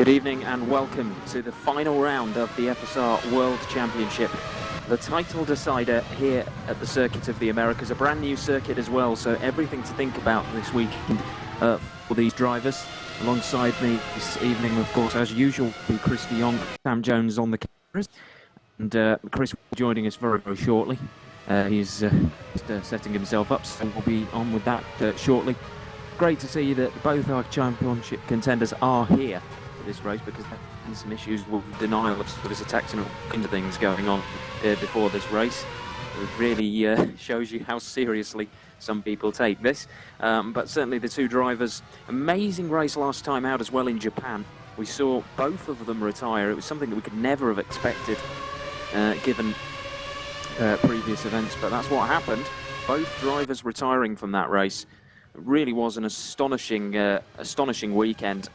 Good evening and welcome to the final round of the FSR World Championship. The title decider here at the Circuit of the Americas, a brand new circuit as well, so everything to think about this weekend for these drivers. Alongside me this evening, of course, as usual, will be Chris de Jong, Sam Jones on the cameras, and Chris will be joining us very, very shortly. He's just setting himself up, so we'll be on with that shortly. Great to see that both our championship contenders are here for this race, because there have been some issues with denial of service attacks and all kinds of things going on before this race. It really shows you how seriously some people take this. But certainly the two drivers, amazing race last time out as well in Japan. We saw both of them retire. It was something that we could never have expected given previous events, but that's what happened. Both drivers retiring from that race. It really was an astonishing weekend,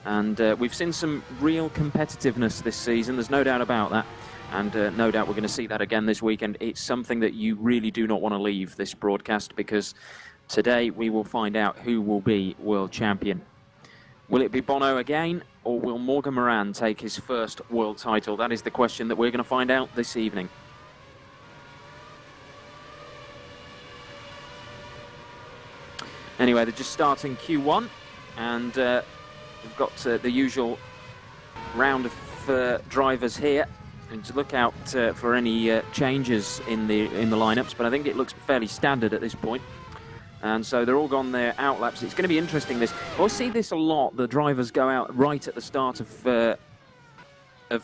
and we've seen some real competitiveness this season, there's no doubt about that, and no doubt we're going to see that again this weekend. It's something that you really do not want to leave this broadcast, because today we will find out who will be world champion. Will it be Bono again, or will Morgan Moran take his first world title? That is the question that we're going to find out this evening. Anyway, they're just starting Q1, and we've got the usual round of drivers here, and to look out for any changes in the lineups. But I think it looks fairly standard at this point, and so they're all gone their out laps. It's going to be interesting. This I see this a lot. The drivers go out right at the start of the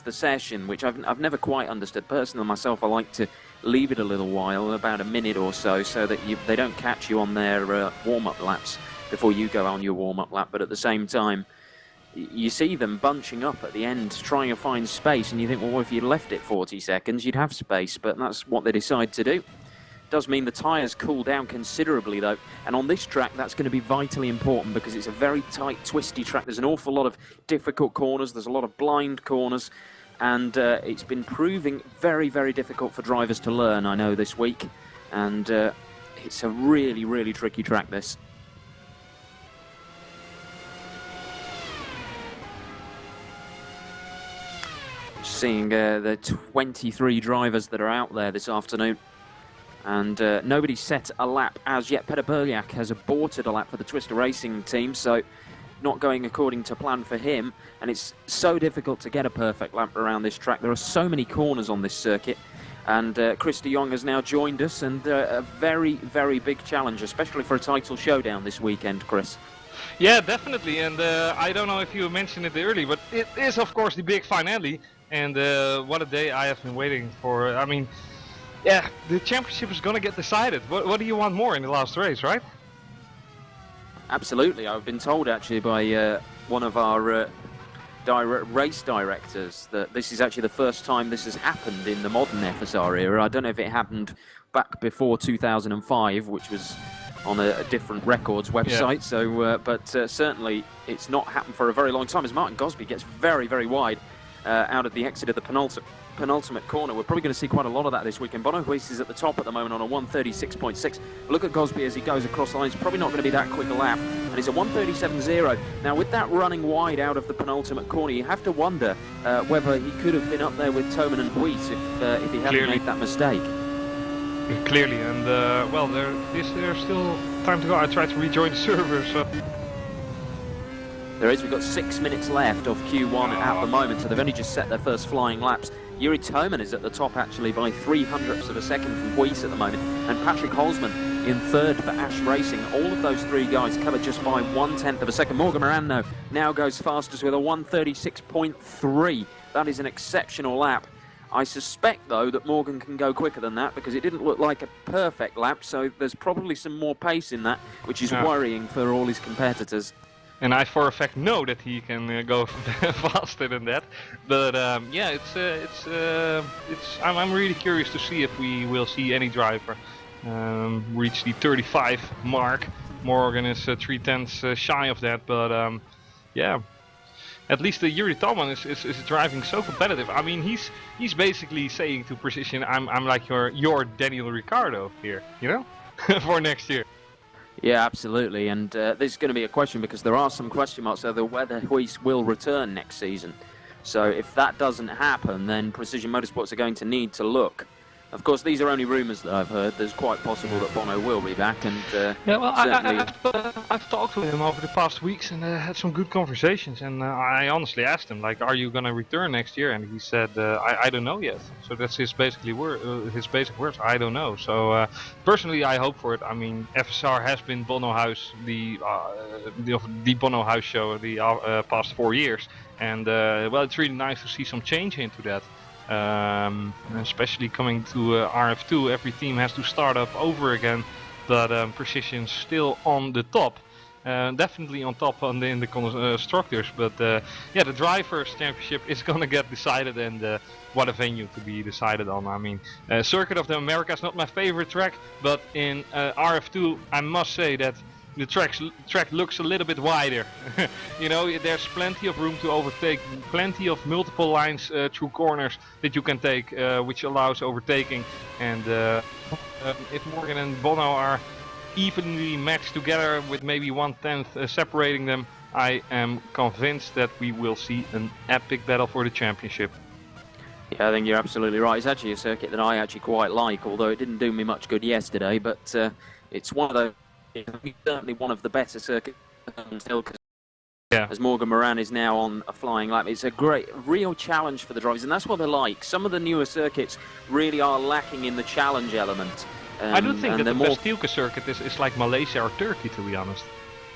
session, which I've never quite understood. Personally, myself, I like to leave it a little while, about a minute or so that they don't catch you on their warm-up laps before you go on your warm-up lap. But at the same time, you see them bunching up at the end, trying to find space, and you think, well, if you left it 40 seconds, you'd have space, but that's what they decide to do. Does mean the tyres cool down considerably, though, and on this track, that's going to be vitally important, because it's a very tight, twisty track. There's an awful lot of difficult corners, there's a lot of blind corners, and it's been proving very, very difficult for drivers to learn, I know, this week, and it's a really, really tricky track, this. Seeing the 23 drivers that are out there this afternoon, and nobody's set a lap as yet. Peter Berliak has aborted a lap for the Twister Racing team, so not going according to plan for him, and it's so difficult to get a perfect lap around this track. There are so many corners on this circuit, and Chris de Jong has now joined us, and a very, very big challenge, especially for a title showdown this weekend, Chris. Yeah, definitely, and I don't know if you mentioned it early, but it is, of course, the big finale, and what a day I have been waiting for. I mean, yeah, the championship is going to get decided. What do you want more in the last race, right? Absolutely. I've been told actually by one of our race directors that this is actually the first time this has happened in the modern FSR era. I don't know if it happened back before 2005, which was on a different records website. Yeah. So, but certainly it's not happened for a very long time, as Martin Gosby gets very, very wide out of the exit of the penultimate corner. We're probably going to see quite a lot of that this weekend. Bono Huis is at the top at the moment on a 1:36.6. Look at Gosby as he goes across the line. It's probably not going to be that quick a lap, and it's a 1:37.0. Now, with that running wide out of the penultimate corner, you have to wonder whether he could have been up there with Thoman and Huis if he hadn't made that mistake. Clearly, and well, there's still time to go. I tried to rejoin the server, so... There is. We've got 6 minutes left of Q1 at the moment, so they've only just set their first flying laps. Yuri Thoman is at the top, actually, by 0.03 of a second from Huis at the moment, and Patrick Holzman in third for Ash Racing. All of those three guys covered just by 1/10 of a second. Morgan Moran, though, now goes fastest with a 1:36.3. That is an exceptional lap. I suspect, though, that Morgan can go quicker than that, because it didn't look like a perfect lap, so there's probably some more pace in that, which is worrying for all his competitors. And I, for a fact, know that he can go faster than that. But yeah, I'm really curious to see if we will see any driver reach the 35 mark. Morgan is 3/10 shy of that, but yeah, at least the Yuri Thoman is driving so competitive. I mean, he's basically saying to Precision, I'm like your Daniel Ricciardo here, you know, for next year. Yeah, absolutely. And this is going to be a question because there are some question marks over whether Huis will return next season. So if that doesn't happen, then Precision Motorsports are going to need to look. Of course, these are only rumours that I've heard. There's quite possible that Bono will be back, and Yeah, well, certainly... I've talked with him over the past weeks and had some good conversations. And I honestly asked him, like, are you gonna return next year? And he said, I don't know yet. So that's his basic words. I don't know. So personally, I hope for it. I mean, FSR has been Bono House, the Bono House show the past 4 years, and well, it's really nice to see some change into that. Especially coming to RF2, every team has to start up over again, but Precision's still on the top. Definitely on top in the constructors, but yeah, the Drivers' Championship is gonna get decided, and what a venue to be decided on. I mean, Circuit of the Americas not my favorite track, but in RF2 I must say that the track looks a little bit wider. You know, there's plenty of room to overtake, plenty of multiple lines through corners that you can take, which allows overtaking. And if Morgan and Bono are evenly matched together with maybe 1/10 separating them, I am convinced that we will see an epic battle for the championship. Yeah, I think you're absolutely right. It's actually a circuit that I actually quite like, although it didn't do me much good yesterday, but it's one of those... certainly one of the better circuits still, because as Morgan Moran is now on a flying lap. It's a real challenge for the drivers, and that's what they're like. Some of the newer circuits really are lacking in the challenge element. I don't think that the best Tilke circuit is like Malaysia or Turkey, to be honest.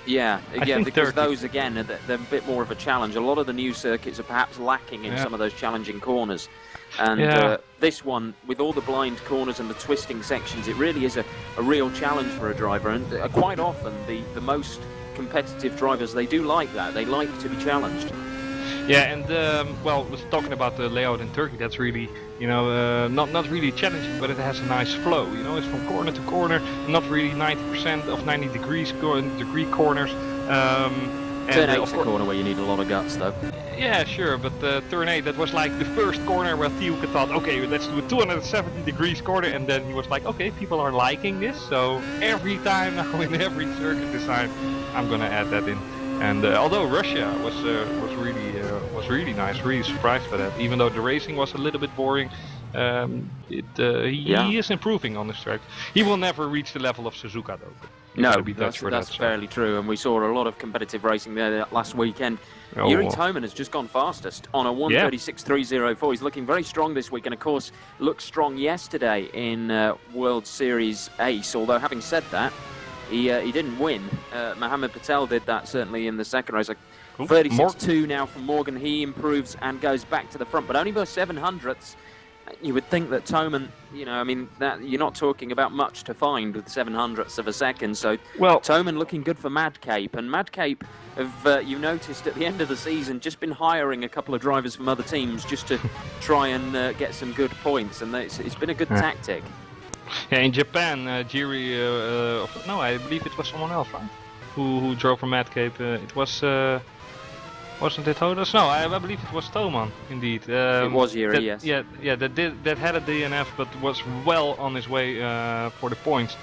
Yeah, because Turkey. Those again, they're a bit more of a challenge. A lot of the new circuits are perhaps lacking in some of those challenging corners. And this one, with all the blind corners and the twisting sections, it really is a real challenge for a driver. And quite often, the most competitive drivers, they do like that. They like to be challenged. Yeah, and well, was talking about the layout in Turkey. That's really, you know, not really challenging, but it has a nice flow. You know, it's from corner to corner, not really 90% of 90 degree corners. Turn 8's a corner where you need a lot of guts, though. Yeah, sure, but turn 8, that was like the first corner where Thielke thought, okay, let's do a 270 degrees corner, and then he was like, okay, people are liking this, so every time now in every circuit design, I'm gonna add that in. And although Russia was really nice, really surprised by that. Even though the racing was a little bit boring, he is improving on this track. He will never reach the level of Suzuka, though. No, that's fairly true, and we saw a lot of competitive racing there last weekend. Yuri Toman has just gone fastest on a 1:36.304. He's looking very strong this week, and of course looked strong yesterday in World Series Ace. Although having said that, he didn't win. Mohammed Patel did that certainly in the second race. 36.2 now from Morgan. He improves and goes back to the front, but only by 7/100ths. You would think that Toman, you know, I mean, that you're not talking about much to find with 7/100ths of a second. So, Toman looking good for Madcape, and Madcape have, you noticed at the end of the season, just been hiring a couple of drivers from other teams just to try and get some good points, and it's been a good tactic. Yeah, in Japan, Jiri, no, I believe it was someone else, right? Who drove for Madcape. It was. Wasn't it Hodas? No, I believe it was Toman, indeed. It was Jiri, yes. Yeah, that had a DNF, but was well on his way for the points.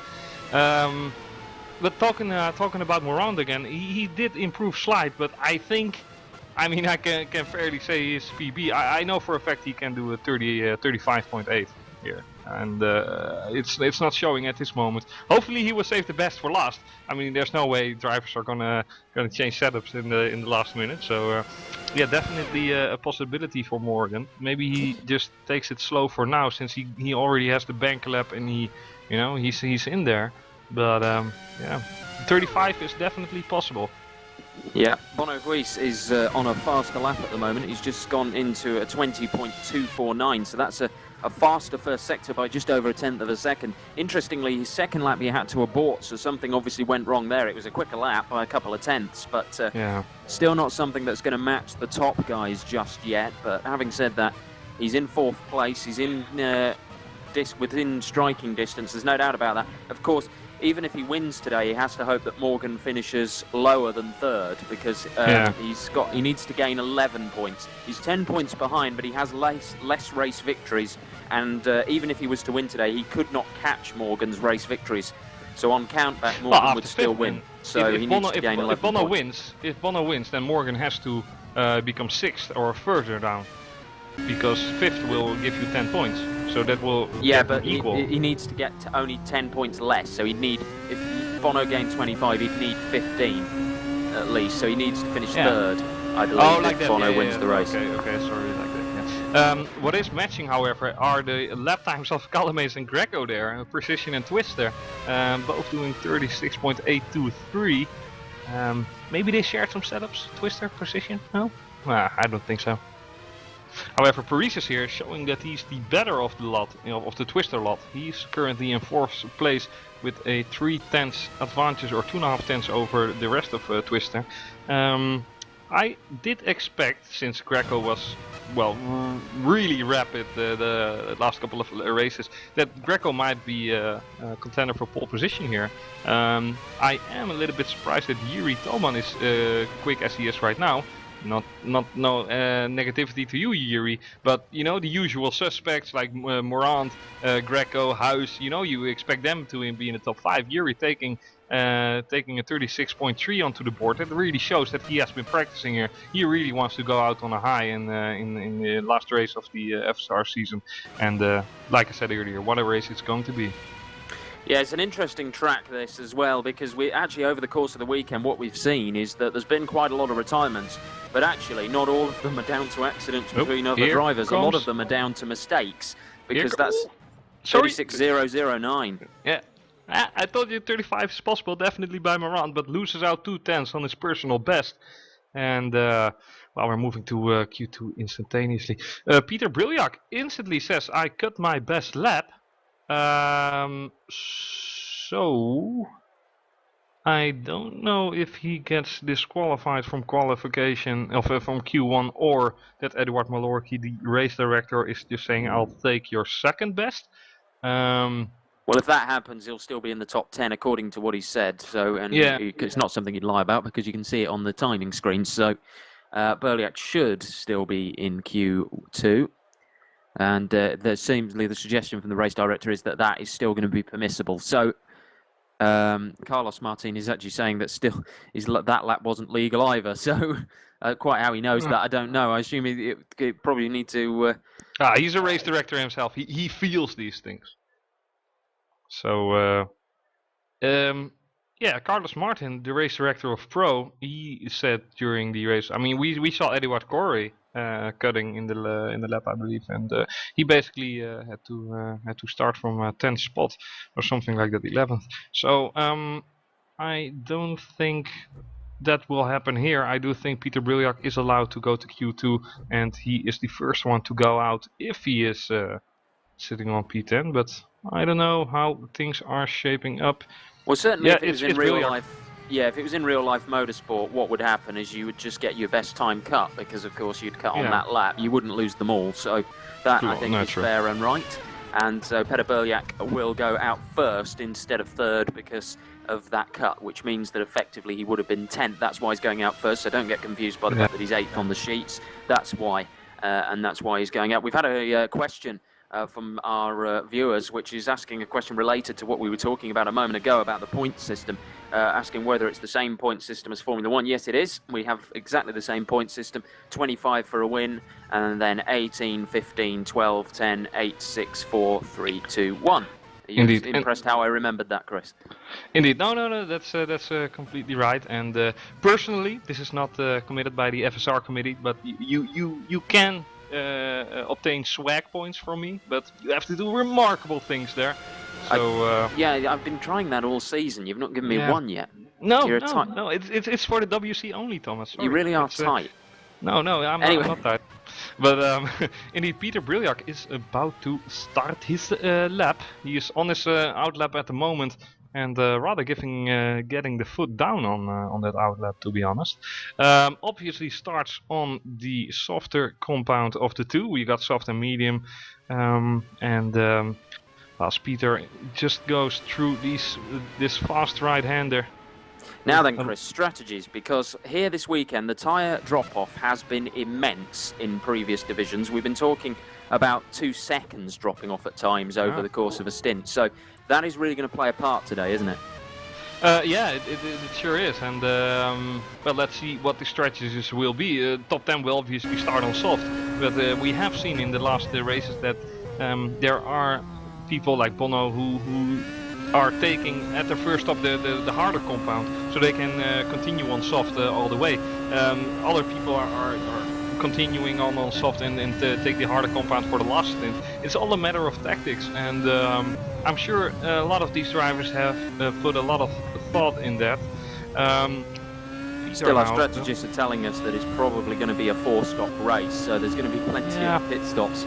But talking about Morand again, he did improve slight, but I think, I mean, I can fairly say his PB. I know for a fact he can do a 35.8 here, and it's not showing at this moment. Hopefully he will save the best for last. I mean, there's no way drivers are gonna change setups in the last minute. So yeah, definitely a possibility for Morgan. Maybe he just takes it slow for now, since he already has the bank lap and he's in there. But yeah, 35 is definitely possible. Yeah, Bono Huis is on a faster lap at the moment. He's just gone into a 20.249, so that's a faster first sector by just over 1/10 of a second. Interestingly, his second lap he had to abort, so something obviously went wrong there. It was a quicker lap by a couple of tenths, but still not something that's going to match the top guys just yet. But having said that, he's in 4th place. He's in within striking distance. There's no doubt about that. Of course, even if he wins today, he has to hope that Morgan finishes lower than 3rd, because he needs to gain 11 points. He's 10 points behind, but he has less race victories, and even if he was to win today, he could not catch Morgan's race victories. So on countback, Well, Morgan after would still fifth, win. So he needs to gain 11 points. If Bono wins, then Morgan has to become 6th or further down, because 5th will give you 10 points. So that will but equal. he needs to get to only 10 points less. So he'd need, if Bono gained 25, he'd need 15 at least. So he needs to finish 3rd, I believe, if Bono wins the race. Okay, sorry, like that. Yeah. What is matching, however, are the lap times of Calames and Greco there, Precision and Twister, both doing 36.823. Maybe they shared some setups, Twister, Precision? No? I don't think so. However, Paris is here, showing that he's the better of the lot, of the Twister lot. He's currently in 4th place with a 3/10 advantage, or 2.5 tenths over the rest of Twister. I did expect, since Greco was, well, really rapid the last couple of races, that Greco might be a contender for pole position here. I am a little bit surprised that Yuri Toman is quick as he is right now. No negativity to you, Yuri, but you know, the usual suspects like Morant, Greco, Huis, you know, you expect them to be in the top 5. Yuri taking a 36.3 onto the board. That really shows that he has been practicing here. He really wants to go out on a high in the last race of the FSR season, and like I said earlier, what a race it's going to be. Yeah, it's an interesting track, this, as well, because we actually, over the course of the weekend, what we've seen is that there's been quite a lot of retirements, but actually not all of them are down to accidents between other drivers. A lot of them are down to mistakes, because that's 36.009. Yeah, I told you 35 is possible, definitely by Morant, but loses out 2 tenths on his personal best. And well, we're moving to Q2 instantaneously. Peter Brilliak instantly says, I cut my best lap. So I don't know if he gets disqualified from qualification from Q1, or that Edward Malorki, the race director, is just saying, I'll take your second best. Well, if that happens, he'll still be in the top 10 according to what he said. So, and it's not something he'd lie about, because you can see it on the timing screen. So Brilliak should still be in Q2. And there seemingly the suggestion from the race director is that that is still going to be permissible. So Carlos Martin is actually saying that still that lap wasn't legal either. So quite how he knows that, I don't know. I assume he probably need to... he's a race director himself. He feels these things. So yeah, Carlos Martin, the race director of Pro, he said during the race. I mean, we saw Eduard Corey cutting in the lap, I believe, and he basically had to start from 10th spot or something like that, 11th. So I don't think that will happen here. I do think Peter Brilliak is allowed to go to Q2, and he is the first one to go out if he is sitting on P10. But I don't know how things are shaping up. Well, certainly if it was in real life. Yeah, if it was in real life motorsport, what would happen is you would just get your best time cut, because of course you'd cut on that lap. You wouldn't lose them all, so that I think is fair and right. And so Peter Brilliak will go out first instead of 3rd because of that cut, which means that effectively he would have been 10th. That's why he's going out first, so don't get confused by the fact that he's 8th on the sheets. That's why, and that's why he's going out. We've had a question from our viewers, which is asking a question related to what we were talking about a moment ago about the point system, asking whether it's the same point system as Formula 1. Yes, it is. We have exactly the same point system, 25 for a win, and then 18, 15, 12, 10, 8, 6, 4, 3, 2, 1. Are you impressed how I remembered that, Chris? Indeed. No, that's completely right. And personally, this is not committed by the FSR committee, but you can obtain swag points from me, but you have to do remarkable things there. So yeah, I've been trying that all season. You've not given me one yet. No, it's for the WC only, Thomas. Sorry. You really are tight. No, I'm not tight. But indeed, Peter Brilliak is about to start his lap. He is on his out lap at the moment, and rather getting the foot down on that outlap, to be honest. Obviously starts on the softer compound of the two. We got soft and medium, and as Peter just goes through this fast right-hander. Now then, Chris, strategies, because here this weekend the tyre drop-off has been immense in previous divisions. We've been talking about 2 seconds dropping off at times over the course of a stint. So that is really going to play a part today, isn't it? Yeah, it sure is, and well, let's see what the strategies will be. Top 10 will obviously start on soft, but we have seen in the last races that there are people like Bono who are taking at the first stop the harder compound, so they can continue on soft all the way. Other people are continuing on soft and take the harder compound for the last stint. It's all a matter of tactics, and I'm sure a lot of these drivers have put a lot of thought in that. Still, our strategists are telling us that it's probably going to be a 4-stop race, so there's going to be plenty of pit stops.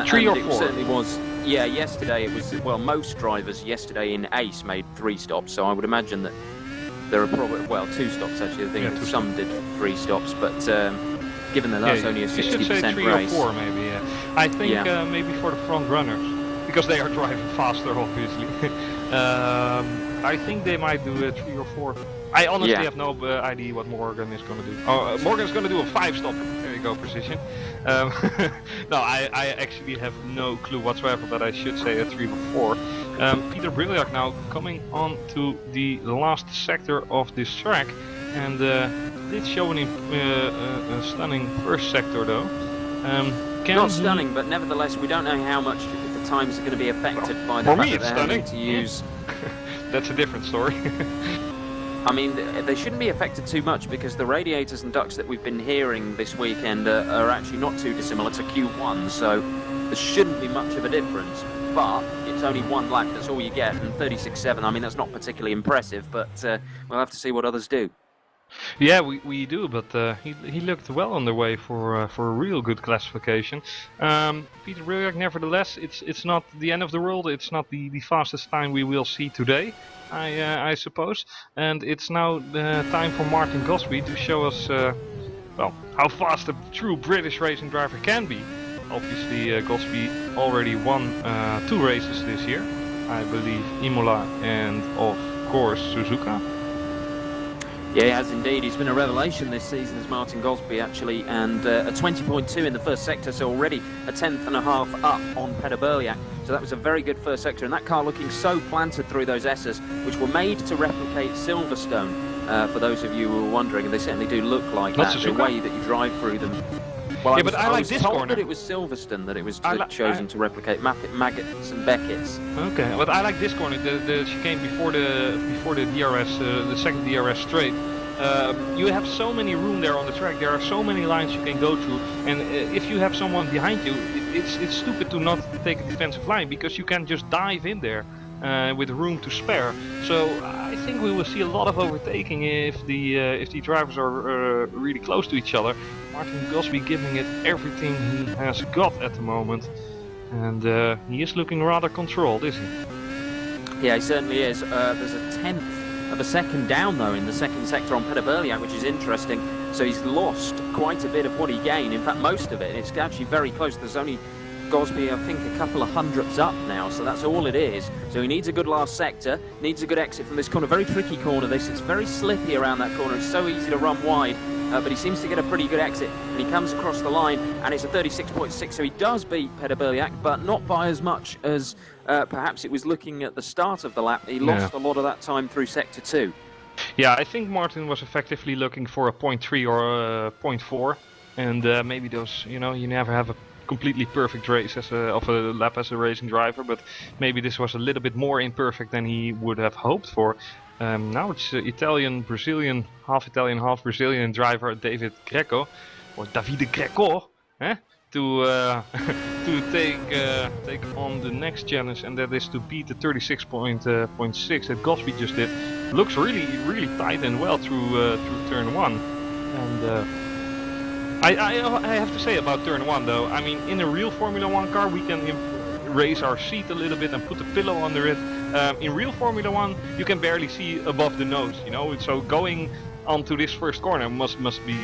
3 or 4. It certainly was. Yeah, yesterday it was. Well, most drivers yesterday in Ace made 3 stops, so I would imagine that there are probably 2 stops actually. I think some did 3 stops, but given that that's only a 60% you should say 3 race. or 4 maybe. Yeah. I think maybe for the front runners, because they are driving faster, obviously. I think they might do 3 or 4. I honestly have no idea what Morgan is going to do. Oh, Morgan is going to do a 5-stop. There you go, precision. No, I actually have no clue whatsoever, but I should say a 3 or 4. Peter Briljak now coming on to the last sector of this track, and did show a stunning first sector though. Not stunning, but nevertheless, we don't know how much the times are going to be affected by the fact that they're having to use. That's a different story. I mean, they shouldn't be affected too much because the radiators and ducts that we've been hearing this weekend are actually not too dissimilar to Q1, so there shouldn't be much of a difference. But it's only 1 lap, that's all you get, and 36.7, I mean, that's not particularly impressive, but we'll have to see what others do. Yeah, we do, but he looked well on the way for a real good classification. Peter Briljak, nevertheless, it's not the end of the world. It's not the fastest time we will see today, I suppose. And it's now time for Martin Gosby to show us, well, how fast a true British racing driver can be. Obviously, Gosby already won 2 races this year, I believe Imola and of course Suzuka. Yeah, he has indeed. He's been a revelation this season as Martin Gosby, actually, and a 20.2 in the first sector, so already a 10th and a half up on Peter Briljak. So that was a very good first sector, and that car looking so planted through those S's, which were made to replicate Silverstone, for those of you who are wondering, and they certainly do look like that, the way that you drive through them. Well, yeah, I like this corner. That it was Silverstone that it was chosen to replicate Maggots and Beckett's. Okay, but I like this corner. The chicane before the DRS, the second DRS straight. You have so many room there on the track. There are so many lines you can go through, and if you have someone behind you, it's stupid to not take a defensive line because you can just dive in there with room to spare. So I think we will see a lot of overtaking if the drivers are really close to each other. Martin Gosby giving it everything he has got at the moment, and he is looking rather controlled, isn't he? Yeah, he certainly is. There's a 10th of a second down though in the second sector on Peter Briljak, which is interesting. So he's lost quite a bit of what he gained. In fact, most of it. It's actually very close. There's only Gosby, I think, a couple of hundredths up now, so that's all it is. So he needs a good last sector, needs a good exit from this corner. Very tricky corner this. It's very slippy around that corner. It's so easy to run wide, but he seems to get a pretty good exit, and he comes across the line, and it's a 36.6, so he does beat Peter Briljak, but not by as much as perhaps it was looking at the start of the lap. He lost a lot of that time through sector 2. Yeah, I think Martin was effectively looking for a 0.3 or a 0.4, and maybe those, you never have a completely perfect race of a lap as a racing driver, but maybe this was a little bit more imperfect than he would have hoped for. Now it's Italian-Brazilian, half Italian, half Brazilian driver David Greco, or Davide Greco, to take on the next challenge, and that is to beat the 36.6 that Gosby just did. Looks really tight and well through turn 1, and I have to say about turn 1 though, I mean, in a real Formula 1 car we can raise our seat a little bit and put a pillow under it. In real Formula 1 you can barely see above the nose, so going onto this first corner must be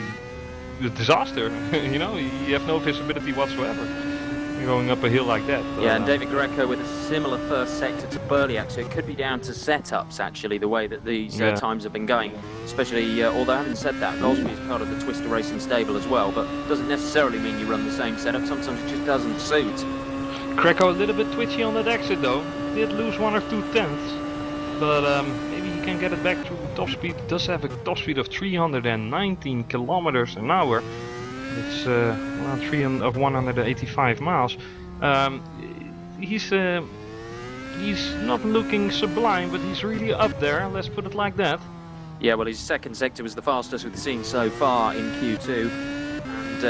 a disaster. You have no visibility whatsoever going up a hill like that. Yeah, and David Greco with a similar first sector to Briljak, so it could be down to setups actually, the way that these times have been going, especially, although having said that, Gosby is part of the Twister Racing stable as well, but doesn't necessarily mean you run the same setup, sometimes it just doesn't suit. Greco a little bit twitchy on that exit though. did lose 1 or 2 tenths, but maybe he can get it back to top speed. He does have a top speed of 319 kilometers an hour. It's around 185 miles. He's not looking sublime, but he's really up there, let's put it like that. Yeah, well, his second sector was the fastest we've seen so far in Q2, and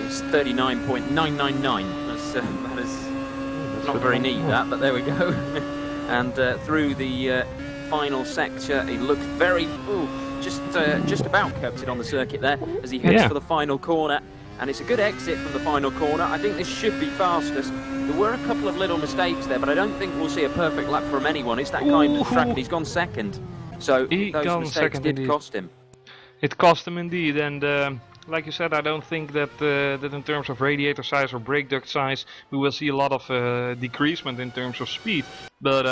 it's 39.999. That is not very neat, that, but there we go. And through the final sector, he looked very, just about kept it on the circuit there as he heads for the final corner. And it's a good exit from the final corner. I think this should be fastest. There were a couple of little mistakes there, but I don't think we'll see a perfect lap from anyone. It's that kind of track, and he's gone second. So those mistakes did cost him. It cost him indeed, and like you said, I don't think that that in terms of radiator size or brake duct size, we will see a lot of decreasement in terms of speed. But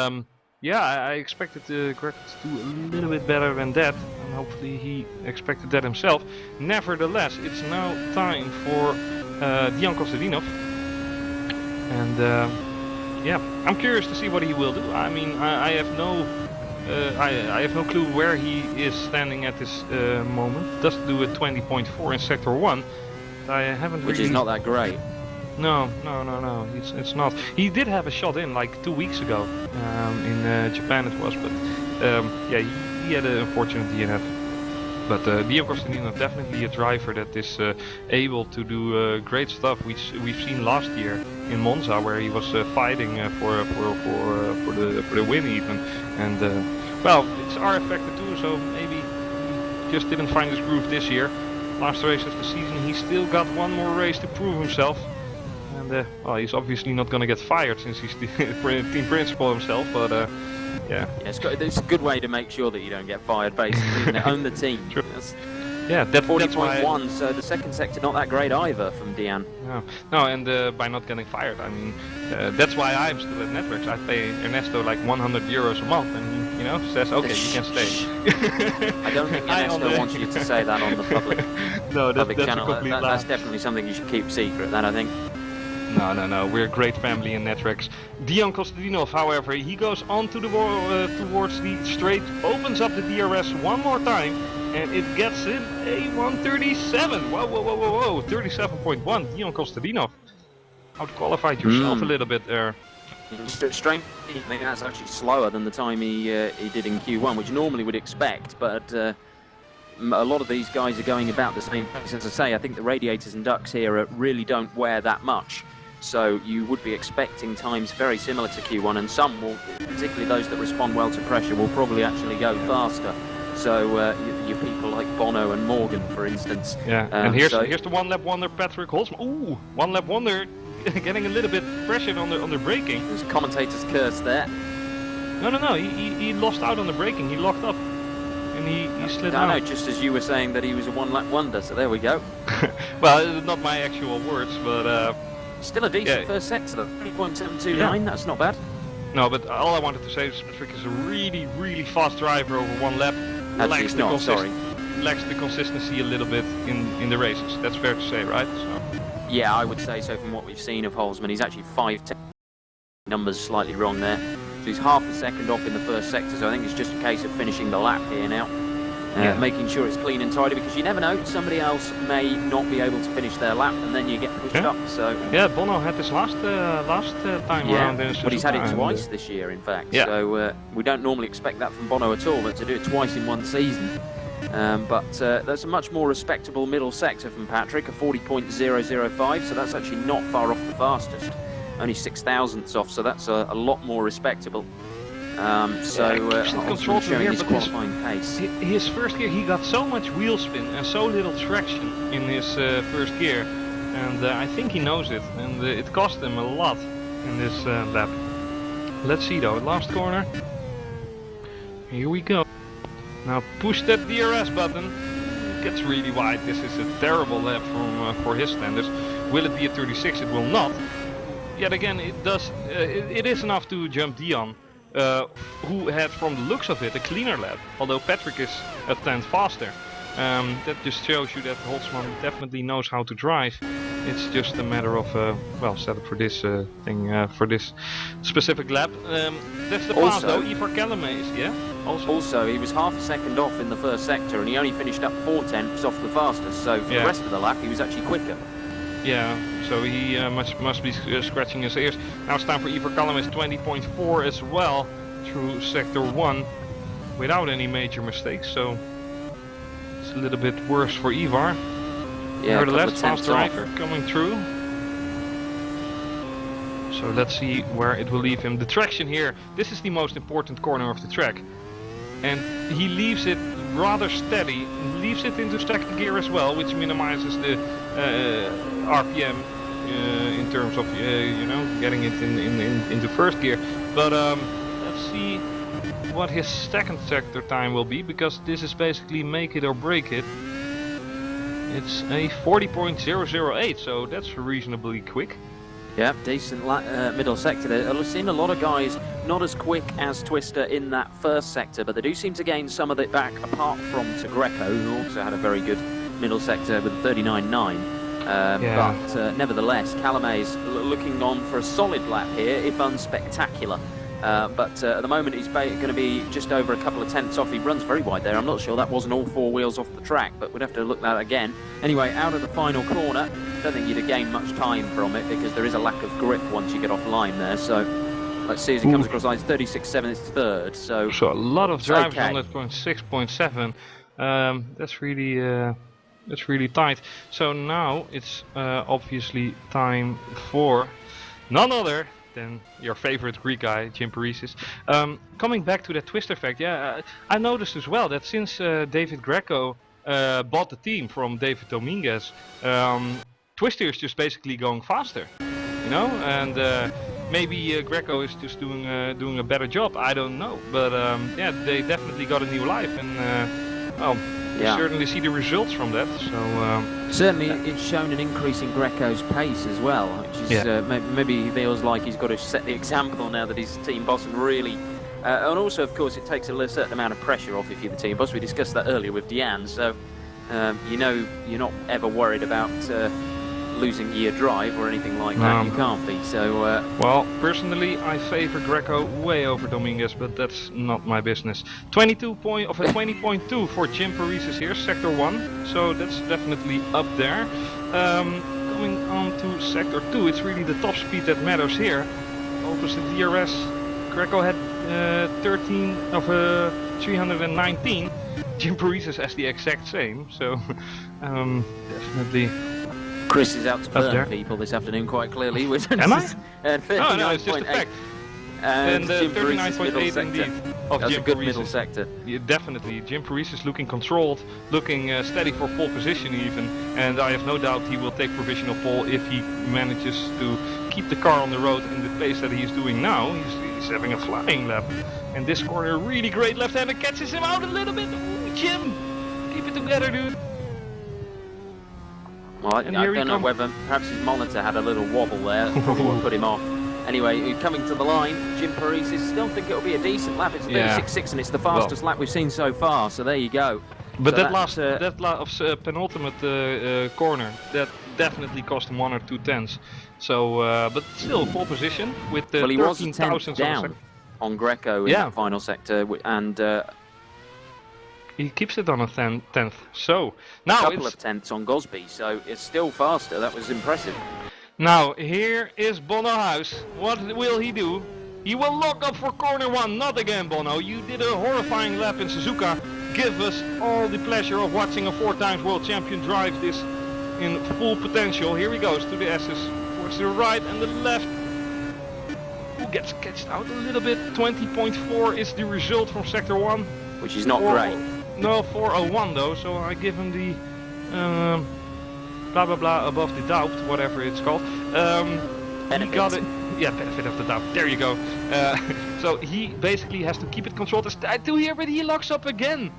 yeah, I expected Greg to do a little bit better than that, and hopefully he expected that himself. Nevertheless, it's now time for Jong Kostadinov, and yeah, I'm curious to see what he will do. I mean, I have no clue where he is standing at this moment. Does do a 20.4 in sector 1. I haven't Which is not that great. No, it's not. He did have a shot in like 2 weeks ago in Japan it was, but yeah, he had an unfortunate DNF. But Jong Kostadinov definitely a driver that is able to do great stuff, which we've seen last year in Monza, where he was fighting for the win even. And well, it's R affected too, so maybe he just didn't find his groove this year. Last race of the season, he still got one more race to prove himself. And well, he's obviously not going to get fired since he's the team principal himself, but yeah. It's a good way to make sure that you don't get fired, basically, isn't it? Own the team. True. Yeah, that's 40.1, so the second sector not that great either from Dian. No, and by not getting fired, I mean, that's why I'm still at Networks. I pay Ernesto like 100 euros a month, and he, you know, says, okay, you can stay. I don't think Ernesto wants you to say that on the public, public channel. That's definitely something you should keep secret, that I think. No, we're a great family in Networks. Jong Kostadinov, however, he goes on to the towards the straight, opens up the DRS one more time, and it gets him a 137. Whoa, 37.1. Jong Kostadinov out-qualified yourself a little bit there. Strange, I think that's actually slower than the time he did in Q1, which normally would expect, but a lot of these guys are going about the same pace. As I say, I think the radiators and ducts here really don't wear that much. So you would be expecting times very similar to Q1, and some will, particularly those that respond well to pressure, will probably actually go faster. So your people like Bono and Morgan, for instance. Yeah, and here's the one-lap wonder, Patrick Holzman. Ooh, one-lap wonder, getting a little bit pressured on the braking. There's commentator's curse there. No, he lost out on the braking. He locked up. And he slid out. I know, just as you were saying that he was a one-lap wonder, so there we go. Well, not my actual words, but still a decent first sector, 3.729, that's not bad. No, but all I wanted to say is Patrick is a really fast driver over one lap. Actually, lacks the consistency a little bit in the races. That's fair to say, right? So. Yeah, I would say so from what we've seen of Holzman. He's actually 5'10", numbers slightly wrong there. So he's half a second off in the first sector, so I think it's just a case of finishing the lap here now. Making sure it's clean and tidy, because you never know, somebody else may not be able to finish their lap, and then you get pushed up. So yeah, Bono had this last time around. But he's had it twice this year, in fact. Yeah. So we don't normally expect that from Bono at all, but to do it twice in one season. But that's a much more respectable middle sector from Patrick, a 40.005, so that's actually not far off the fastest. Only 6,000ths off, so that's a lot more respectable. Control showing his qualifying pace. His first gear, he got so much wheel spin and so little traction in his first gear, and I think he knows it, and it cost him a lot in this lap. Let's see though, last corner. Here we go. Now push that DRS button. It gets really wide. This is a terrible lap for his standards. Will it be a 36? It will not. Yet again, it does. It is enough to jump Dion, who had, from the looks of it, a cleaner lap. Although Patrick is a tenth faster. That just shows you that Holzman definitely knows how to drive. It's just a matter of well, set up for this thing for this specific lap. That's the pass though. Ivar Calames, yeah. Also, he was half a second off in the first sector, and he only finished up 4/10ths off the fastest. So for the rest of the lap, he was actually quicker. Yeah, so he must be scratching his ears. Now it's time for Ivar Calames 20.4 as well through sector 1 without any major mistakes. So it's a little bit worse for Ivar. Yeah, nevertheless, fast driver coming through. So let's see where it will leave him. The traction here, this is the most important corner of the track. And he leaves it rather steady, leaves it into second gear as well, which minimizes the RPM in terms of, you know, getting it into first gear. But let's see what his second sector time will be, because this is basically make it or break it. It's a 40.008, so that's reasonably quick. Yeah, decent middle sector there. I've seen a lot of guys not as quick as Twister in that first sector, but they do seem to gain some of it back, apart from Greco, who also had a very good middle sector with 39.9. But nevertheless, Calames looking on for a solid lap here, if unspectacular. But at the moment he's going to be just over a couple of tenths off. He runs very wide there. I'm not sure that wasn't all four wheels off the track, but we'd have to look at that again. Anyway, out of the final corner, don't think you'd have gained much time from it, because there is a lack of grip once you get off line there. So let's see as he comes across lines. 36.7 is third. So a lot of drivers on that point. 6.7. That's really tight. So now it's obviously time for none other than your favorite Greek guy, Jim Paresis. Coming back to that Twister effect, I noticed as well that since David Greco bought the team from David Dominguez, Twister is just basically going faster, you know, and maybe Greco is just doing a better job. I don't know, but yeah, they definitely got a new life, and well, you certainly see the results from that. So certainly it's shown an increase in Greco's pace as well, which is maybe he feels like he's got to set the example now that he's team boss, and really and also of course it takes a certain amount of pressure off if you're the team boss. We discussed that earlier with Deanne, so you know, you're not ever worried about losing your drive or anything like that. You can't be. So well, personally I favor Greco way over Dominguez, but that's not my business. 20.2 for Jim Paresis here, sector 1, so that's definitely up there. Coming on to sector 2, it's really the top speed that matters here. Opposite DRS, Greco had 319. Jim Paresis has the exact same, so definitely. Chris is out to burn people this afternoon quite clearly. Am I? Oh no, it's just a fact. And 39.8 indeed of That's Jim a good Paresis. middle sector. Yeah, definitely. Jim Paresis looking controlled, looking steady for pole position even, and I have no doubt he will take provisional pole if he manages to keep the car on the road in the pace that he's doing now. He's having a flying lap. And this corner, really great left-hander, catches him out a little bit. Ooh, Jim, keep it together, dude. Well, I don't know whether perhaps his monitor had a little wobble there, probably what put him off. Anyway, coming to the line, Jim Paresis, still think it'll be a decent lap. It's 36.6 and it's the fastest lap we've seen so far, so there you go. But so that penultimate corner, that definitely cost him 1 or 2 tenths. So, but still pole position with the 13,000 down on Greco in the final sector, and he keeps it on a 10th. So now a couple of tenths on Gosby, so it's still faster. That was impressive. Now here is Bono House. What will he do? He will lock up for corner 1. Not again, Bono. You did a horrifying lap in Suzuka. Give us all the pleasure of watching a 4-time world champion drive this in full potential. Here he goes to the S's. Towards the right and the left. Who gets catched out a little bit. 20.4 is the result from sector 1. Which is not great. No, 401 though, so I give him the blah blah blah above the doubt, whatever it's called. He got it. Yeah, benefit of the doubt. There you go. So he basically has to keep it controlled as I do here, but he locks up again.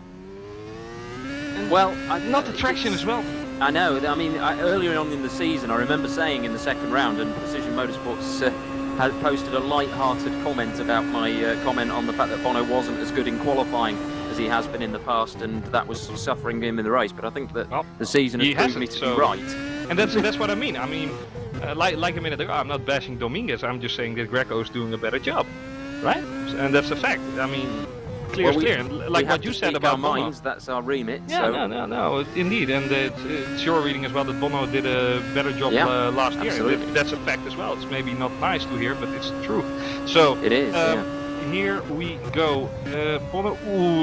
And well, not the traction as well. I know. I mean, earlier on in the season, I remember saying in the second round, and Precision Motorsports had posted a light-hearted comment about my comment on the fact that Bono wasn't as good in qualifying as he has been in the past, and that was suffering him in the race. But I think that the season has proven me to be right. And that's what I mean. I mean, like a minute ago, I'm not bashing Dominguez. I'm just saying that Greco's doing a better job, right? And that's a fact. I mean, clear is clear. And like what you said about Bono. Minds, that's our remit. Yeah, so. no, indeed. And it's your reading as well that Bono did a better job last year. And that's a fact as well. It's maybe not nice to hear, but it's true. So it is. Here we go. Bono,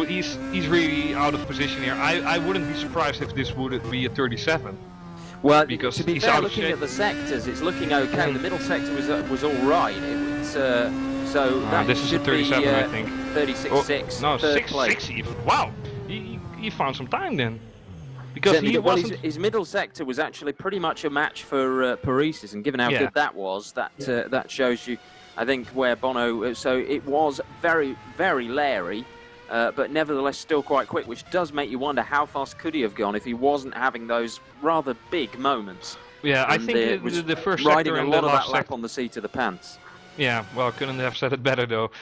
he's really out of position here. I wouldn't be surprised if this would be a 37. Well, because to be fair, looking at the sectors, it's looking okay. The middle sector was all right. So that this is a 37, I think. 36.6. No, 6.6 even. Wow, he found some time then. Because he wasn't. His middle sector was actually pretty much a match for Paris, and given how good that was, that shows you, I think, where Bono. So it was very, very leery. But nevertheless still quite quick, which does make you wonder how fast could he have gone if he wasn't having those rather big moments. Yeah, I think the first riding sector a lot of that lap on the seat of the pants. Yeah, well, couldn't have said it better though.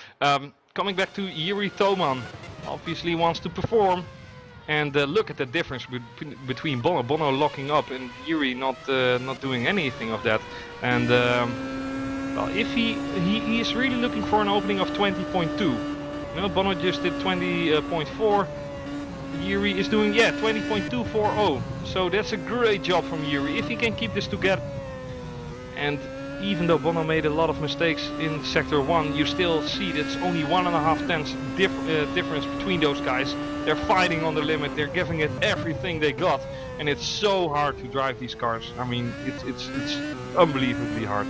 Coming back to Yuri Toman, obviously wants to perform, and look at the difference between Bono. Bono locking up and Yuri not doing anything of that. And well, if he is really looking for an opening of 20.2. No, Bono just did 20.4. Yuri is doing 20.240. So that's a great job from Yuri if he can keep this together. And even though Bono made a lot of mistakes in Sector 1, you still see that's only 1.5 tenths difference between those guys. They're fighting on the limit. They're giving it everything they got, and it's so hard to drive these cars. I mean, it's unbelievably hard.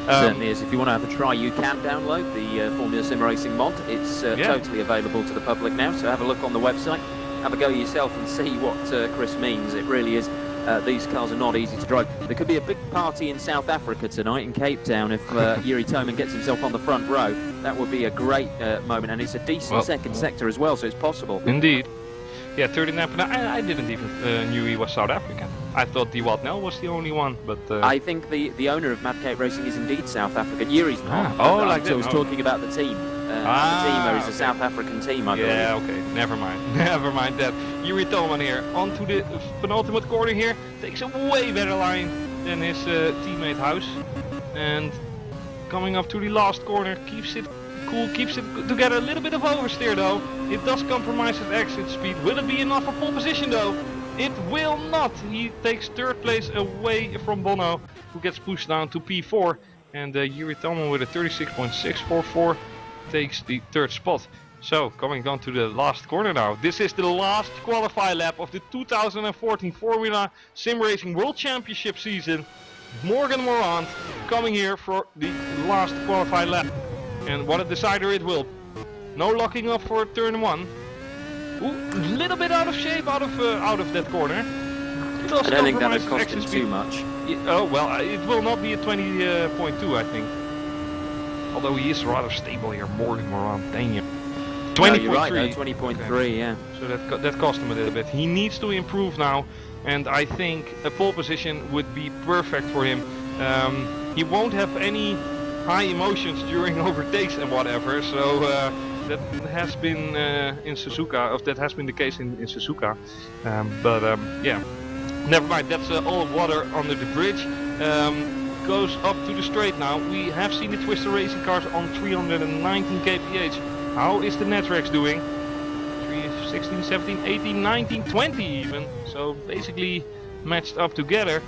Certainly is. If you want to have a try, you can download the Formula SimRacing mod. It's totally available to the public now, so have a look on the website, have a go yourself and see what Chris means. It really is. These cars are not easy to drive. There could be a big party in South Africa tonight in Cape Town if Yuri Toman gets himself on the front row. That would be a great moment, and it's a decent second sector as well, so it's possible. Indeed. Yeah, 39, but I didn't even knew he was South African. I thought the Watnell was the only one, but... I think the owner of Mad Cape Racing is indeed South African. Yuri's not. Like that. I was talking about the team. The team is a South African team, I believe. Yeah, okay. Never mind. Never mind that. Yuri Toman here. On to the penultimate corner here. Takes a way better line than his teammate House. And coming up to the last corner. Keeps it cool. Keeps it together. A little bit of oversteer though. It does compromise his exit speed. Will it be enough for pole position though? It will not. He takes third place away from Bono, who gets pushed down to P4. And Yuri Toman with a 36.644 takes the third spot. So coming down to the last corner now. This is the last qualify lap of the 2014 Formula SimRacing World Championship season. Morgan Morant coming here for the last qualify lap. And what a decider it will. No locking up for turn 1. Ooh, a little bit out of shape out of that corner. I don't think that cost him too much. Oh well, it will not be a 20.2, I think. Although he is rather stable here, Morgan Moran. Dang you. 20.3. No, you're right, 20.3, yeah. So that cost him a little bit. He needs to improve now, and I think a pole position would be perfect for him. He won't have any high emotions during overtakes and whatever. So. That has been in Suzuka, or that has been the case in Suzuka. Yeah, never mind. That's all water under the bridge. Goes up to the straight now. We have seen the Twister Racing cars on 319 kph. How is the Netrex doing? 16, 17, 18, 19, 20 even. So basically matched up together.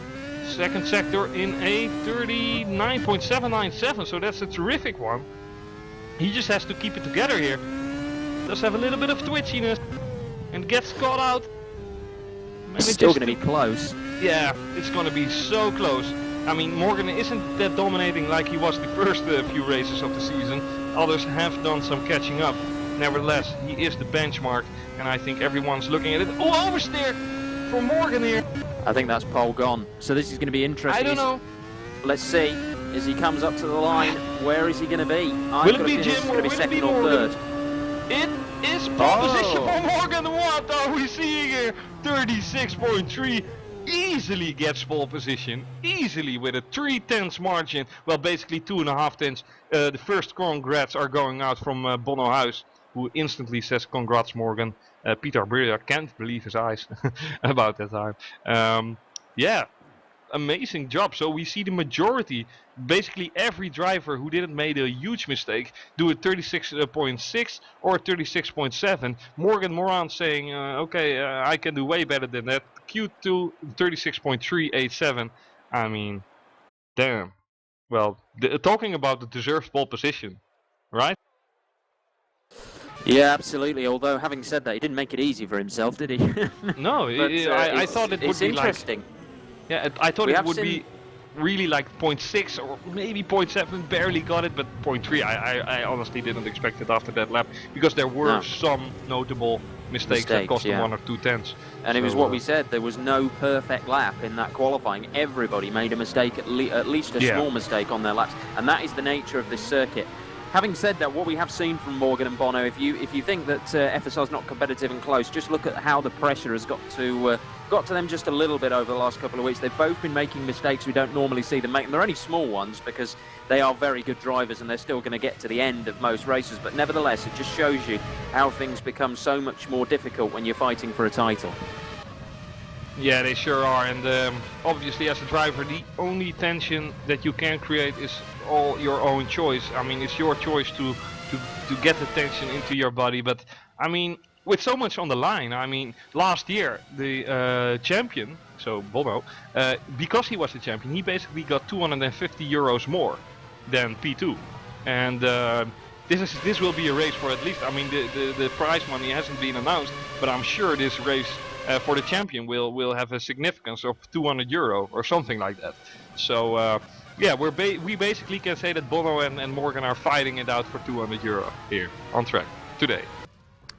Second sector in a 39.797. So that's a terrific one. He just has to keep it together here. Does have a little bit of twitchiness and gets caught out. It's still going to be close. Yeah, it's going to be so close. I mean, Morgan isn't that dominating like he was the first few races of the season. Others have done some catching up. Nevertheless, he is the benchmark, and I think everyone's looking at it. Oh, oversteer for Morgan here. I think that's pole gone. So this is going to be interesting. I don't know. Let's see. As he comes up to the line, where is he going to be? Will it be Jim or will it be Morgan? It is pole position for Morgan. What are we seeing here? 36.3. Easily gets pole position. Easily with a 3/10 margin. Well, basically 2.5 tenths. The first congrats are going out from Bono Huis, who instantly says congrats Morgan. Peter Brilla can't believe his eyes about that time. Yeah. amazing job. So we see the majority, basically every driver who didn't make a huge mistake, do a 36.6 or 36.7. Morgan Moran saying, okay, I can do way better than that. Q2 36.387. I mean, damn. Well, talking about the deserved pole position, right? Yeah, absolutely. Although, having said that, he didn't make it easy for himself, did he? No, I thought it would be interesting. I thought it would be really like 0.6 or maybe 0.7, barely got it, but 0.3 I honestly didn't expect it after that lap, because there were some notable mistakes that cost him 1 or 2 tenths. And it was what we said, there was no perfect lap in that qualifying. Everybody made a mistake, at least a small mistake on their laps, and that is the nature of this circuit. Having said that, what we have seen from Morgan and Bono, if you think that FSR is not competitive and close, just look at how the pressure has got to them just a little bit over the last couple of weeks. They've both been making mistakes we don't normally see them make, and they're only small ones because they are very good drivers and they're still going to get to the end of most races. But nevertheless, it just shows you how things become so much more difficult when you're fighting for a title. Yeah, they sure are, and obviously as a driver the only tension that you can create is all your own choice. I mean, it's your choice to get the tension into your body, but I mean, with so much on the line, I mean, last year the champion, so Bono, because he was the champion, he basically got 250 euros more than P2, and this will be a race for at least, I mean, the prize money hasn't been announced, but I'm sure this race for the champion will have a significance of 200 euro or something like that. So yeah, we basically can say that Bono and Morgan are fighting it out for 200 euro here on track today.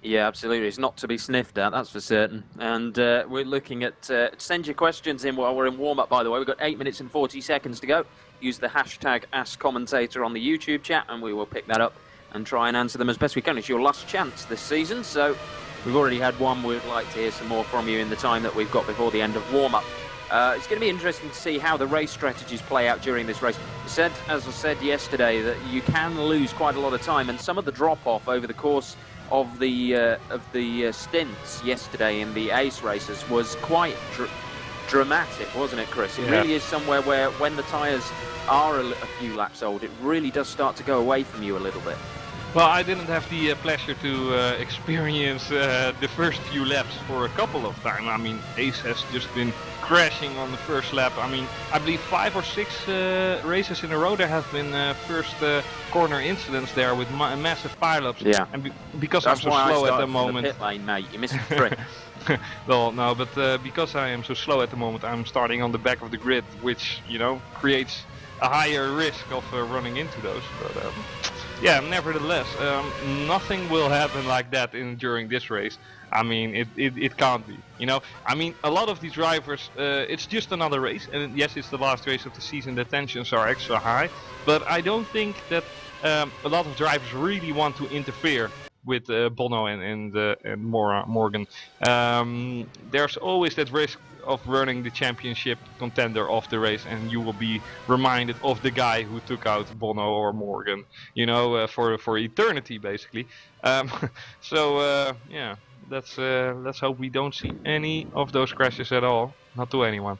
Yeah, absolutely. It's not to be sniffed at, that's for certain. And we're looking at... send your questions in while we're in warm-up, by the way. We've got 8 minutes and 40 seconds to go. Use the hashtag AskCommentator on the YouTube chat, and we will pick that up and try and answer them as best we can. It's your last chance this season, so we've already had one. We'd like to hear some more from you in the time that we've got before the end of warm-up. It's going to be interesting to see how the race strategies play out during this race. As I said yesterday, that you can lose quite a lot of time, and some of the drop-off over the course of the stints yesterday in the ace races was quite dramatic, wasn't it, Chris? It really is somewhere where when the tyres are a few laps old, it really does start to go away from you a little bit. Well, I didn't have the pleasure to experience the first few laps for a couple of times. I mean, Ace has just been crashing on the first lap. I mean, I believe 5 or 6 races in a row there have been first corner incidents there with massive pileups. Yeah. And because I'm so slow at the moment. The pit lane, mate. You missed the trick. Well, no, but because I am so slow at the moment, I'm starting on the back of the grid, which, you know, creates a higher risk of running into those. But yeah, nevertheless, nothing will happen like that during this race. I mean, it can't be. You know, I mean, a lot of these drivers, it's just another race, and yes, it's the last race of the season. The tensions are extra high, but I don't think that a lot of drivers really want to interfere with Bono and Morgan. There's always that risk of running the championship contender off the race, and you will be reminded of the guy who took out Bono or Morgan, you know, for eternity basically. So yeah, let's hope we don't see any of those crashes at all, not to anyone.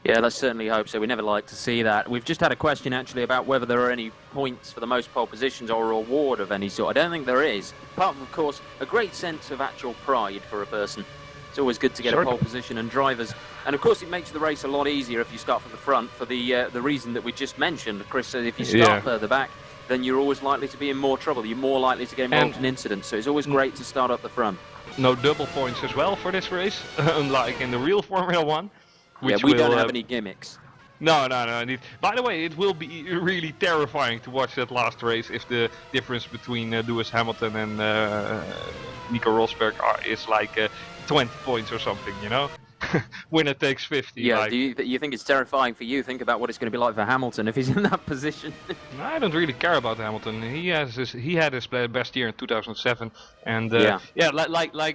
Yeah, let's certainly hope so. We never like to see that. We've just had a question actually about whether there are any points for the most pole positions or a reward of any sort. I don't think there is, apart from, of course, a great sense of actual pride for a person. It's always good to get a pole position, and drivers, and of course it makes the race a lot easier if you start from the front for the reason that we just mentioned. Chris said if you start further back, then you're always likely to be in more trouble. You're more likely to get involved in incidents, so it's always great to start up the front. No double points as well for this race, unlike in the real Formula 1. Yeah, we don't have any gimmicks. No. By the way, it will be really terrifying to watch that last race if the difference between Lewis Hamilton and Nico Rosberg is like 20 points or something, you know? Winner takes 50. Yeah, like. do you think it's terrifying for you? Think about what it's going to be like for Hamilton if he's in that position. I don't really care about Hamilton. He had his best year in 2007, and like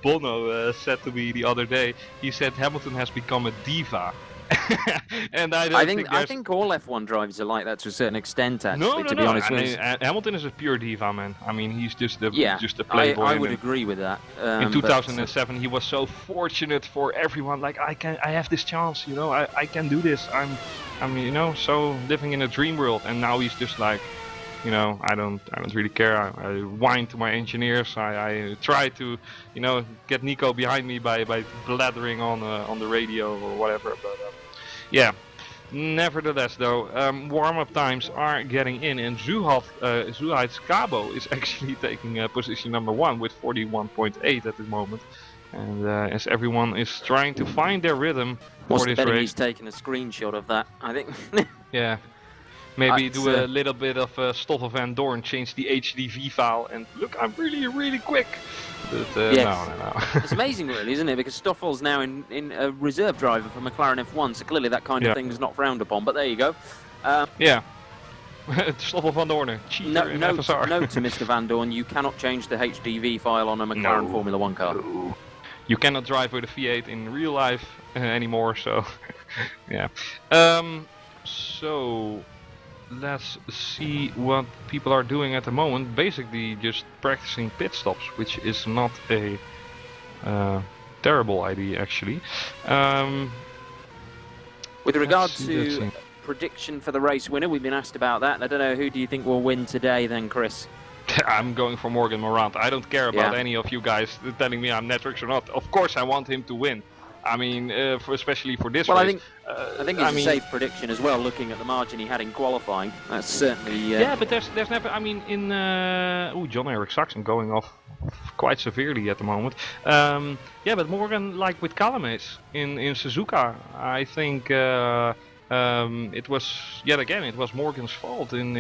Bono said to me the other day. He said Hamilton has become a diva, And I think all F1 drivers are like that to a certain extent. Actually, no. to be honest I with mean, Hamilton is a pure diva, man. I mean, he's just a I playboy. would agree with that. In 2007, he was so fortunate for everyone. Like, I have this chance, you know. I can do this. I'm, you know, so living in a dream world. And now he's just like, you know, I don't really care. I whine to my engineers. I try to, you know, get Nico behind me by blathering on the radio or whatever. But yeah. Nevertheless, though, warm-up times are getting in, and Zuhait's Cabo is actually taking position number 1 with 41.8 at the moment. And as everyone is trying to find their rhythm for this race, he's taking a screenshot of that, I think. Yeah. Maybe do a little bit of Stoffel van Dorn, change the HDV file, and look, I'm really quick. But yes. No. It's amazing, really, isn't it? Because Stoffel's now in a reserve driver for McLaren F1, so clearly that kind of thing is not frowned upon. But there you go. Yeah. Stoffel van Dorn, cheater in FSR. Note to Mr. Van Dorn, you cannot change the HDV file on a McLaren Formula 1 car. No. You cannot drive with a V8 in real life anymore, so yeah. So let's see what people are doing at the moment. Basically just practicing pit stops, which is not a terrible idea actually. With regard to prediction for the race winner, we've been asked about that. I don't know, who do you think will win today then, Chris? I'm going for Morgan Morant. I don't care about any of you guys telling me I'm Netrix or not. Of course I want him to win. I mean, especially for this race. I think it's a safe prediction as well, looking at the margin he had in qualifying. That's certainly... Yeah, but there's never... I mean, in... John-Eric Saxon going off quite severely at the moment. Yeah, but Morgan, like with Calamates in Suzuka, I think... it was yet again. It was Morgan's fault in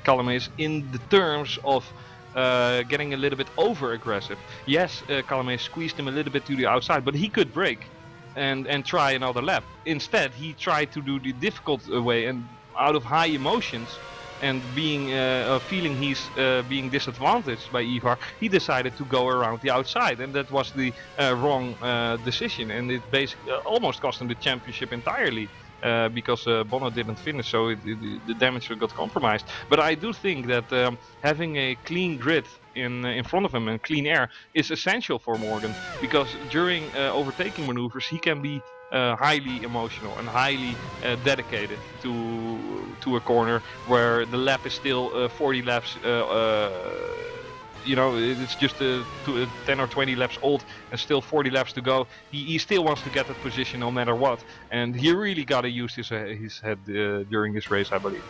Calamates in the terms of getting a little bit over aggressive. Yes, Calamates squeezed him a little bit to the outside, but he could brake and try another lap. Instead, he tried to do the difficult way, and out of high emotions and being feeling he's being disadvantaged by Ivar, he decided to go around the outside, and that was the wrong decision, and it basically almost cost him the championship entirely. Because Bono didn't finish, so the damage got compromised. But I do think that having a clean grid in front of him and clean air is essential for Morgan, because during overtaking maneuvers he can be highly emotional and highly dedicated to a corner where the lap is still 40 laps. You know, it's just 10 or 20 laps old and still 40 laps to go. He still wants to get that position no matter what, and he really got to use his head during this race, I believe.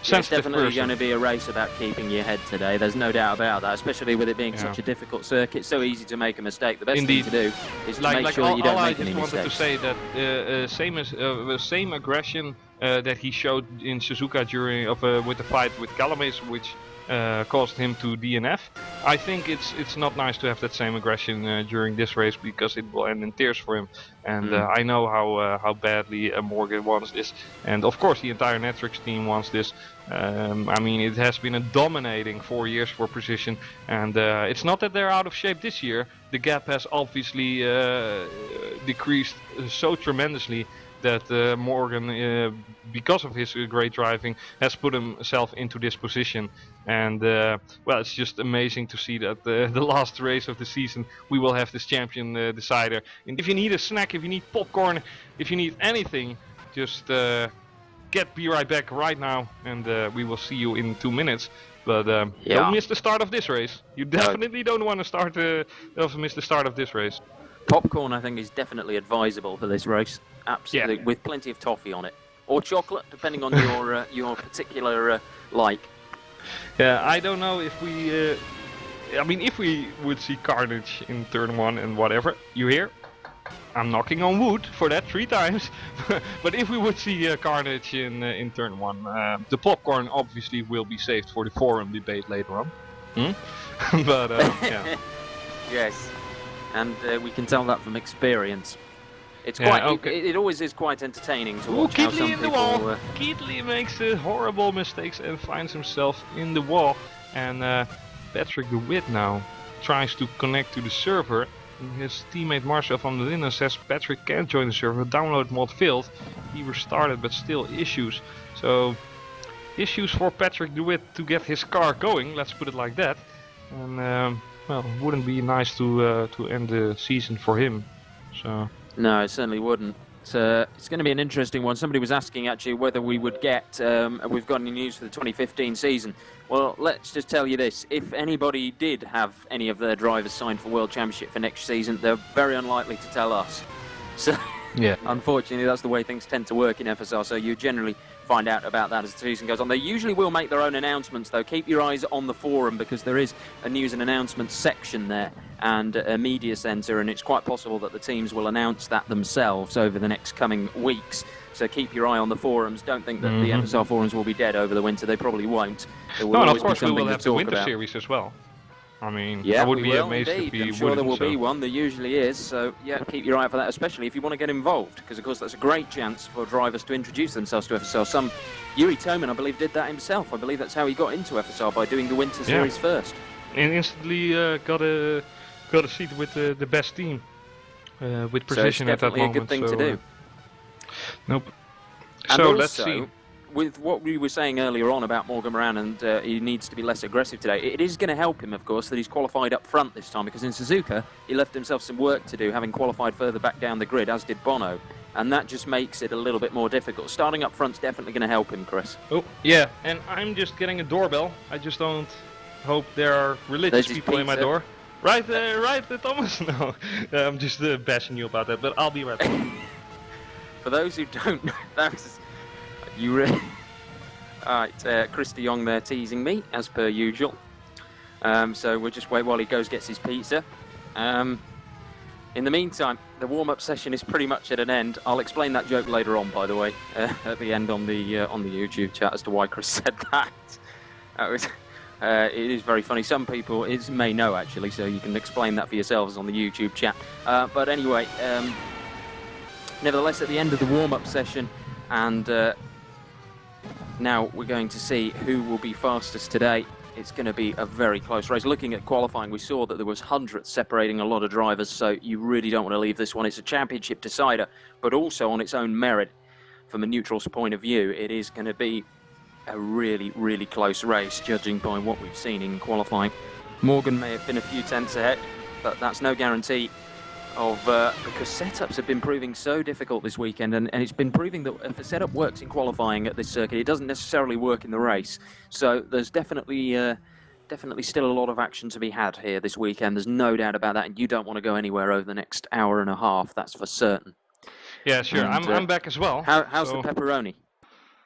It's definitely going to be a race about keeping your head today. There's no doubt about that, especially with it being such a difficult circuit. So easy to make a mistake. The best thing to do is to make sure you don't make any mistakes. I just wanted to say that same aggression that he showed in Suzuka during with the fight with Calamates, which caused him to DNF. I think it's not nice to have that same aggression during this race, because it will end in tears for him. And I know how badly Morgan wants this, and of course the entire Netrix team wants this. I mean, it has been a dominating 4 years for Precision, and it's not that they're out of shape this year. The gap has obviously decreased so tremendously that Morgan, because of his great driving, has put himself into this position. And well, it's just amazing to see that the last race of the season we will have this champion decider. And if you need a snack, if you need popcorn, if you need anything, just be right back right now, and we will see you in 2 minutes. But don't miss the start of this race. You definitely don't want to miss the start of this race. Popcorn, I think, is definitely advisable for this race. Absolutely, with plenty of toffee on it, or chocolate, depending on your particular like. Yeah, I don't know if we. I mean, if we would see carnage in turn 1 and whatever, you hear? I'm knocking on wood for that 3 times. But if we would see carnage in turn 1, the popcorn obviously will be saved for the forum debate later on. But yeah. Yes. And we can tell that from experience. It's quite. It always is quite entertaining to watch how some people. Keatley makes horrible mistakes and finds himself in the wall. And Patrick DeWitt now tries to connect to the server. his teammate Marcel van der Linden says Patrick can't join the server. Download mod failed. He restarted, but still issues. So issues for Patrick DeWitt to get his car going. Let's put it like that. And well, it wouldn't be nice to end the season for him. So no, it certainly wouldn't. It's going to be an interesting one. Somebody was asking actually whether we would get, we've got any news for the 2015 season. Well, let's just tell you this. If anybody did have any of their drivers signed for World Championship for next season, they're very unlikely to tell us. So, yeah, unfortunately, that's the way things tend to work in FSR. So you generally find out about that as the season goes on. They usually will make their own announcements, though. Keep your eyes on the forum because there is a news and announcements section there and a media centre, and it's quite possible that the teams will announce that themselves over the next coming weeks. So keep your eye on the forums. Don't think that the FSR forums will be dead over the winter. They probably won't. There will no, and always of course be we something will to have the talk winter about. series as well. I mean, Yeah, I would we be will amazed indeed. if we I'm sure there will wouldn't, be one. There usually is. So yeah, keep your eye out for that, especially if you want to get involved, because of course that's a great chance for drivers to introduce themselves to FSR. Yuri Toman, I believe, did that himself. I believe that's how he got into FSR, by doing the winter series first. And instantly got a seat with the best team with precision so it's at that moment. definitely a good thing to do. Nope. And so also, let's see. With what we were saying earlier on about Morgan Moran and he needs to be less aggressive today, it is going to help him, of course, that he's qualified up front this time, because in Suzuka he left himself some work to do, having qualified further back down the grid, as did Bono, and that just makes it a little bit more difficult. Starting up front's definitely going to help him, Chris. Oh, yeah, and I'm just getting a doorbell. I just don't hope there are religious people in my door. Right, Thomas? No, I'm just bashing you about that, but I'll be right back. For those who don't know, that's... You really... Alright, Chris de Jong there teasing me, as per usual. So we'll just wait while he goes gets his pizza. In the meantime, the warm-up session is pretty much at an end. I'll explain that joke later on, by the way, at the end on the YouTube chat as to why Chris said that. It is very funny. Some people may know, actually, so you can explain that for yourselves on the YouTube chat. But anyway, nevertheless, at the end of the warm-up session, and now we're going to see who will be fastest today. It's going to be a very close race. Looking at qualifying, we saw that there was hundredths separating a lot of drivers, so you really don't want to leave this one. It's a championship decider, but also on its own merit, from a neutral's point of view, it is going to be a really, really close race, judging by what we've seen in qualifying. Morgan may have been a few tenths ahead, but that's no guarantee of because setups have been proving so difficult this weekend, and it's been proving that if a setup works in qualifying at this circuit, it doesn't necessarily work in the race. So there's definitely still a lot of action to be had here this weekend. There's no doubt about that, and you don't want to go anywhere over the next hour and a half, that's for certain. Yeah, sure. And, I'm back as well. How's the pepperoni?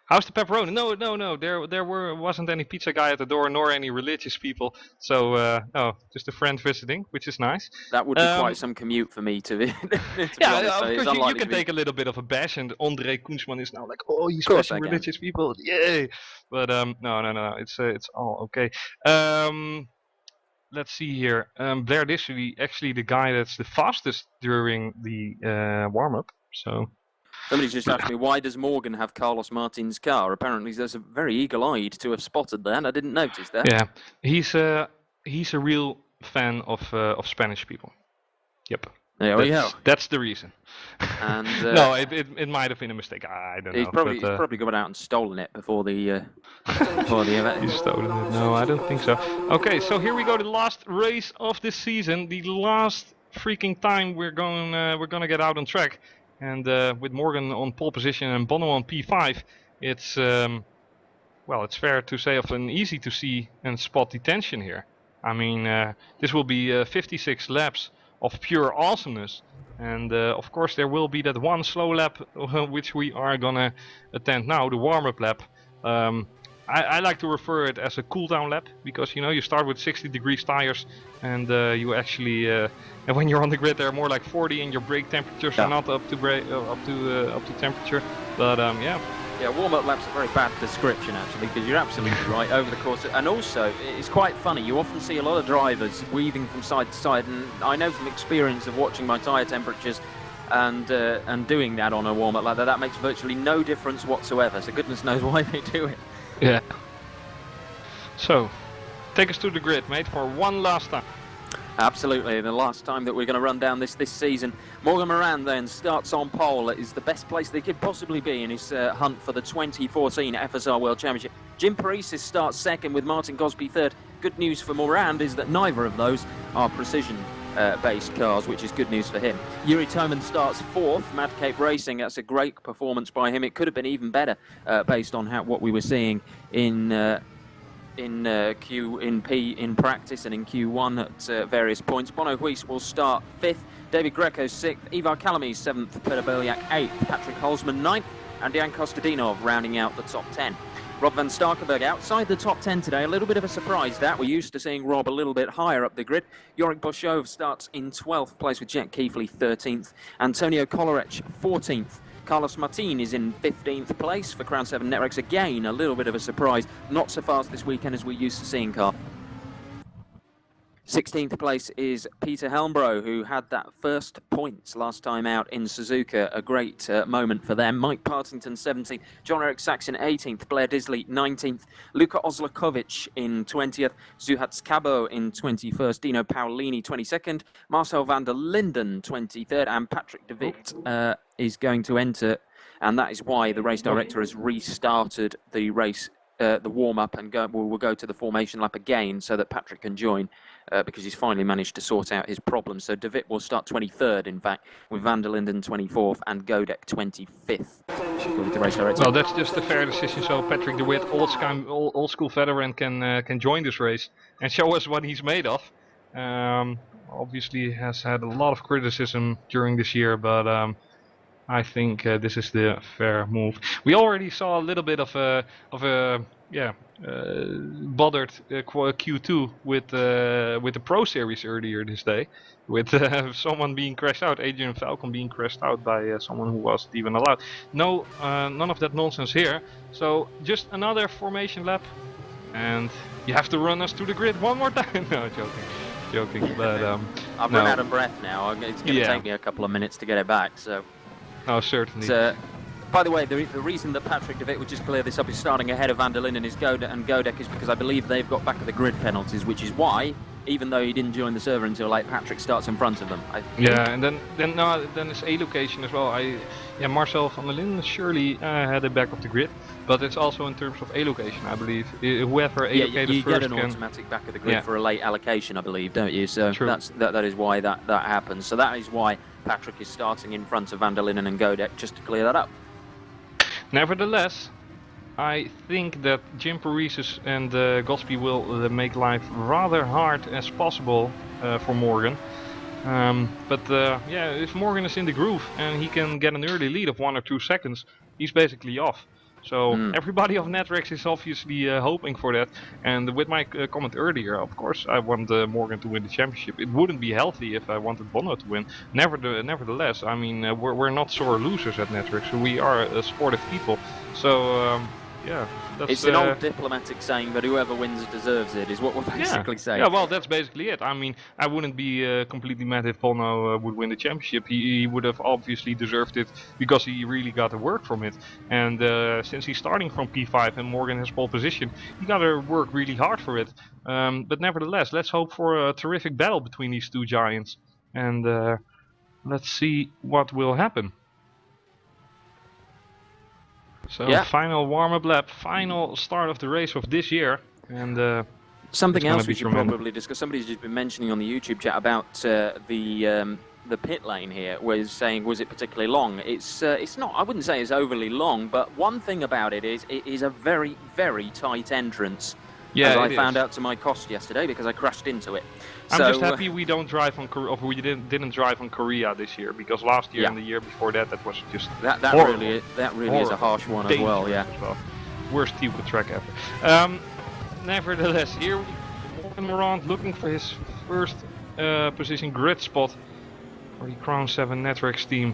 How's the pepperoni? No. There wasn't any pizza guy at the door, nor any religious people. So just a friend visiting, which is nice. That would be quite some commute for me to be. Yeah, of course you can take a little bit of a bash, and Andre Koensman is now like, oh, you smashing religious people, yay! But no, it's all okay. Let's see here. Blair Dishley, actually the guy that's the fastest during the warm-up. So. Somebody's just asked me, why does Morgan have Carlos Martin's car? Apparently there's a very eagle-eyed to have spotted that. I didn't notice that. Yeah, he's a real fan of Spanish people. Yep. There we go. That's the reason. And no, it might have been a mistake. I don't know. He's probably gone out and stolen it before the event. He's stolen it. No, I don't think so. Okay, so here we go. The last race of this season. The last freaking time we're gonna get out on track. And with Morgan on pole position and Bono on P5, it's it's fair to say often easy to see and spot the tension here. I mean, this will be 56 laps of pure awesomeness, and of course there will be that one slow lap which we are gonna attend now, the warm-up lap. I like to refer it as a cool-down lap, because you start with 60 degrees tires, and you actually and when you're on the grid they're more like 40, and your brake temperatures are not up to temperature. But yeah, warm-up lap's a very bad description actually, because you're absolutely right. Over the course and also it's quite funny, you often see a lot of drivers weaving from side to side, and I know from experience of watching my tyre temperatures and doing that on a warm-up like that makes virtually no difference whatsoever, so goodness knows why they do it. Yeah. So, take us to the grid, mate, for one last time. Absolutely, the last time that we're going to run down this season. Morgan Moran then starts on pole. It is the best place they could possibly be in his hunt for the 2014 FSR World Championship. Jim Paresis starts second with Martin Gosby third. Good news for Moran is that neither of those are precision-based cars, which is good news for him. Yuri Toman starts fourth, Mad Cape Racing. That's a great performance by him. It could have been even better based on what we were seeing in practice and in Q1 at various points. Bono Huis will start 5th, David Greco 6th, Ivar Kalamy 7th, Peter Berliak 8th, Patrick Holzman 9th, and Jan Kostadinov rounding out the top 10. Rob van Starkenburg outside the top 10 today, a little bit of a surprise that. We're used to seeing Rob a little bit higher up the grid. Yorick Boshov starts in 12th place with Jack Keighley 13th, Antonio Kolarec 14th. Carlos Martin is in 15th place for Crown 7 Networks. Again, a little bit of a surprise. Not so fast this weekend as we're used to seeing, Carl. 16th place is Peter Helmbro, who had that first points last time out in Suzuka. A great moment for them. Mike Partington 17th, John Eric Saxon 18th, Blair Disley 19th, Luka Oslakovic in 20th, Zuhat Skabo in 21st, Dino Paolini 22nd, Marcel van der Linden 23rd, and Patrick de Witt is going to enter, and that is why the race director has restarted the race, the warm-up, and we'll go to the formation lap again so that Patrick can join, because he's finally managed to sort out his problems. So de Witt will start 23rd, in fact, with van der Linden 24th and Godek 25th. With the race director. Well, that's just a fair decision. So Patrick de Witt, old school veteran, can join this race and show us what he's made of. Obviously, has had a lot of criticism during this year, but I think this is the fair move. We already saw a little bit of a bothered Q2 with the Pro Series earlier this day, with someone being crashed out, Adrian Falcon being crashed out by someone who wasn't even allowed. No, none of that nonsense here. So just another formation lap, and you have to run us to the grid one more time. No, joking. But I've run out of breath now. It's going to take me a couple of minutes to get it back. So. Oh, certainly. By the way, the reason that Patrick de Witt would just clear this up is starting ahead of van der Linden and Godek is because I believe they've got back of the grid penalties, which is why, even though he didn't join the server until late, Patrick starts in front of them. Yeah, and then it's A location as well. Marcel van der Linden surely had it back of the grid, but it's also in terms of A location, I believe. Whoever allocated you first get an automatic back of the grid for a late allocation, I believe, don't you? So that is why that happens. So that is why Patrick is starting in front of van der Linden and Godek, just to clear that up. Nevertheless, I think that Jim Paresis and Gosby will make life rather hard as possible for Morgan. But if Morgan is in the groove and he can get an early lead of 1 or 2 seconds, he's basically off. So everybody of Netrex is obviously hoping for that. And with my comment earlier, of course, I want Morgan to win the championship. It wouldn't be healthy if I wanted Bono to win. Nevertheless, I mean, we're not sore losers at Netrex. We are sportive people. So it's an old diplomatic saying that whoever wins deserves it, is what we're basically saying. Yeah, well, that's basically it. I mean, I wouldn't be completely mad if Bono would win the championship. He would have obviously deserved it because he really got to work from it. And since he's starting from P5 and Morgan has pole position, he got to work really hard for it. But nevertheless, let's hope for a terrific battle between these two giants. And let's see what will happen. So final warm-up lap, final start of the race of this year, and something else we should probably discuss. Somebody's just been mentioning on the YouTube chat about the pit lane here. Was it particularly long? It's not. I wouldn't say it's overly long, but one thing about it is a very, very tight entrance. Yeah, as I found out to my cost yesterday because I crashed into it. I'm just happy we don't drive on we didn't drive on Korea this year, because last year and the year before that was just that really is a harsh one as well. Yeah, worst T-Wood track ever. Nevertheless, here Morgan Morant looking for his first position grid spot for the Crown 7 Netrex team,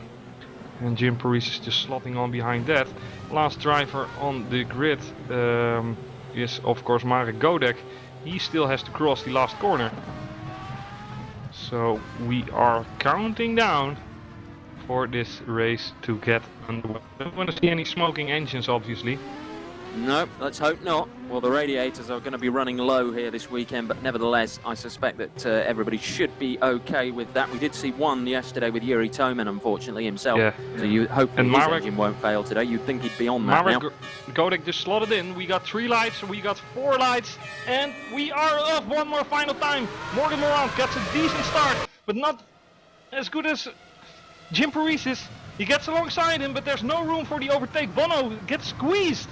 and Jim Paresis is just slotting on behind that. Last driver on the grid is of course Marek Godek. He still has to cross the last corner. So we are counting down for this race to get underway. I don't want to see any smoking engines, obviously. No, let's hope not. Well, the radiators are going to be running low here this weekend, but nevertheless, I suspect that everybody should be okay with that. We did see one yesterday with Yuri Toman, unfortunately, himself. Yeah. So you hopefully And his Marek, engine won't fail today. You'd think he'd be on that Marek now. Godek just slotted in. We got 3 lights, we got 4 lights, and we are off one more final time. Morgan Morant gets a decent start, but not as good as Jim Paresis. He gets alongside him, but there's no room for the overtake. Bono gets squeezed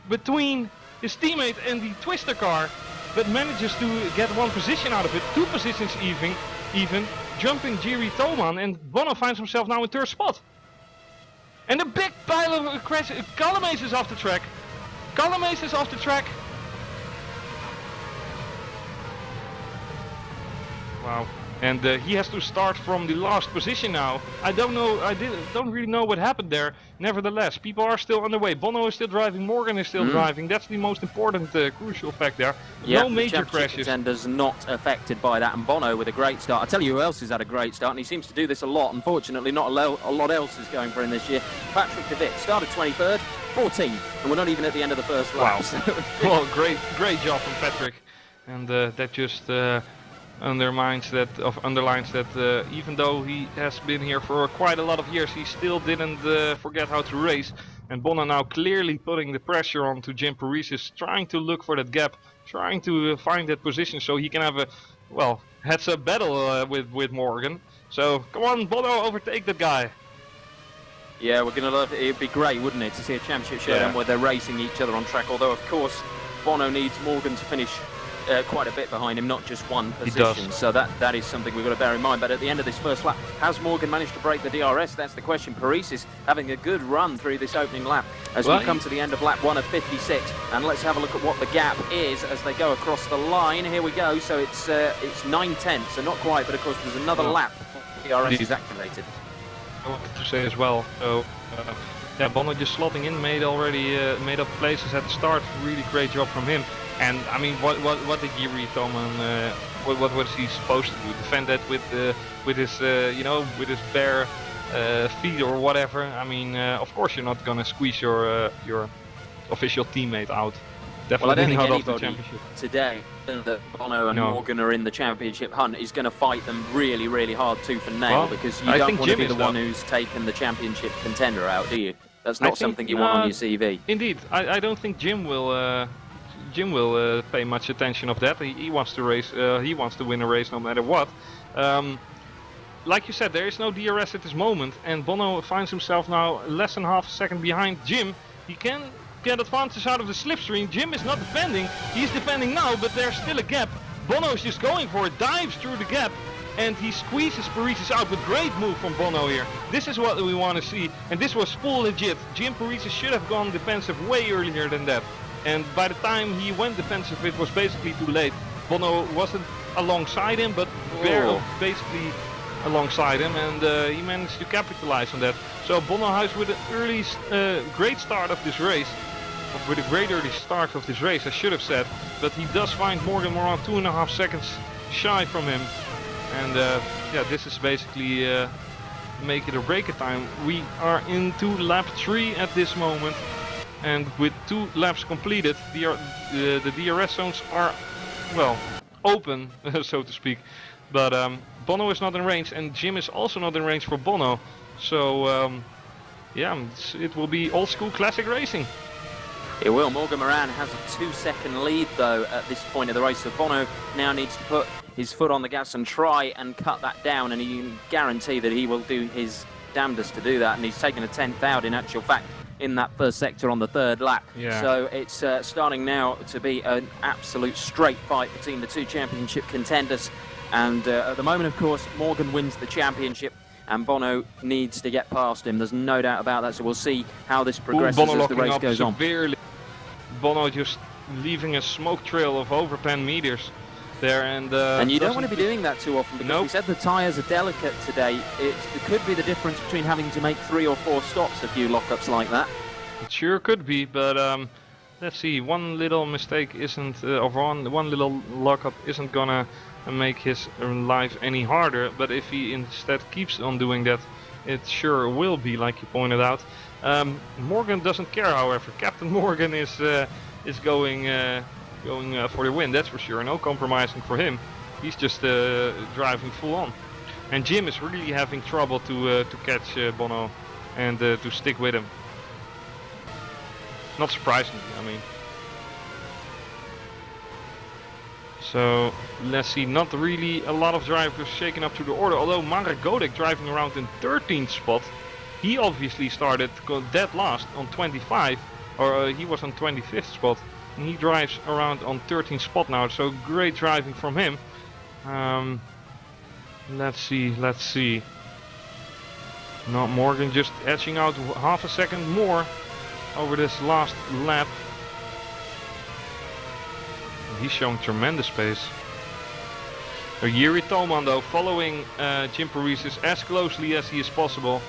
between his teammate and the Twister car, but manages to get 1 position out of it, 2 positions even jumping Jiri Toman, and Bono finds himself now in 3rd spot. And a big pile of crash. Calames is off the track. Calames is off the track. Wow. And he has to start from the last position now. I don't know, don't really know what happened there. Nevertheless, people are still on the way. Bono is still driving, Morgan is still driving. That's the most important crucial fact there. No major crashes. Contenders not affected by that, and Bono with a great start. I'll tell you who else has had a great start, and he seems to do this a lot. Unfortunately, not a lot else is going for him this year. Patrick De Witt started 23rd, 14th, and we're not even at the end of the first lap. Wow. Well, great job from Patrick. And that just underlines that even though he has been here for quite a lot of years, he still didn't forget how to race. And Bono now clearly putting the pressure on to Jim Paresis, trying to look for that gap, trying to find that position so he can have a, well, heads-up battle with Morgan. So come on, Bono, overtake that guy. Yeah, we're gonna love it. It'd be great, wouldn't it, to see a championship showdown where they're racing each other on track. Although, of course, Bono needs Morgan to finish quite a bit behind him, not just 1 position. So that is something we've got to bear in mind. But at the end of this first lap, has Morgan managed to break the DRS? That's the question. Paresis having a good run through this opening lap as we come to the end of lap 1 of 56. And let's have a look at what the gap is as they go across the line. Here we go. So it's 9/10, so not quite, but of course there's another lap before DRS is activated. I wanted to say as well. So yeah, Bono just slotting in, made up places at the start. Really great job from him. And I mean, what did Jiri Toman? What was he supposed to do? Defend that with his with his bare feet or whatever? I mean, of course you're not gonna squeeze your official teammate out. Definitely not off the championship today. That Bono and Morgan are in the championship hunt is going to fight them really, really hard tooth and nail, because you don't want to be the one who's taken the championship contender out, do you? That's not something you want on your CV. Indeed, I don't think Jim will pay much attention of that. He wants to race. He wants to win a race no matter what. Like you said, there is no DRS at this moment, and Bono finds himself now less than half a second behind Jim. He can get advantage out of the slipstream. Jim is not defending. He's defending now, but there's still a gap. Bono is just going for it, dives through the gap, and he squeezes Paresis out with great move from Bono here. This is what we want to see, and this was full legit. Jim Paresis should have gone defensive way earlier than that. And by the time he went defensive, it was basically too late. Bono wasn't alongside him, but basically alongside him, and he managed to capitalize on that. So Bono Huis with an early, great start of this race, with a great early start of this race, I should have said. But he does find Morgan Morant 2.5 seconds shy from him, and yeah, this is basically make it or break it time. We are into lap 3 at this moment. And with 2 laps completed, the DRS zones are, well, open, so to speak. But Bono is not in range, and Jim is also not in range for Bono. So, yeah, it will be old school classic racing. It will. Morgan Moran has a 2-second lead, though, at this point of the race. So Bono now needs to put his foot on the gas and try and cut that down. And he can guarantee that he will do his damnedest to do that. And he's taken a 10th out, in actual fact, in that first sector on the 3rd lap. So it's starting now to be an absolute straight fight between the 2 championship contenders. And at the moment, of course, Morgan wins the championship, and Bono needs to get past him. There's no doubt about that. So we'll see how this progresses as the race goes on. Bono just leaving a smoke trail of over 10 meters there, and you don't want to be doing that too often, because we said the tyres are delicate today. It could be the difference between having to make 3 or 4 stops, a few lockups like that. It sure could be, but let's see. One little mistake isn't, or one little lockup isn't gonna make his life any harder. But if he instead keeps on doing that, It sure will be, like you pointed out. Morgan doesn't care, however. Captain Morgan is going for the win, that's for sure. No compromising for him. He's just driving full on. And Jim is really having trouble to catch Bono and to stick with him. Not surprisingly, I mean. So let's see, not really a lot of drivers shaken up to the order, although Marek Godek driving around in 13th spot. He obviously started dead last on 25, or he was on 25th spot, and he drives around on 13th spot now, so great driving from him. Let's see. Not Morgan just edging out half a second more over this last lap. He's showing tremendous pace. So Yuri Toman though following Jim Paresis as closely as he is possible.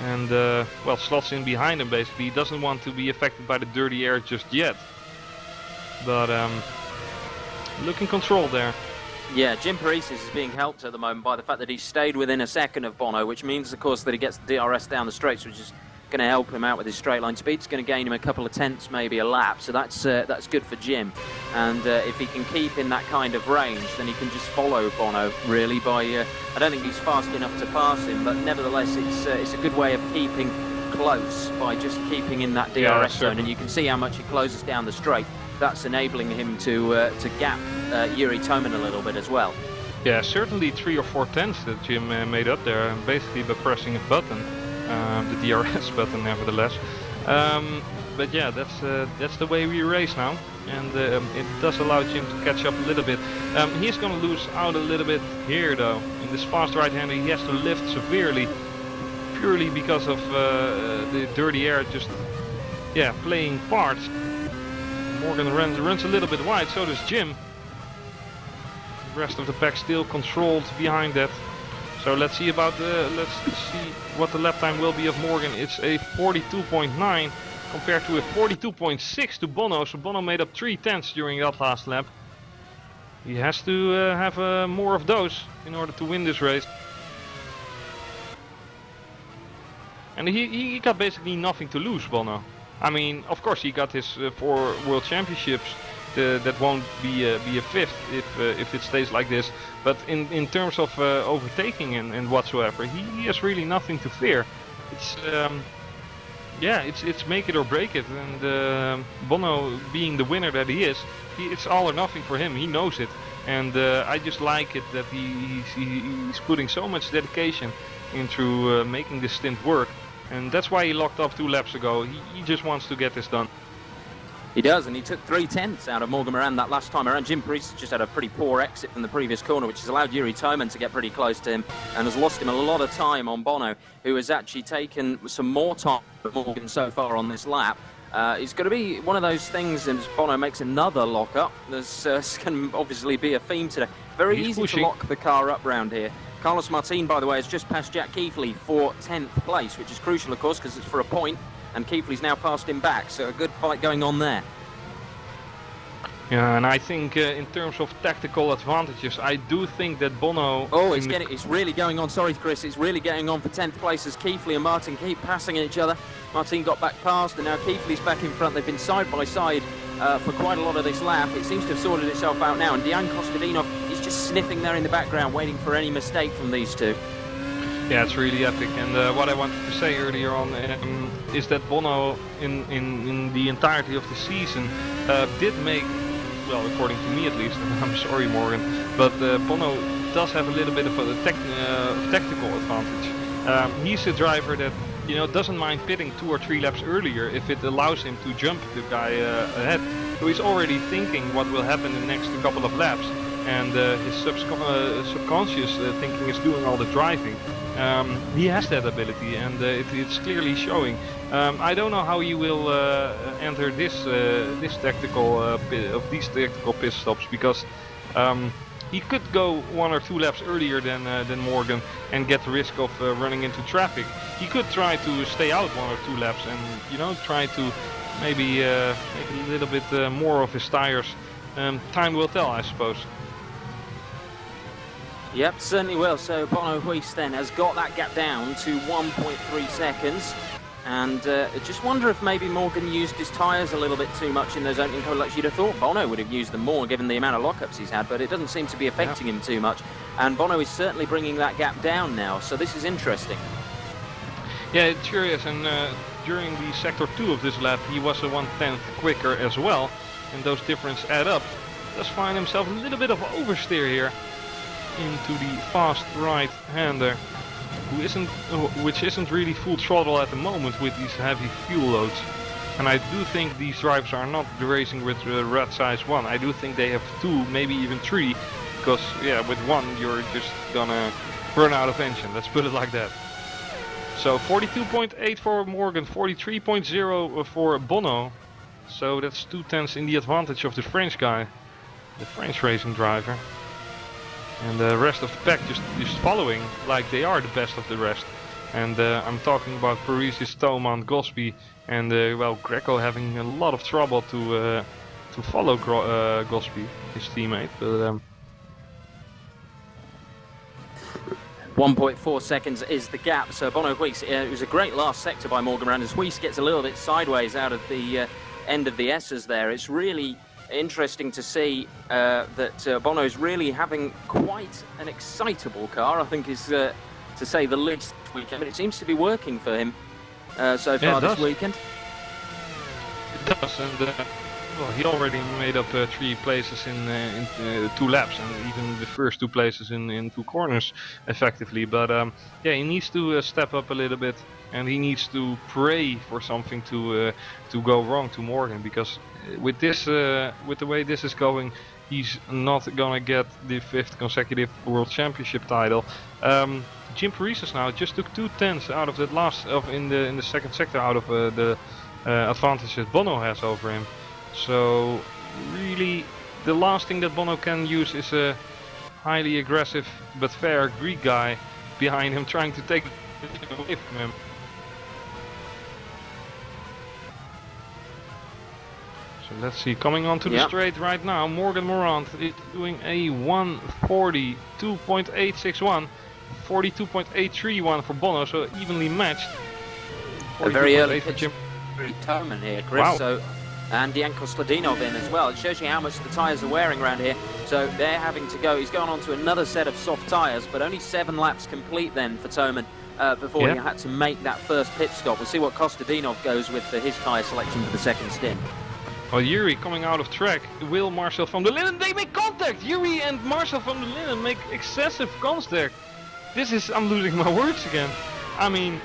And well, slots in behind him basically. He doesn't want to be affected by the dirty air just yet. But looking controlled there. Yeah, Jim Paresis is being helped at the moment by the fact that he stayed within a second of Bono, which means of course that he gets the DRS down the straights, which is going to help him out with his straight line speed. It's going to gain him a couple of tenths, maybe a lap, so that's good for Jim. And if he can keep in that kind of range, then he can just follow Bono really by I don't think he's fast enough to pass him, but nevertheless it's a good way of keeping close by just keeping in that DRS zone. And you can see how much he closes down the straight. That's enabling him to gap Yuri Toman a little bit as well. Yeah, certainly 3 or 4 tenths that Jim made up there, basically by pressing a button. The DRS button nevertheless. But yeah, that's the way we race now, and it does allow Jim to catch up a little bit. He's going to lose out a little bit here though. In this fast right-hander he has to lift severely, purely because of the dirty air just playing parts. Morgan runs a little bit wide, so does Jim. The rest of the pack still controlled behind that. So let's see what the lap time will be of Morgan. It's a 42.9 compared to a 42.6 to Bono. So Bono made up 3 tenths during that last lap. He has to have more of those in order to win this race. And he got basically nothing to lose, Bono. I mean, of course he got his 4 World Championships. That won't be a 5th if it stays like this. But in terms of overtaking and whatsoever, he has really nothing to fear. It's it's make it or break it. And Bono being the winner that he is, it's all or nothing for him. He knows it, and I just like it that he's putting so much dedication into making this stint work. And that's why he locked up 2 laps ago. He just wants to get this done. He does, and he took 3 tenths out of Morgan Moran that last time around. Jim Paresis just had a pretty poor exit from the previous corner, which has allowed Yuri Toman to get pretty close to him and has lost him a lot of time on Bono, who has actually taken some more time than Morgan so far on this lap. It's going to be one of those things as Bono makes another lock-up. There's can obviously be a theme today. Very easy to lock the car up round here. Carlos Martin, by the way, has just passed Jack Keighley for 10th place, which is crucial, of course, because it's for a point, and Keighley's now passed him back, so a good fight going on there. Yeah, and I think in terms of tactical advantages, I do think that Bono... Oh, it's really going on, sorry Chris, it's really getting on for 10th place as Keighley and Martin keep passing each other. Martin got back past, and now Keighley's back in front. They've been side by side for quite a lot of this lap. It seems to have sorted itself out now, and Dejan Kostadinov is just sniffing there in the background, waiting for any mistake from these two. Yeah, it's really epic, and what I wanted to say earlier on is that Bono, in the entirety of the season, did make, well, according to me at least, and I'm sorry Morgan, but Bono does have a little bit of a tactical advantage. He's a driver that doesn't mind pitting 2 or 3 laps earlier if it allows him to jump the guy ahead. So he's already thinking what will happen in the next couple of laps, and his subconscious thinking is doing all the driving. He has that ability, and it's clearly showing. I don't know how he will enter these tactical pit stops, because he could go 1 or 2 laps earlier than Morgan and get the risk of running into traffic. He could try to stay out 1 or 2 laps and try to maybe make a little bit more of his tires. Time will tell, I suppose. Yep, certainly will. So Bono Huis then has got that gap down to 1.3 seconds. And just wonder if maybe Morgan used his tyres a little bit too much in those opening couple. You'd have thought Bono would have used them more given the amount of lockups he's had, but it doesn't seem to be affecting him too much. And Bono is certainly bringing that gap down now, so this is interesting. Yeah, it sure is. And during the sector 2 of this lap, he was a 1/10 quicker as well. And those differences add up. Does find himself a little bit of oversteer here into the fast right-hander, which isn't really full throttle at the moment with these heavy fuel loads. And I do think these drivers are not racing with red size 1. I do think they have 2, maybe even 3, because yeah, with 1 you're just gonna run out of engine, let's put it like that. So 42.8 for Morgan, 43.0 for Bono. So that's 2/10 in the advantage of the French guy, the French racing driver. And the rest of the pack just following like they are the best of the rest. And I'm talking about Parisi's, Thoman, Gosby, and well, Greco having a lot of trouble to follow Gosby, his teammate. But 1.4 seconds is the gap. So Bono Huis, it was a great last sector by Morgan Randers. Huis gets a little bit sideways out of the end of the S's there. It's really interesting to see that Bono's really having quite an excitable car, I think is to say the least this weekend, but it seems to be working for him so far this weekend. It does, and well, he already made up 3 places in 2 laps, and even the first 2 places in 2 corners effectively. But yeah, he needs to step up a little bit, and he needs to pray for something to go wrong to Morgan, because with this, with the way this is going, he's not gonna get the 5th consecutive World Championship title. Jim Paresis now just took 2/10 out of that last in the second sector out of the advantage that Bono has over him. So really, the last thing that Bono can use is a highly aggressive but fair Greek guy behind him trying to take it away from him. So let's see, coming onto the straight right now, Morgan Morant is doing a 1:42.861, 42.831 for Bono, so evenly matched. A very early pitch for Thoman here, Chris. Wow. So, and Janko Sladinov in as well. It shows you how much the tyres are wearing around here. So they're having to go. He's gone on to another set of soft tyres, but only 7 laps complete then for Thoman before he had to make that first pit stop. We'll see what Kostadinov goes with for his tyre selection for the second stint. Well, Yuri coming out of track, Will, Marcel van der Linden, they make contact! Yuri and Marcel van der Linden make excessive contact. This is, I'm losing my words again. I mean,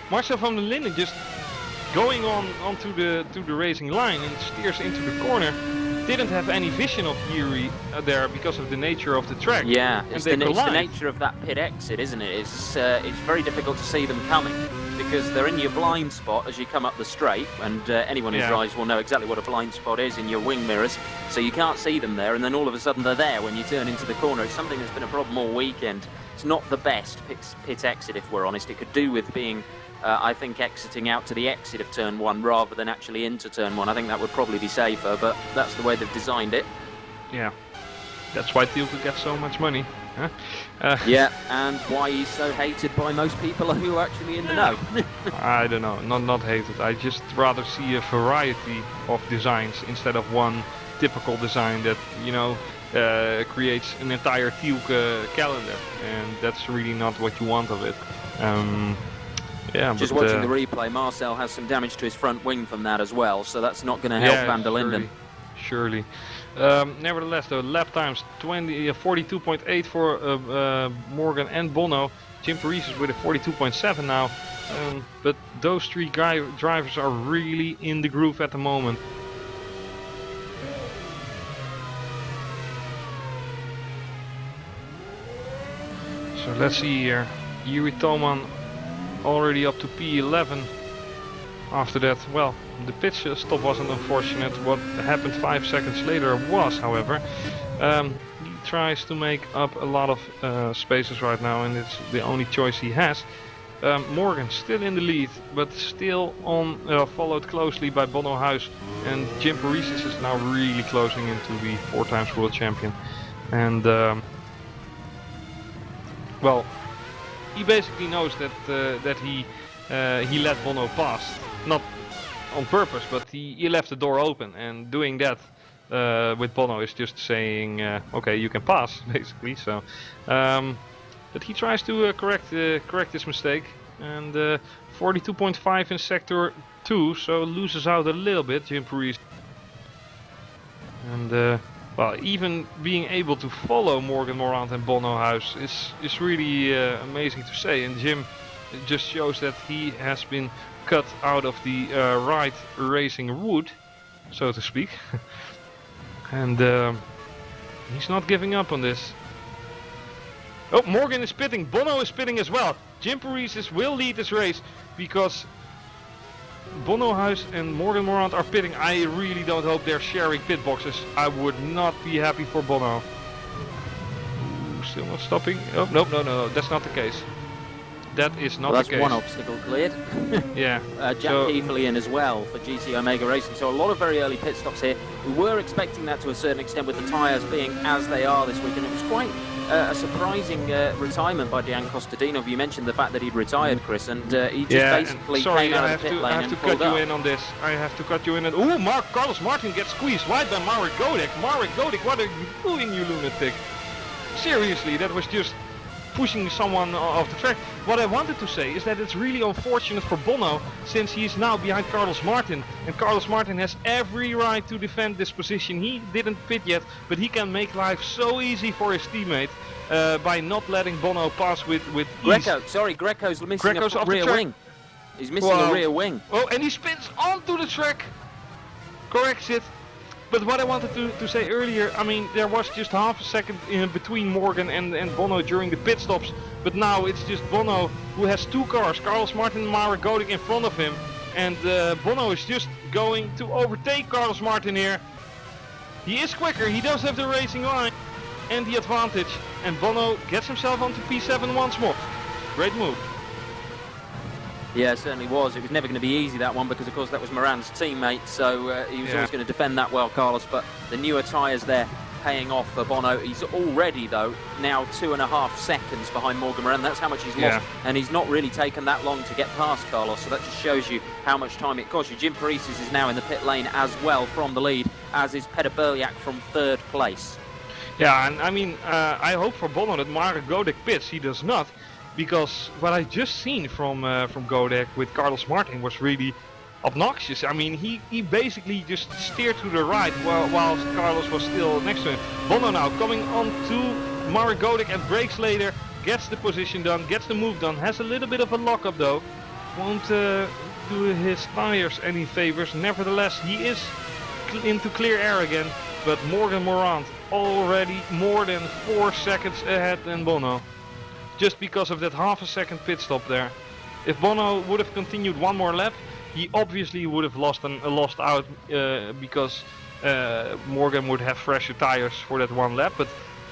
Marcel van der Linden just going onto the racing line and steers into the corner. Didn't have any vision of Yuri there because of the nature of the track. Yeah, it's the nature of that pit exit, isn't it? It's very difficult to see them coming because they're in your blind spot as you come up the straight, and anyone who drives will know exactly what a blind spot is in your wing mirrors, so you can't see them there, and then all of a sudden they're there when you turn into the corner. It's something that's been a problem all weekend. It's not the best pit exit, if we're honest. It could do with being I think exiting out to the exit of turn 1 rather than actually into turn 1. I think that would probably be safer, but that's the way they've designed it. Yeah, that's why Thielke gets so much money. Huh? Yeah, and why he's so hated by most people who are actually in the know. I don't know, not hated. I just rather see a variety of designs instead of one typical design that, you know, creates an entire Thielke calendar, and that's really not what you want of it. Yeah, just watching the replay, Marcel has some damage to his front wing from that as well, so that's not going to help van der Linden. Surely. Nevertheless, though, lap times 42.8 for Morgan and Bono. Jim Paresis with a 42.7 now. But those 3 drivers are really in the groove at the moment. So let's see here. Yuri Thoman already up to P11. After that, well, the pit stop wasn't unfortunate. What happened 5 seconds later was, however, he tries to make up a lot of spaces right now, and it's the only choice he has. Morgan still in the lead, but still on followed closely by Bono Huis, and Jim Paresis is now really closing into the 4 times world champion. And well, he basically knows that he let Bono pass, not on purpose, but he left the door open, and doing that with Bono is just saying, okay, you can pass, basically. So, but he tries to correct this mistake, and 42.5 in sector 2, so loses out a little bit, Jim Paris. And well, even being able to follow Morgan Morant and Bono House is really amazing to say, and Jim just shows that he has been cut out of the right racing wood, so to speak. And he's not giving up on this. Oh, Morgan is pitting, Bono is pitting as well. Jim Paris will lead this race because Bono House and Morgan Morant are pitting. I really don't hope they're sharing pit boxes. I would not be happy for Bono. Ooh, still not stopping. Oh, no, that's not the case. That is not the case. That's one obstacle cleared. Yeah. Jack Keithley in as well for GC Omega Racing. So a lot of very early pit stops here. We were expecting that to a certain extent with the tyres being as they are this week, and it was quite a surprising retirement by Dejan Kostadinov. You mentioned the fact that he'd retired, Chris, and he just basically came out of the pit lane and pulled up. I have to cut you in on this. I have to cut you in. Ooh, Carlos Martin gets squeezed wide by Marek Godek. Marek Godek, what are you doing, you lunatic? Seriously, that was just pushing someone off the track. What I wanted to say is that it's really unfortunate for Bono, since he's now behind Carlos Martin, and Carlos Martin has every right to defend this position. He didn't pit yet, but he can make life so easy for his teammate by not letting Bono pass with ease. Greco's missing a rear wing. He's missing a rear wing. Oh, and he spins onto the track. Corrects it. But what I wanted to say earlier, I mean, there was just half a second in between Morgan and Bono during the pit stops, but now it's just Bono who has two cars, Carlos Martin and Marek Godek in front of him, and Bono is just going to overtake Carlos Martin here. He is quicker, he does have the racing line and the advantage, and Bono gets himself onto P7 once more. Great move. Yeah, it certainly was. It was never going to be easy, that one, because of course that was Moran's teammate, so he was always going to defend that well, Carlos, but the newer tyres there paying off for Bono. He's already, though, now 2.5 seconds behind Morgan Moran. That's how much he's lost, and he's not really taken that long to get past Carlos, so that just shows you how much time it costs you. Jim Paris is now in the pit lane as well from the lead, as is Peter Berliak from 3rd place. Yeah, and I mean, I hope for Bono that Marek Godek pits. He does not. Because what I just seen from Godek with Carlos Martin was really obnoxious. I mean, he basically just steered to the right while Carlos was still next to him. Bono now coming on to Marek Godek and brakes later, gets the position done, gets the move done, has a little bit of a lockup though. Won't do his tires any favors. Nevertheless, he is into clear air again, but Morgan Morant already more than 4 seconds ahead than Bono. Just because of that half a second pit stop there. If Bono would have continued one more lap, he obviously would have lost out because Morgan would have fresher tires for that one lap. But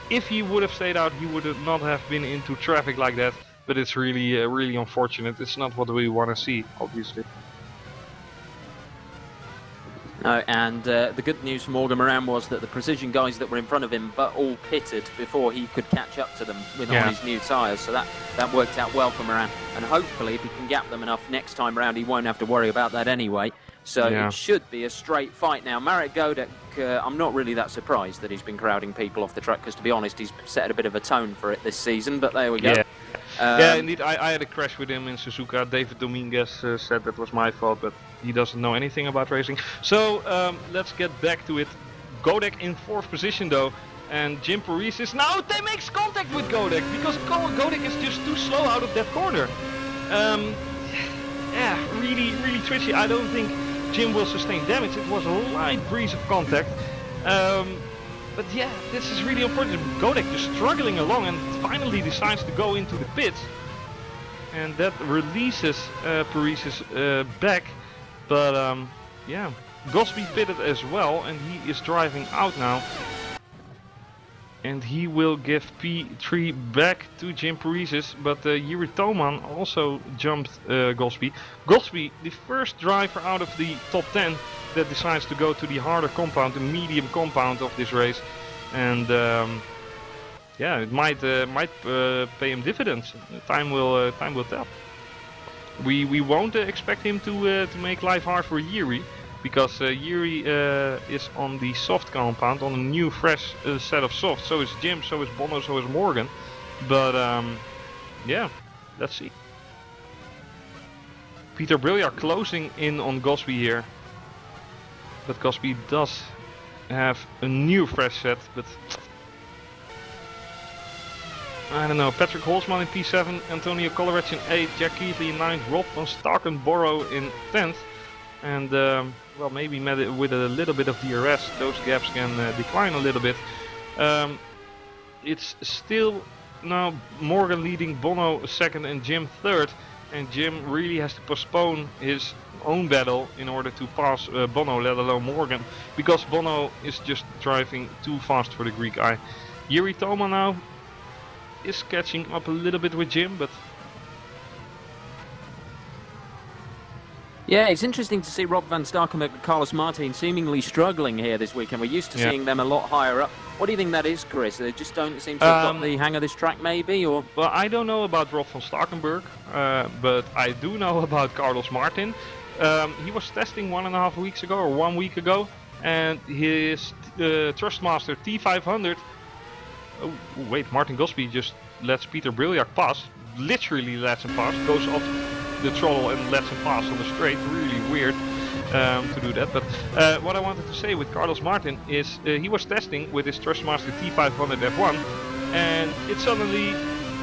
if he would have stayed out, he would not have been into traffic like that. But it's really, really unfortunate. It's not what we want to see, obviously. And the good news for Morgan Moran was that the Precision guys that were in front of him but all pitted before he could catch up to them on his new tyres, so that worked out well for Moran, and hopefully if he can gap them enough next time round he won't have to worry about that anyway, so it should be a straight fight now. Marek Godek, I'm not really that surprised that he's been crowding people off the track, because to be honest he's set a bit of a tone for it this season, but there we go. Yeah, indeed, I had a crash with him in Suzuka. David Dominguez said that was my fault, but he doesn't know anything about racing. So let's get back to it. Godek in 4th position though, and Jim Paris is now, they makes contact with Godek, because Godek is just too slow out of that corner. Yeah, really, really twitchy. I don't think Jim will sustain damage. It was a light breeze of contact. But yeah, this is really important. Godek just struggling along and finally decides to go into the pits. And that releases Paris's back. But yeah, Gosby pitted as well and he is driving out now. And he will give P3 back to Jim Paris's, but Yuri Toman also jumped Gosby. Gosby, the first driver out of the top 10 that decides to go to the harder compound, the medium compound of this race. And yeah, yeah, it might pay him dividends. Time will tell. We won't expect him to make life hard for Yuri, because Yuri is on the soft compound, on a new fresh set of softs. So is Jim, so is Bono, so is Morgan. But yeah, let's see. Peter Brilliard closing in on Gosby here, but Gosby does have a new fresh set, but I don't know. Patrick Holzman in P7, Antonio Coleridge in 8, Jack Keithley in 9, Rob van Starkenborrow in 10th, and well, maybe with a little bit of DRS, those gaps can decline a little bit. It's still now Morgan leading, Bono second, and Jim third. And Jim really has to postpone his own battle in order to pass Bono, let alone Morgan, because Bono is just driving too fast for the Greek eye. Yuri Toma now is catching up a little bit with Jim, but yeah, it's interesting to see Rob van Starkenburg and Carlos Martin seemingly struggling here this weekend. We're used to seeing them a lot higher up. What do you think that is, Chris? They just don't seem to have got the hang of this track, maybe, or? Well, I don't know about Rob van Starkenburg, but I do know about Carlos Martin. He was testing 1.5 weeks ago, or 1 week ago, and his Thrustmaster T500. Oh, wait, Martin Gosby just lets Peter Brilliard pass. Literally lets him pass. Goes off the throttle and lets him pass on the straight. Really weird to do that. But what I wanted to say with Carlos Martin is he was testing with his Thrustmaster T500 F1, and it suddenly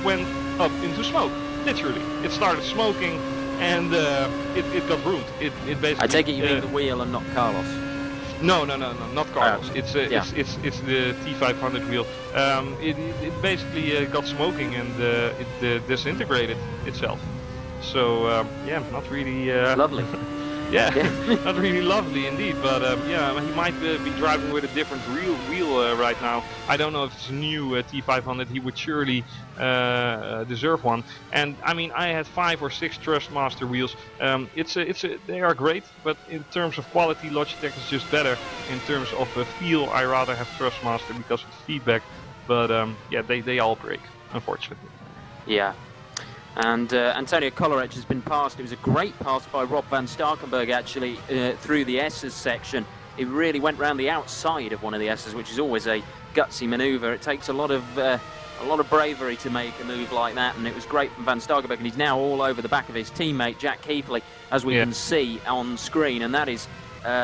went up into smoke. Literally, it started smoking, and it got ruined. It basically. I take it you mean the wheel and not Carlos. No, not Carlos. It's the T500 wheel. It basically got smoking, and it disintegrated itself. So yeah, not really lovely. Yeah, not really lovely indeed. But yeah, he might be driving with a different wheel right now. I don't know if it's a new T500. He would surely deserve one. And I mean, I had 5 or 6 Thrustmaster wheels. They are great, but in terms of quality, Logitech is just better. In terms of feel, I rather have Thrustmaster because of the feedback. But yeah, they all break, unfortunately. Yeah. And Antonio Coleridge has been passed. It was a great pass by Rob van Starkenburg, actually, through the S's section. He really went round the outside of one of the S's, which is always a gutsy manoeuvre. It takes a lot of bravery to make a move like that, and it was great from van Starkenburg, and he's now all over the back of his teammate, Jack Keithley, as we can see on screen, and that is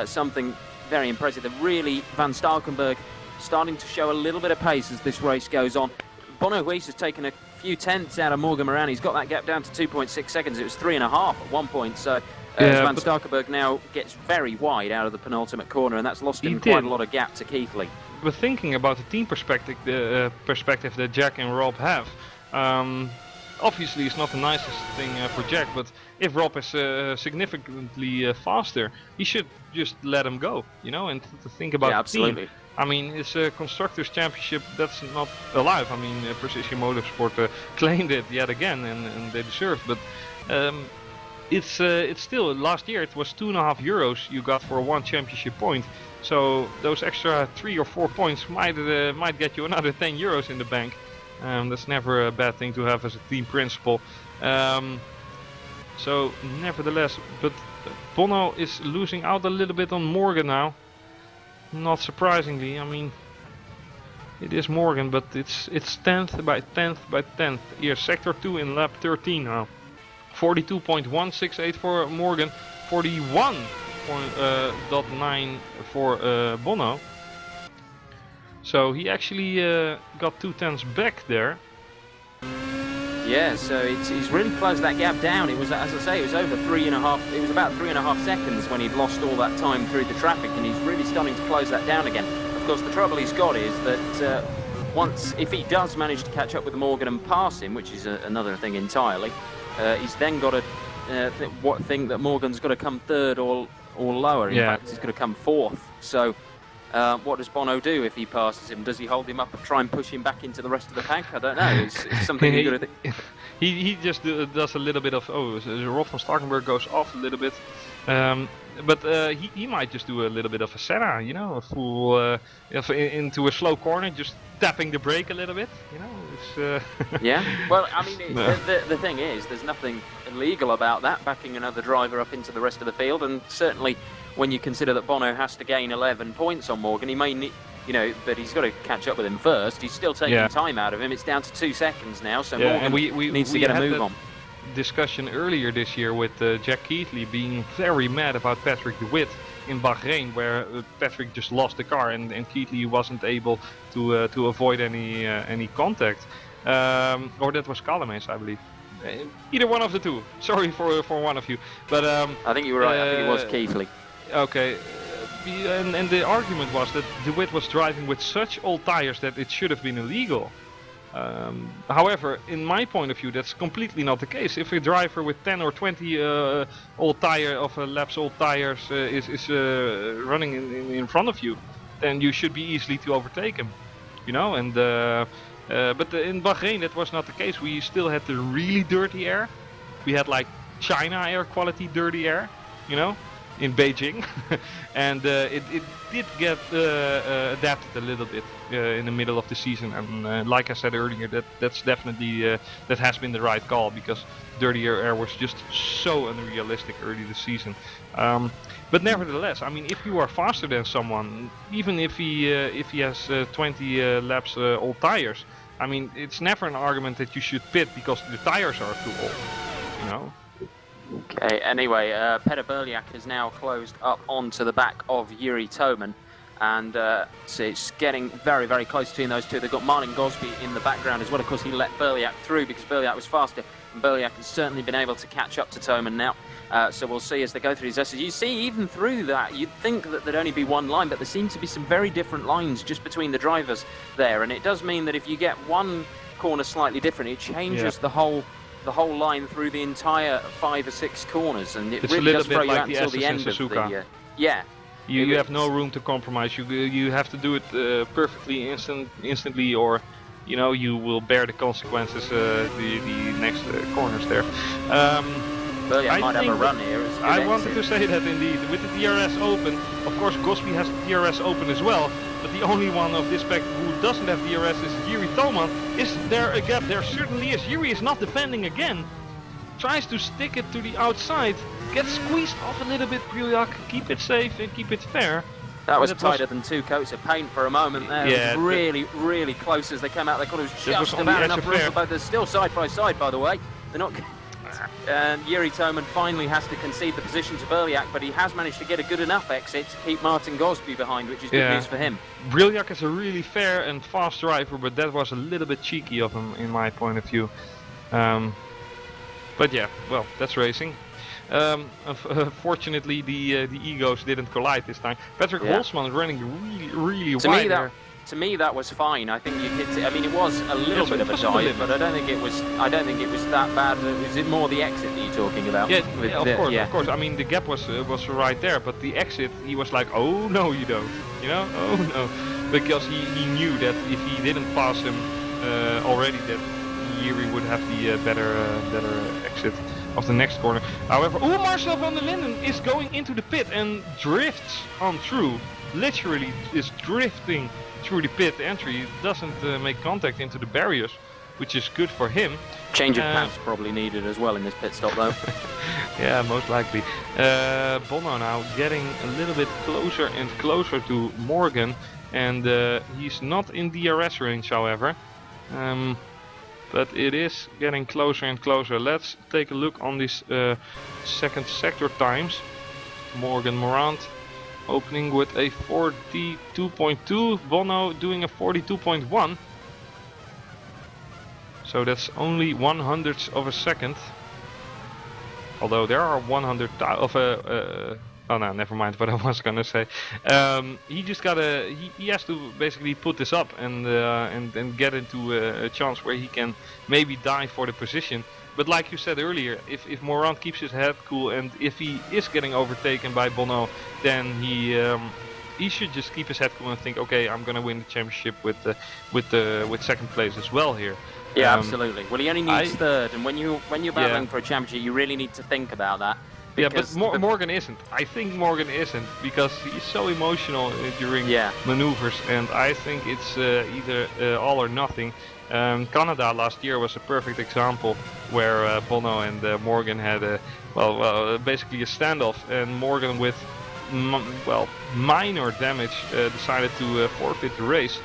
something very impressive. Really, van Starkenburg starting to show a little bit of pace as this race goes on. Bono Huis has taken a few tenths out of Morgan Moran. He's got that gap down to 2.6 seconds. It was 3.5 at one point. So van Starkenburg now gets very wide out of the penultimate corner, and that's lost him quite a lot of gap to Keithley. But thinking about the team perspective, that Jack and Rob have, obviously it's not the nicest thing for Jack. But if Rob is significantly faster, he should just let him go, you know, and to think about the absolutely. team. I mean, it's a Constructors' Championship that's not alive. I mean, Precision Motorsport claimed it yet again, and they deserved. But it's still, last year it was €2.5 you got for 1 championship point. So those extra 3 or 4 points might get you another €10 in the bank. That's never a bad thing to have as a team principal. So nevertheless, but Bono is losing out a little bit on Morgan now. Not surprisingly, I mean, it is Morgan, but it's 10th by 10th by 10th. Here, sector 2 in lap 13 now. 42.168 for Morgan, 41.9 for Bono. So he actually got 2 tenths back there. Yeah, so he's really closed that gap down. It was, as I say, it was over 3.5. It was about 3.5 seconds when he'd lost all that time through the traffic, and he's really starting to close that down again. Of course, the trouble he's got is that if he does manage to catch up with Morgan and pass him, which is another thing entirely, he's then got to think that Morgan's got to come third or lower. In fact, he's got to come fourth. So. What does Bono do if he passes him? Does he hold him up and try and push him back into the rest of the pack? I don't know. It's something you've got to think. he just does a little bit of Rolf van Starkenburg goes off a little bit, but he might just do a little bit of a Senna, you know, a full into a slow corner, just tapping the brake a little bit, you know. It's, Yeah. Well, I mean, No. the thing is, there's nothing illegal about that, backing another driver up into the rest of the field, and certainly when you consider that Bono has to gain 11 points on Morgan, he may need, you know, but he's got to catch up with him first. He's still taking time out of him. It's down to 2 seconds now, so Morgan and we needs to get a had move that on. discussion earlier this year with Jack Keithley being very mad about Patrick de Wit in Bahrain, where Patrick just lost the car and Keithley wasn't able to avoid any contact. Or that was Calames, I believe. Either one of the two. Sorry for one of you, but I think you were right. I think it was Keithley. Okay. And the argument was that de Wit was driving with such old tires that it should have been illegal. However, in my point of view, that's completely not the case. If a driver with 10 or 20 laps old tires is running in front of you, then you should be easily to overtake him, you know. And but in Bahrain that was not the case. We still had the really dirty air. We had like China air quality dirty air, you know, in Beijing, and it did get adapted a little bit in the middle of the season. And like I said earlier, that's definitely that has been the right call, because dirtier air was just so unrealistic early this season. But nevertheless, I mean, if you are faster than someone, even if he has 20 laps old tires, I mean, it's never an argument that you should pit because the tires are too old, you know. Okay, anyway, Petter Berliak has now closed up onto the back of Yuri Toman, and so it's getting very, very close between those two. They've got Martin Gosby in the background as well. Of course, he let Berliak through because Berliak was faster, and Berliak has certainly been able to catch up to Toman now. So we'll see as they go through these S's. You see, even through that, you'd think that there'd only be one line, but there seem to be some very different lines just between the drivers there, and it does mean that if you get one corner slightly different, it changes the whole line through the entire 5 or 6 corners, and it It's really a little does throw bit you like out the until the S's in end of Suzuka. the yeah. You have no room to compromise. You have to do it perfectly instantly, or you know, you will bear the consequences the next corners there. Berliak might have a run here. It's a good I wanted exit. to say that indeed. With the DRS open, of course Gosby has the DRS open as well, but the only one of this pack who doesn't have DRS is Yuri Toman. Is there a gap? There certainly is. Yuri is not defending again. Tries to stick it to the outside. Gets squeezed off a little bit, Berliak. Keep it safe and keep it fair. That was tighter than 2 coats of paint for a moment there. Yeah, It was really, really close as they came out. They thought it was It was just on the about edge enough of room fair. for both. They're still side by side, by the way. They're not. And Yuri Toman finally has to concede the position to Berliak, but he has managed to get a good enough exit to keep Martin Gosby behind, which is good news for him. Berliak is a really fair and fast driver, but that was a little bit cheeky of him in my point of view. But yeah, well, that's racing. Fortunately, the egos didn't collide this time. Patrick Holzman running really wide there. To me, that was fine. I think you hit it. I mean, it was a little bit of a dive, but I don't think it was. I don't think it was that bad. Is it more the exit that you're talking about? Yeah, of course. I mean, the gap was right there, but the exit, he was like, oh no, you don't. You know, oh no, because he knew that if he didn't pass him already, that Yuri would have the better exit of the next corner. However, Marcel van der Linden is going into the pit and drifts on through. Literally is drifting through the pit entry. Doesn't make contact into the barriers, which is good for him. Change of pants probably needed as well in this pit stop though. Yeah, most likely. Bono now getting a little bit closer and closer to Morgan, and he's not in DRS range, however. But it is getting closer and closer. Let's take a look on these second sector times. Morgan Morant opening with a 42.2, Bono doing a 42.1. So that's only 1/100th of a second. Although there are 100 of a oh no, never mind what I was gonna say. He just gotta he has to basically put this up and get into a chance where he can maybe die for the position. But like you said earlier, if Morant keeps his head cool and if he is getting overtaken by Bono, then he should just keep his head cool and think, okay, I'm gonna win the championship with second place as well here. Yeah, absolutely. Well, he only needs third, and when you're battling Yeah. for a championship, you really need to think about that. Yeah, but because Morgan isn't. I think Morgan isn't because he's so emotional during maneuvers, and I think it's either all or nothing. Canada last year was a perfect example where Bono and Morgan had basically a standoff, and Morgan with minor damage decided to forfeit the race.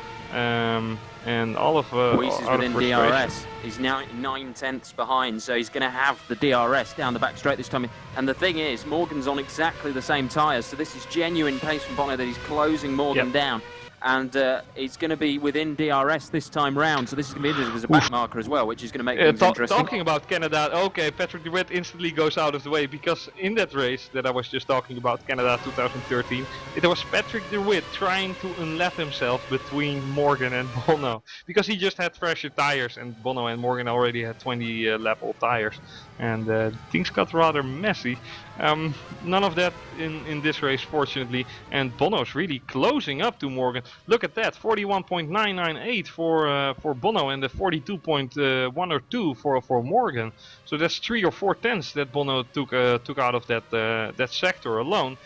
And all of Weiss is within DRS. He's now 9/10 behind, so he's going to have the DRS down the back straight this time. And the thing is, Morgan's on exactly the same tyres, so this is genuine pace from Bono that he's closing Morgan down. And he's going to be within DRS this time round, so this is going to be interesting. There's a back marker as well, which is going to make things interesting. Talking about Canada, okay, Patrick DeWitt instantly goes out of the way, because in that race that I was just talking about, Canada 2013, it was Patrick DeWitt trying to unlap himself between Morgan and Bono, because he just had fresher tires, and Bono and Morgan already had 20 lap old tires, and things got rather messy. None of that in this race, fortunately, and Bono's really closing up to Morgan. Look at that, 41.998 for Bono and the 42.1 or 2 for Morgan. So that's 3 or 4 tenths that Bono took out of that sector alone.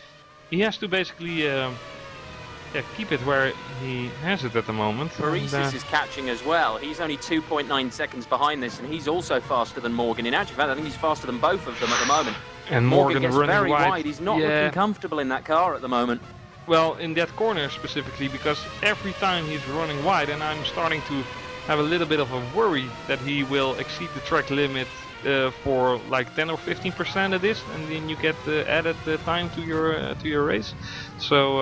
He has to basically keep it where he has it at the moment. Paresis is catching as well. He's only 2.9 seconds behind this, and he's also faster than Morgan. In actual fact, I think he's faster than both of them at the moment. And Morgan gets running very wide. He's not looking comfortable in that car at the moment. Well, in that corner specifically, because every time he's running wide, and I'm starting to have a little bit of a worry that he will exceed the track limit for like 10 or 15% of this, and then you get added time to your race. So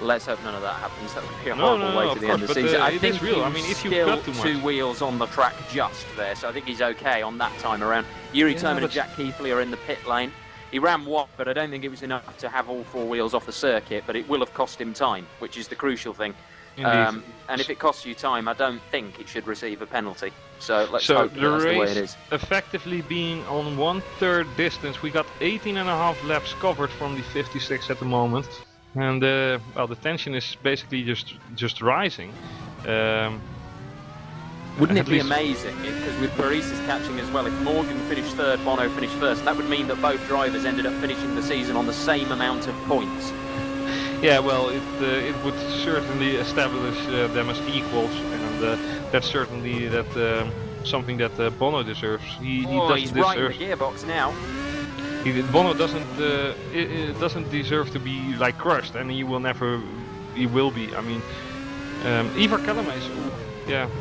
let's hope none of that happens. That would be a horrible way to the end of the season. I think real. I mean, if you've got too much, 2 wheels on the track just there, so I think he's okay on that time around. Yuri Terman and Jack Keithley are in the pit lane. He ran wide, but I don't think it was enough to have all 4 wheels off the circuit, but it will have cost him time, which is the crucial thing. And if it costs you time, I don't think it should receive a penalty. So let's hope that's the way it is. Effectively being on 1/3 distance, we got 18.5 laps covered from the 56 at the moment, and the tension is basically just rising. Wouldn't it be amazing, because with Paresis catching as well, if Morgan finished third, Bono finished first, that would mean that both drivers ended up finishing the season on the same amount of points. Yeah, well, it would certainly establish them as equals, and that's certainly something that Bono deserves. He's right in the gearbox now. Bono doesn't deserve to be like crushed, and he will be. I mean, Ivar Kalameis,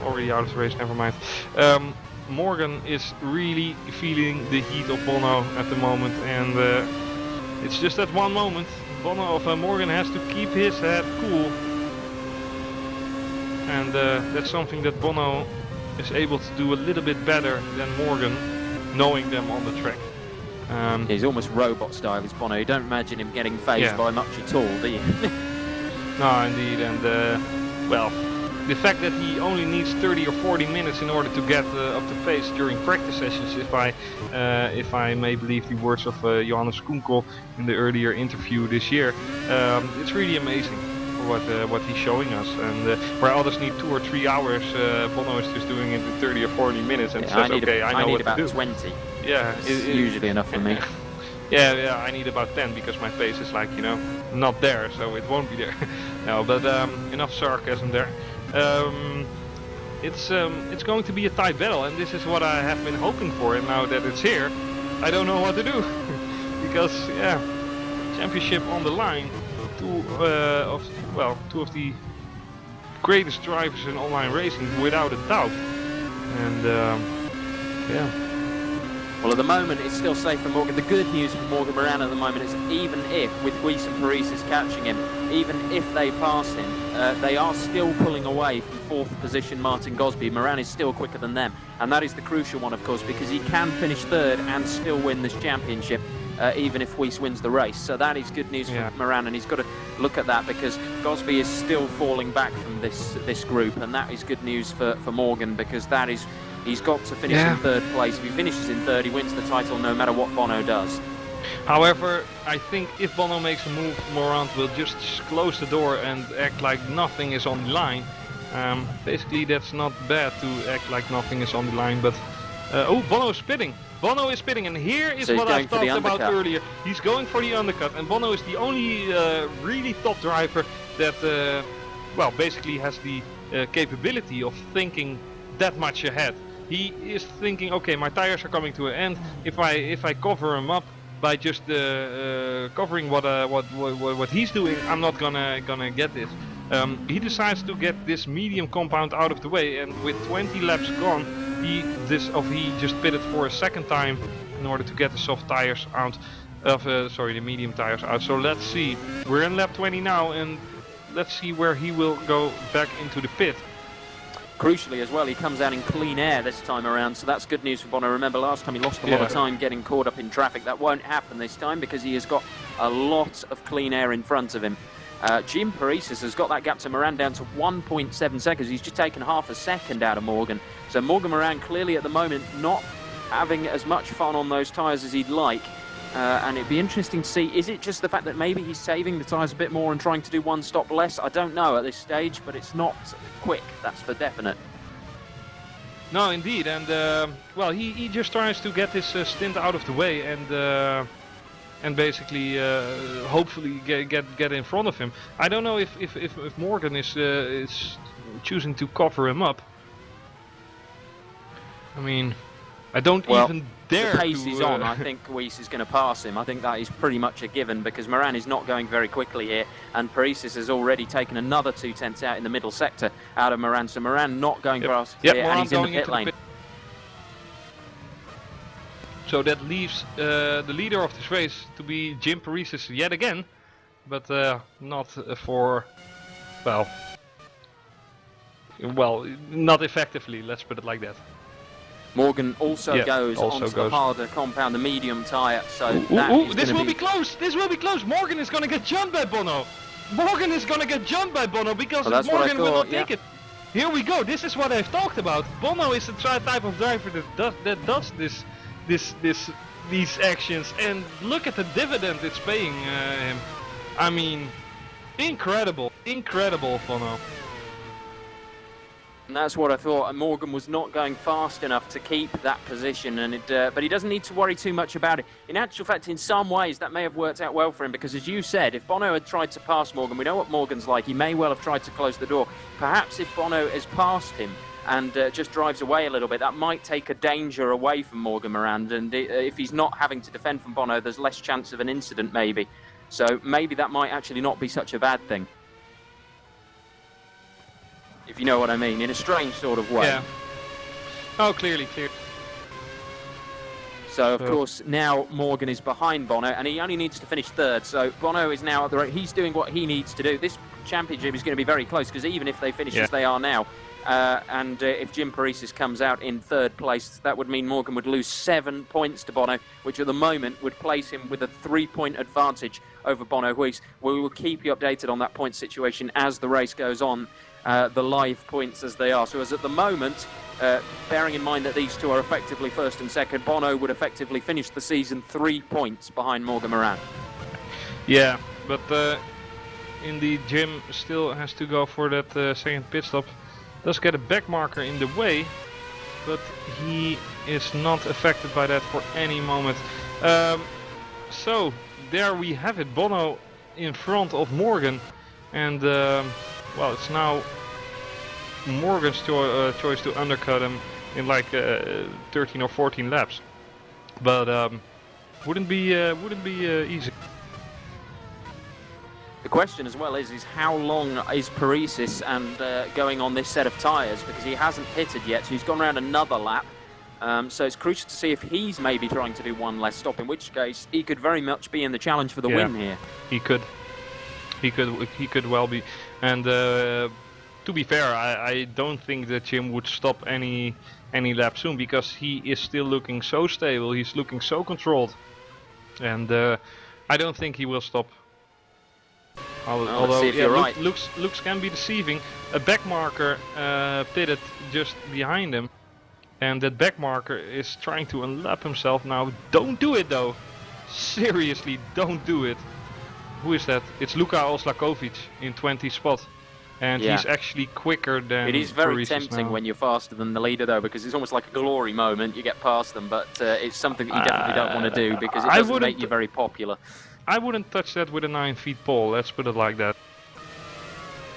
already out of the race. Never mind. Morgan is really feeling the heat of Bono at the moment, and it's just that one moment. Morgan has to keep his head cool, and that's something that Bono is able to do a little bit better than Morgan, knowing them on the track. He's almost robot style, is Bono. You don't imagine him getting phased by much at all, do you? No, indeed, and the fact that he only needs 30 or 40 minutes in order to get up to pace during practice sessions, if I may believe the words of Johannes Kunkel in the earlier interview this year, it's really amazing what he's showing us. And where others need 2 or 3 hours, Bono is just doing it in 30 or 40 minutes and says, I know what to do. I need about 20. Yeah, it's usually enough for me. Yeah, I need about 10 because my pace is like, not there, so it won't be there. No, but enough sarcasm there. It's going to be a tight battle, and this is what I have been hoping for, and now that it's here, I don't know what to do. Because, championship on the line, two of the greatest drivers in online racing, without a doubt. And, Well, at the moment, it's still safe for Morgan. The good news for Morgan Moran at the moment is even if, with Weiss and Paresis catching him, even if they pass him, they are still pulling away from 4th position Martin Gosby. Moran is still quicker than them. And that is the crucial one, of course, because he can finish 3rd and still win this championship, even if Weiss wins the race. So that is good news for Moran, and he's got to look at that because Gosby is still falling back from this group, and that is good news for Morgan, because that is... He's got to finish in 3rd place. If he finishes in 3rd, he wins the title no matter what Bono does. However, I think if Bono makes a move, Morant will just close the door and act like nothing is on the line. Basically, that's not bad to act like nothing is on the line, but oh, Bono is spitting. Bono is spitting, and here is So he's what going I for the talked about undercut. earlier. He's going for the undercut, and Bono is the only really top driver that, well, basically has the capability of thinking that much ahead. He is thinking, okay, my tires are coming to an end. If I cover him up by just covering what he's doing, I'm not gonna get this. He decides to get this medium compound out of the way, and with 20 laps gone, he just pitted for a second time in order to get the soft tires out of the medium tires out. So let's see, we're in lap 20 now, and let's see where he will go back into the pit. Crucially as well, he comes out in clean air this time around, so that's good news for Bono. Remember last time he lost a lot of time getting caught up in traffic. That won't happen this time because he has got a lot of clean air in front of him. Jim Paresis has got that gap to Moran down to 1.7 seconds. He's just taken half a second out of Morgan. So Morgan Moran clearly at the moment not having as much fun on those tyres as he'd like. And it'd be interesting to see, is it just the fact that maybe he's saving the tyres a bit more and trying to do one stop less? I don't know at this stage, but it's not quick, that's for definite. No, indeed, and well, he just tries to get his stint out of the way and basically hopefully get in front of him. I don't know if Morgan is choosing to cover him up. I mean, I don't even dare. The pace to, he's on, I think Weiss is going to pass him. I think that is pretty much a given because Moran is not going very quickly here, and Paresis has already taken another 2/10 out in the middle sector out of Moran. So Moran not going past here, and he's in the pit lane. So that leaves the leader of this race to be Jim Paresis yet again, but not for, well, not effectively. Let's put it like that. Morgan also goes onto the harder compound, the medium tyre. So this will be close. This will be close. Morgan is going to get jumped by Bono. Morgan is going to get jumped by Bono because Morgan will not take it. Here we go. This is what I've talked about. Bono is the type of driver that does these actions, and look at the dividend it's paying him. I mean, incredible, Bono. And that's what I thought. Morgan was not going fast enough to keep that position, and but he doesn't need to worry too much about it. In actual fact, in some ways, that may have worked out well for him, because as you said, if Bono had tried to pass Morgan, we know what Morgan's like, he may well have tried to close the door. Perhaps if Bono has passed him and just drives away a little bit, that might take a danger away from Morgan Moran, and if he's not having to defend from Bono, there's less chance of an incident maybe. So maybe that might actually not be such a bad thing. If you know what I mean, in a strange sort of way. Yeah. Oh, clearly. So, of course, now Morgan is behind Bono, and he only needs to finish third. So, Bono is now at the rate. He's doing what he needs to do. This championship is going to be very close, because even if they finish as they are now, and if Jim Paresis comes out in third place, that would mean Morgan would lose 7 points to Bono, which at the moment would place him with a 3-point advantage over Bono Weiss. We will keep you updated on that point situation as the race goes on. The live points as they are. So as at the moment, bearing in mind that these two are effectively first and second, Bono would effectively finish the season 3 points behind Morgan Moran. Yeah, but indeed Jim still has to go for that second pit stop. Does get a back marker in the way, but he is not affected by that for any moment. So there we have it, Bono in front of Morgan, and well, it's now Morgan's choice to undercut him in like 13 or 14 laps, but wouldn't be easy. The question as well is how long is Paresis and going on this set of tyres, because he hasn't pitted yet, so he's gone around another lap. So it's crucial to see if he's maybe trying to do one less stop, in which case he could very much be in the challenge for the win here. He could well be, and to be fair, I don't think that Jim would stop any lap soon, because he is still looking so stable, he's looking so controlled, and I don't think he will stop. Although right. looks can be deceiving. A back marker pitted just behind him, and that back marker is trying to unlap himself now. Don't do it though, seriously, don't do it. Who is that? It's Luka Oslakovic in 20 spot. and Yeah. he's actually quicker than It is very Paris tempting now. when you're faster than the leader, though, because it's almost like a glory moment. You get past them, but it's something that you definitely don't want to do because it I doesn't wouldn't- make you very popular. I wouldn't touch that with a 9-feet pole. Let's put it like that.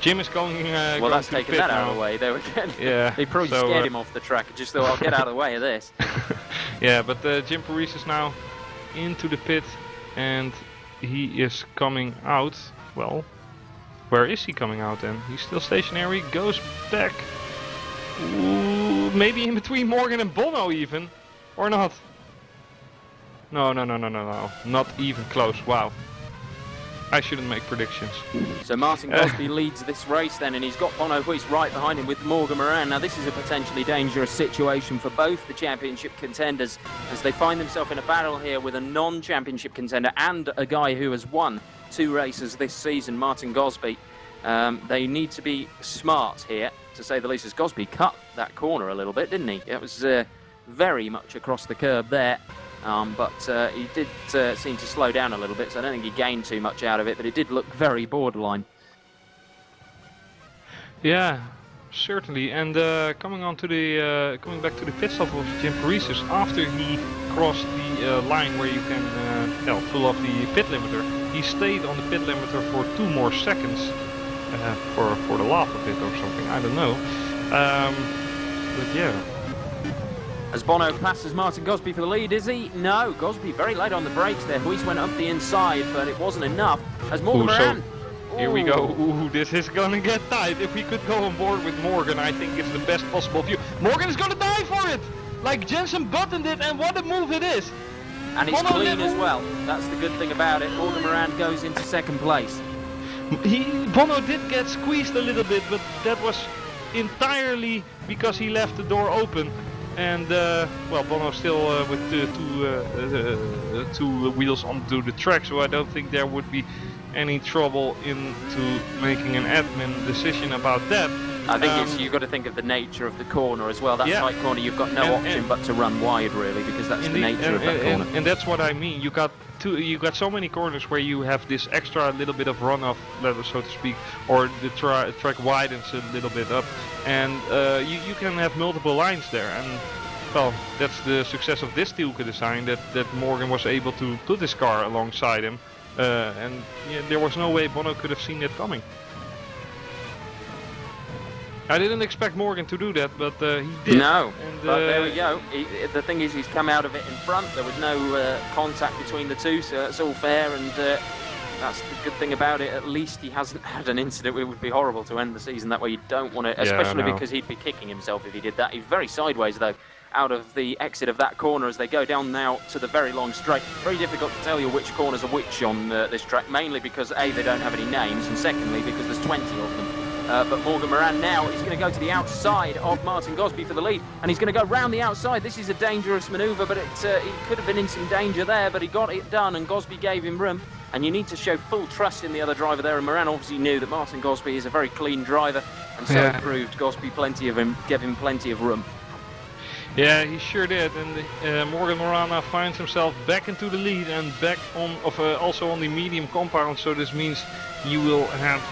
Jim is going. Well, going that's to taken pit that now. out of the way there again. Yeah. They probably so, scared him off the track and just thought, I'll get out of the way of this. Yeah, but Jim Paris is now into the pit, and he is coming out. Well, where is he coming out then? He's still stationary. Goes back. Ooh, maybe in between Morgan and Bono even, or not? No. Not even close. Wow. I shouldn't make predictions. So Martin Gosby leads this race then, and he's got Bono Huis right behind him with Morgan Moran. Now this is a potentially dangerous situation for both the championship contenders as they find themselves in a battle here with a non-championship contender and a guy who has won 2 races this season, Martin Gosby. They need to be smart here, to say the least, as Gosby cut that corner a little bit, didn't he? It was very much across the curb there. But he did seem to slow down a little bit, so I don't think he gained too much out of it, but it did look very borderline. Yeah, certainly. And coming back to the pit stop of Jim Paris after he crossed the line where you can pull off the pit limiter, he stayed on the pit limiter for 2 more seconds for the lava pit or something. I don't know. But yeah. As Bono passes Martin Gosby for the lead, is he? No, Gosby very late on the brakes there. Huis went up the inside, but it wasn't enough. As Morgan Moran. Here we go. Ooh, this is gonna get tight. If we could go on board with Morgan, I think it's the best possible view. Morgan is gonna die for it! Like Jensen Button did, and what a move it is! And it's clean as well. That's the good thing about it. Morgan Moran goes into 2nd place. Bono did get squeezed a little bit, but that was entirely because he left the door open. And well, Bono still with the 2 wheels onto the track, so I don't think there would be any trouble into making an admin decision about that. I think you've got to think of the nature of the corner as well. That tight corner, you've got no option but to run wide, really, because that's the nature of that corner. And that's what I mean. You got so many corners where you have this extra little bit of runoff, so to speak, or the track widens a little bit up, and you can have multiple lines there. And well, that's the success of this Tilke design, that Morgan was able to put his car alongside him, and there was no way Bono could have seen it coming. I didn't expect Morgan to do that, but he did. No, and, but there we go. The thing is, he's come out of it in front. There was no contact between the two, so that's all fair. And that's the good thing about it. At least he hasn't had an incident. It would be horrible to end the season that way. You don't want to, especially because he'd be kicking himself if he did that. He's very sideways, though, out of the exit of that corner as they go down now to the very long straight. Very difficult to tell you which corners are which on this track, mainly because A, they don't have any names, and secondly, because there's 20 of them. But Morgan Moran now is going to go to the outside of Martin Gosby for the lead, and he's going to go round the outside. This is a dangerous manoeuvre, but he could have been in some danger there, but he got it done, and Gosby gave him room. And you need to show full trust in the other driver there, and Moran obviously knew that Martin Gosby is a very clean driver, and so it proved Gosby gave him plenty of room. Yeah, he sure did, and Morgan Moran now finds himself back into the lead and back on, also on the medium compound, so this means you will have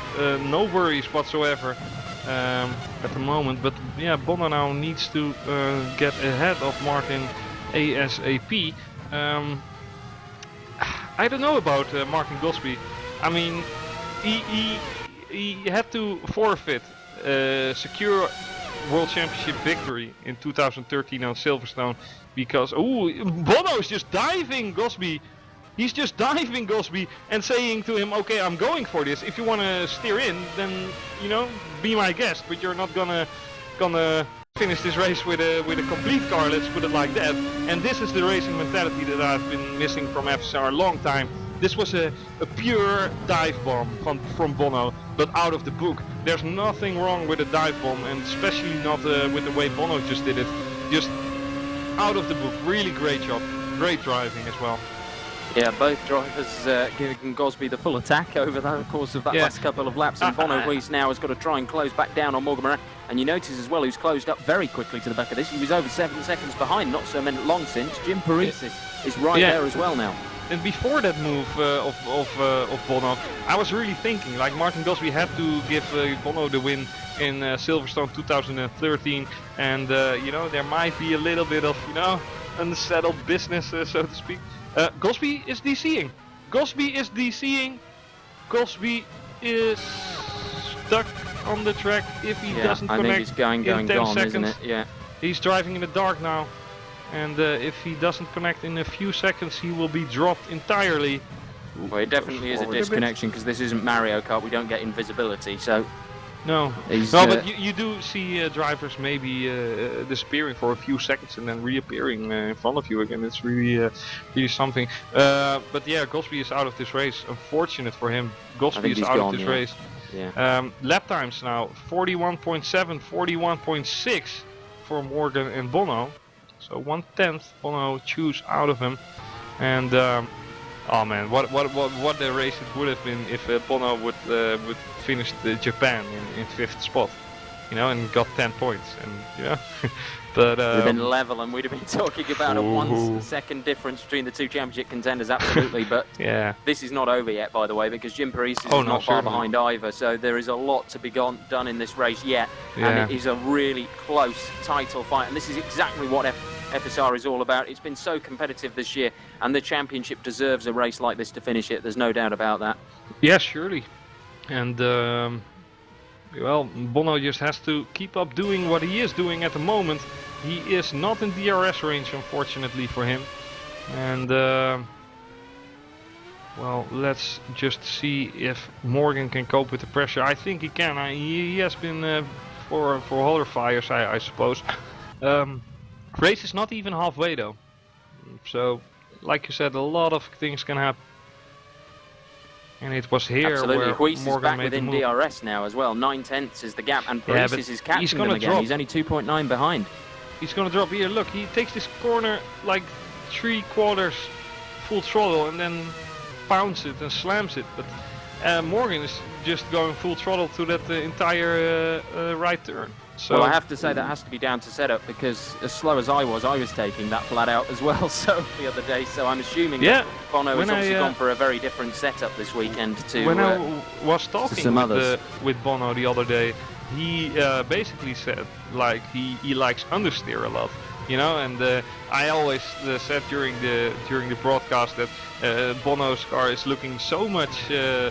no worries whatsoever at the moment. But yeah, Bono now needs to get ahead of Martin ASAP. I don't know about Martin Gosby. I mean, he had to forfeit secure World Championship victory in 2013 on Silverstone because Bono is just diving Gosby. He's just diving Gosby and saying to him, okay, I'm going for this. If you want to steer in, then, you know, be my guest, but you're not gonna finish this race with a complete car, let's put it like that. And this is the racing mentality that I've been missing from FSR a long time. This was a pure dive bomb from Bono, but out of the book. There's nothing wrong with a dive bomb, and especially not with the way Bono just did it. Just out of the book. Really great job. Great driving as well. Yeah, both drivers giving Gosby the full attack over the course of that last couple of laps, and Bono Huis now has got to try and close back down on Morgan Moran. And you notice as well who's closed up very quickly to the back of this. He was over 7 seconds behind, not so long since. Jim Paris is right there as well now. and before that move of Bono, I was really thinking like Martin Gosby had to give Bono the win in Silverstone 2013, and you know, there might be a little bit of, you know, unsettled business, so to speak. Gosby is DCing. Gosby is DCing. Gosby is stuck on the track if he doesn't connect. I think it's going, in 10 gone, seconds. isn't it? Yeah. He's driving in the dark now, and if he doesn't connect in a few seconds, he will be dropped entirely. Well, it definitely is a disconnection because this isn't Mario Kart. We don't get invisibility, so. No, but you do see drivers maybe disappearing for a few seconds and then reappearing in front of you again. It's really, really something. But yeah, Gosby is out of this race. Unfortunate for him. Gosby is out of this race. Yeah. Lap times now 41.7, 41.6 for Morgan and Bono. So 1/10 Bono chews out of him, and oh man, what a race it would have been if Bono would finish Japan in 5th spot, you know, and got 10 points, and you know. But we'd have been level, and we'd have been talking about a 1 second difference between the two championship contenders, absolutely. But yeah, this is not over yet, by the way, because Jim Paris is not far behind either. So there is a lot to be done in this race yet, and it is a really close title fight. And this is exactly what FSR is all about. It's been so competitive this year, and the championship deserves a race like this to finish it. There's no doubt about that. Yes, surely. And well, Bono just has to keep up doing what he is doing at the moment. He is not in DRS range, unfortunately for him. And well, let's just see if Morgan can cope with the pressure. I think he can. He has been for hotter fires, I suppose. Race is not even halfway though, so like you said, a lot of things can happen. And it was here where Huis Morgan is back made within the move. DRS now as well. 9/10 is the gap, and Paris is catching them again. Drop. He's only 2.9 behind. He's gonna drop here. Look, he takes this corner like 3/4 full throttle and then pounds it and slams it. But Morgan is just going full throttle to that entire right turn. So well, I have to say that has to be down to setup, because as slow as I was taking that flat out as well. So the other day, so I'm assuming that Bono has obviously gone for a very different setup this weekend to. When I was talking with Bono the other day, he basically said like he likes understeer a lot, you know. And I always said during the broadcast that Bono's car is looking so much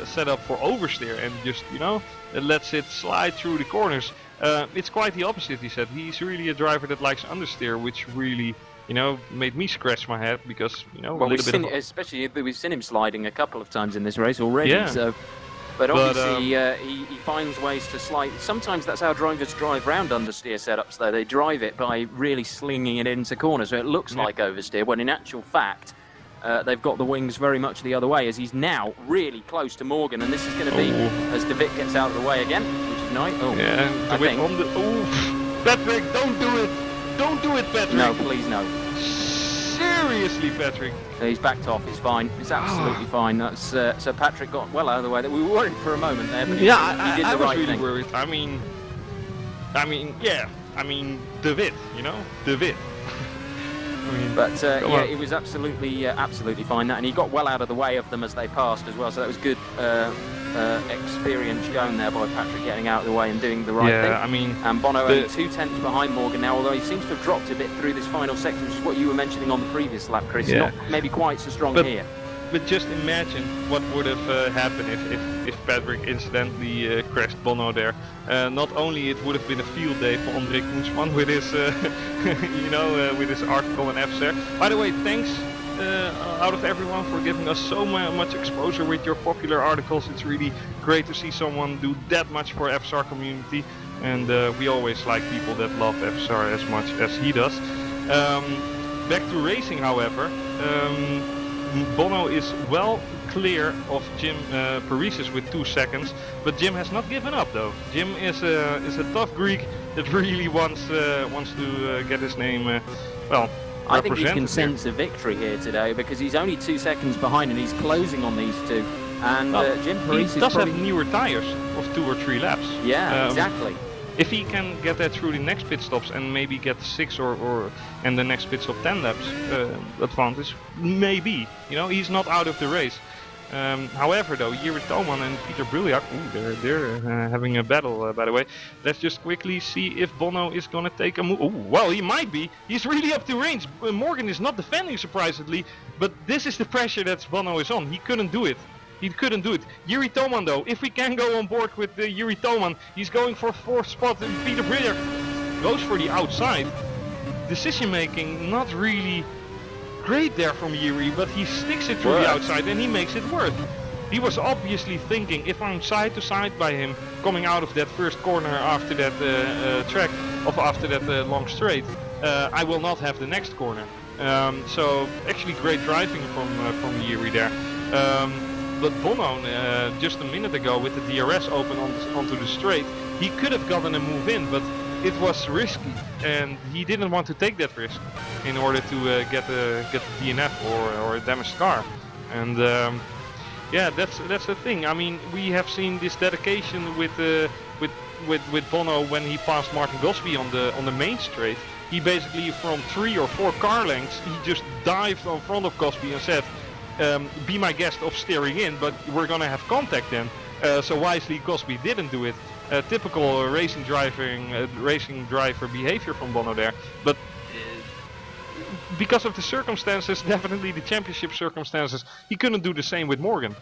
set up for oversteer and just, you know, lets it slide through the corners. It's quite the opposite, he said. He's really a driver that likes understeer, which really, you know, made me scratch my head because, you know, well, especially we've seen him sliding a couple of times in this race already. Yeah. So, but obviously he finds ways to slide. Sometimes that's how drivers drive round understeer setups, though. They drive it by really slinging it into corners, so it looks like oversteer, when in actual fact they've got the wings very much the other way, as he's now really close to Morgan, and this is going to be as De Witt gets out of the way again, which is nice. Oh, yeah, I think. Patrick, don't do it! Don't do it, Patrick! No, please no. Seriously, Patrick. He's backed off. It's fine. It's absolutely fine. That's so Patrick got well out of the way. We were worried for a moment there, but he did the right thing. I was really worried. I mean, yeah. I mean, De Witt, you know, De Witt. But yeah, it was absolutely fine. That, and he got well out of the way of them as they passed as well. So that was good experience shown there by Patrick, getting out of the way and doing the right thing. I mean, and Bono only 2/10 behind Morgan now, although he seems to have dropped a bit through this final section, which is what you were mentioning on the previous lap, Chris. Not maybe quite so strong here. But just imagine what would have happened if Patrick incidentally crashed Bono there. Not only it would have been a field day for André Koensman with his, you know, with his article on FSR. By the way, thanks out of everyone for giving us so much exposure with your popular articles. It's really great to see someone do that much for FSR community, and we always like people that love FSR as much as he does. Back to racing, however. Bono is well clear of Jim Paris with 2 seconds, but Jim has not given up though. Jim is a tough Greek that really wants to get his name well. I think he can sense a victory here today, because he's only 2 seconds behind and he's closing on these two. And Jim Paris does have newer tires of 2 or 3 laps. Yeah, exactly. If he can get that through the next pit stops and maybe get 6 or and the next pit stop 10 laps advantage, maybe, you know, he's not out of the race. However, though, Jiri Toman and Peter Briliak, they're having a battle, by the way. Let's just quickly see if Bono is gonna take a move. Well, he might be. He's really up to range. Morgan is not defending, surprisingly, but this is the pressure that Bono is on. He couldn't do it. He couldn't do it. Jiri Toman, though, if we can go on board with Jiri Toman, he's going for 4th spot, and Peter Briliak goes for the outside. Decision making not really great there from Jiri, but he sticks it through the outside and he makes it work. He was obviously thinking, if I'm side to side by him coming out of that first corner after that after that long straight, I will not have the next corner. So actually great driving from Jiri there. But Bono, just a minute ago with the DRS open onto the straight, he could have gotten a move in, but it was risky, and he didn't want to take that risk in order to get the DNF or a damaged car. And yeah, that's the thing. I mean, we have seen this dedication with Bono when he passed Martin Gosby on the main straight. He basically, from 3 or 4 car lengths, he just dived in front of Gosby and said, be my guest of steering in, but we're gonna have contact then. So wisely Gosby didn't do it. Typical racing driver behavior from Bono there, but because of the circumstances, definitely the championship circumstances, he couldn't do the same with Morgan.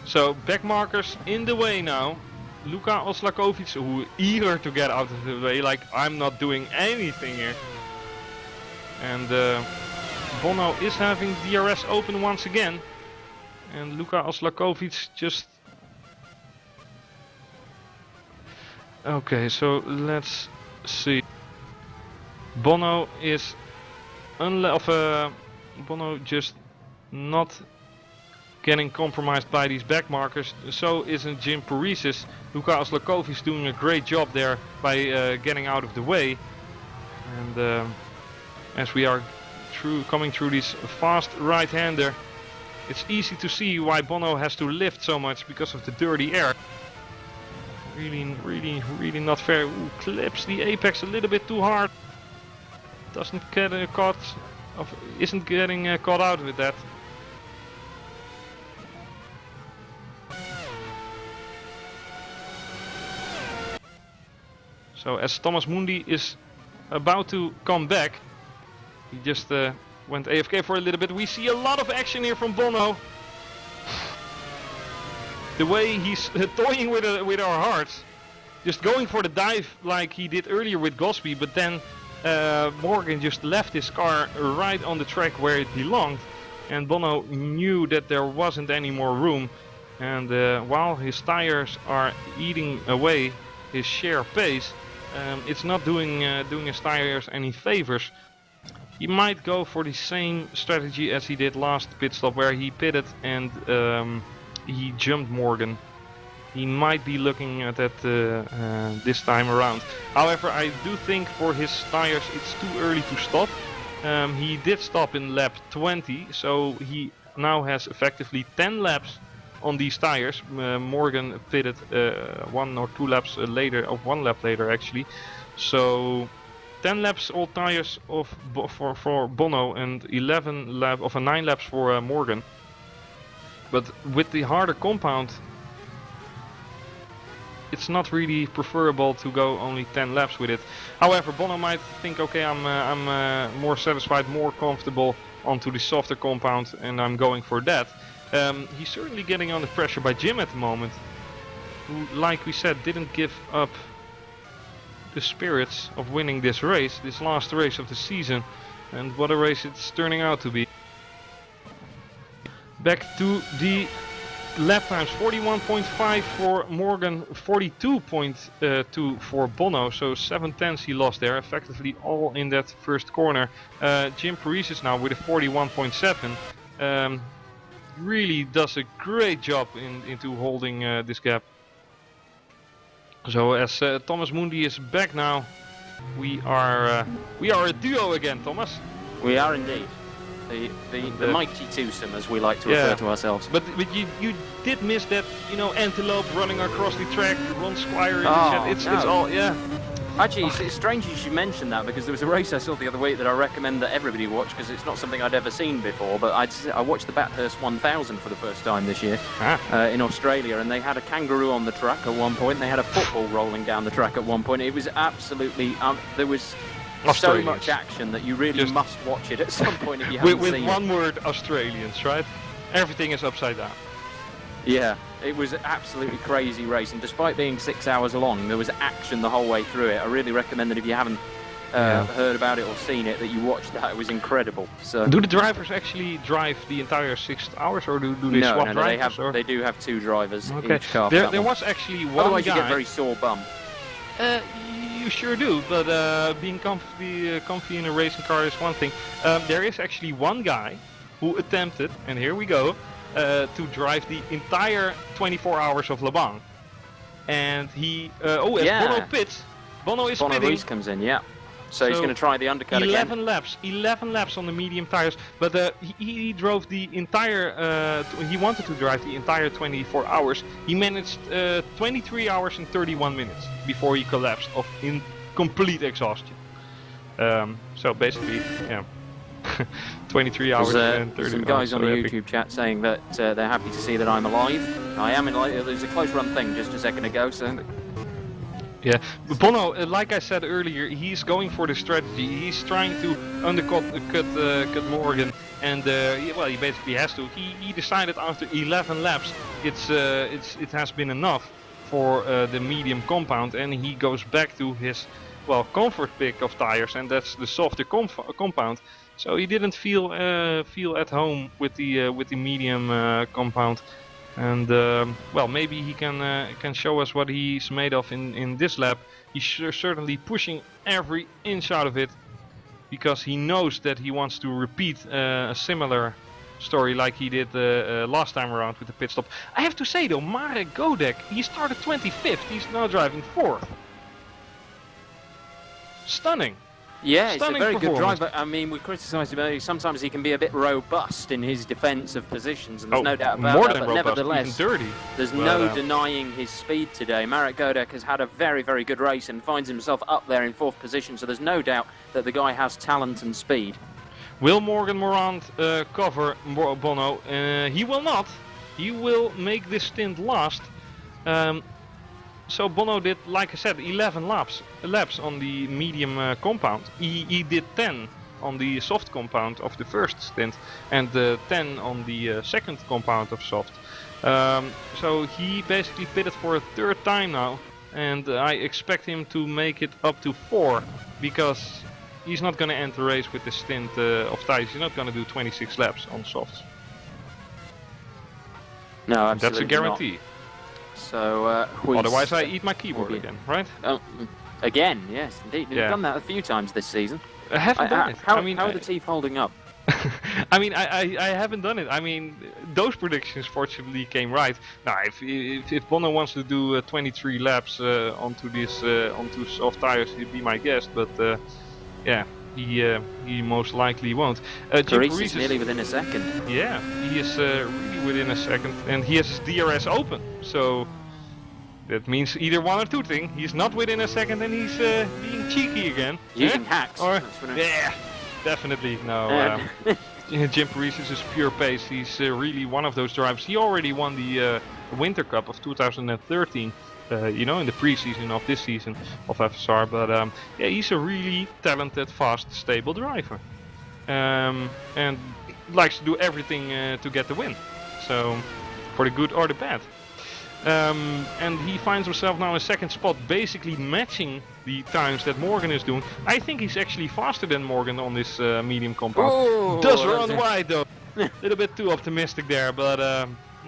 So back markers in the way now. Luka Oslakovic, who eager to get out of the way, like I'm not doing anything here. And Bono is having DRS open once again, and Luka Oslakovic just... Okay, so let's see. Bono is Bono just not getting compromised by these back markers. So isn't Jim Paresis. Luka Oslakovic is doing a great job there by getting out of the way. And as we are coming through this fast right-hander, it's easy to see why Bono has to lift so much because of the dirty air. Really not fair. Ooh, clips the apex a little bit too hard. Doesn't get isn't getting caught out with that. So as Thomas Mundy is about to come back, he just went AFK for a little bit. We see a lot of action here from Bono. The way he's toying with our hearts, just going for the dive like he did earlier with Gosby, but then Morgan just left his car right on the track where it belonged, and Bono knew that there wasn't any more room, and while his tires are eating away his sheer pace, it's not doing his tires any favors. He might go for the same strategy as he did last pit stop, where he pitted and he jumped Morgan. He might be looking at that this time around. However, I do think for his tires it's too early to stop. He did stop in lap 20, so he now has effectively 10 laps on these tires. Morgan pitted 1 or 2 laps later, or 1 lap later actually. So 10 laps all tires for Bono and 9 laps for Morgan. But with the harder compound, it's not really preferable to go only 10 laps with it. However, Bono might think, okay, I'm more satisfied, more comfortable onto the softer compound, and I'm going for that. He's certainly getting under pressure by Jim at the moment, who, like we said, didn't give up the spirits of winning this race, this last race of the season, and what a race it's turning out to be. Back to the lap times, 41.5 for Morgan, 42.2 for Bono, so 7/10 he lost there, effectively all in that first corner. Jim Paresis now with a 41.7, really does a great job into holding this gap. So as Thomas Mundy is back now, we are a duo again, Thomas. We are indeed. the mighty twosome, as we like to refer to ourselves. But you did miss that, you know, antelope running across the track, Ron Squire. It's all Actually, it's strange you should mention that, because there was a race I saw the other week that I recommend that everybody watch, because it's not something I'd ever seen before. But I watched the Bathurst 1000 for the first time this year in Australia, and they had a kangaroo on the track at one point. They had a football rolling down the track at one point. It was absolutely there was so much action that you really must watch it at some point if you haven't seen it. With one word, Australians, right? Everything is upside down. Yeah, it was absolutely crazy race, and despite being 6 hours long, there was action the whole way through it. I really recommend that if you haven't heard about it or seen it, that you watch that. It was incredible. So, do the drivers actually drive the entire 6 hours, or do they swap drivers? They do have two drivers in each car. There was actually one Otherwise guy. you get a very sore bum. You sure do, but being comfy in a racing car is one thing. There is actually one guy who attempted, and here we go, to drive the entire 24 hours of Le Mans. And he, Bono pits. Bono is pitting. Ruiz comes in, So he's going to try the undercut 11 laps on the medium tires, but he drove the entire, he wanted to drive the entire 24 hours. He managed 23 hours and 31 minutes before he collapsed in complete exhaustion. So basically, 23 hours and 30 minutes. Some guys on the YouTube chat saying that they're happy to see that I'm alive. I am alive. There's a close run thing just a second ago, so... Yeah, Bono, like I said earlier, he's going for the strategy. He's trying to undercut Morgan, and he basically has to. He decided after 11 laps, it has been enough for the medium compound, and he goes back to his comfort pick of tires, and that's the softer compound. So he didn't feel at home with the medium compound. And maybe he can show us what he's made of in this lap. He's certainly pushing every inch out of it, because he knows that he wants to repeat a similar story like he did last time around with the pit stop. I have to say though, Marek Godek, he started 25th. He's now driving 4th. Stunning. Yeah, he's a very good driver. I mean, we criticise him. Sometimes he can be a bit robust in his defence of positions, and there's no doubt about more that. Than but robust, nevertheless, even dirty. There's no denying his speed today. Marek Godek has had a very, very good race and finds himself up there in 4th position. So there's no doubt that the guy has talent and speed. Will Morgan Morand cover Bono? He will not. He will make this stint last. So Bono did, like I said, 11 laps on the medium compound. He did 10 on the soft compound of the first stint, and 10 on the second compound of soft. So he basically pitted for a 3rd time now, and I expect him to make it up to 4, because he's not going to end the race with the stint of tires. He's not going to do 26 laps on softs. No, absolutely that's a guarantee. Not. So, otherwise I eat my keyboard again, right? Again, yes, indeed. You've done that a few times this season. I haven't done it. How are the teeth holding up? I mean, I haven't done it. I mean, those predictions fortunately came right. Now, if Bono wants to do 23 laps onto soft tires, he'd be my guest. But he most likely won't. Paris is nearly within a second. Yeah, he is really within a second, and he has his DRS open. So that means either one or two things. He's not within a second, and he's being cheeky again. Using hacks. Or, definitely no. Jim Paris is pure pace. He's really one of those drivers. He already won the Winter Cup of 2013. In the pre-season of this season of FSR, but he's a really talented, fast, stable driver, and likes to do everything to get the win, so for the good or the bad. And he finds himself now in 2nd spot, basically matching the times that Morgan is doing. I think he's actually faster than Morgan on this medium compound. Does run wide though, a little bit too optimistic there, but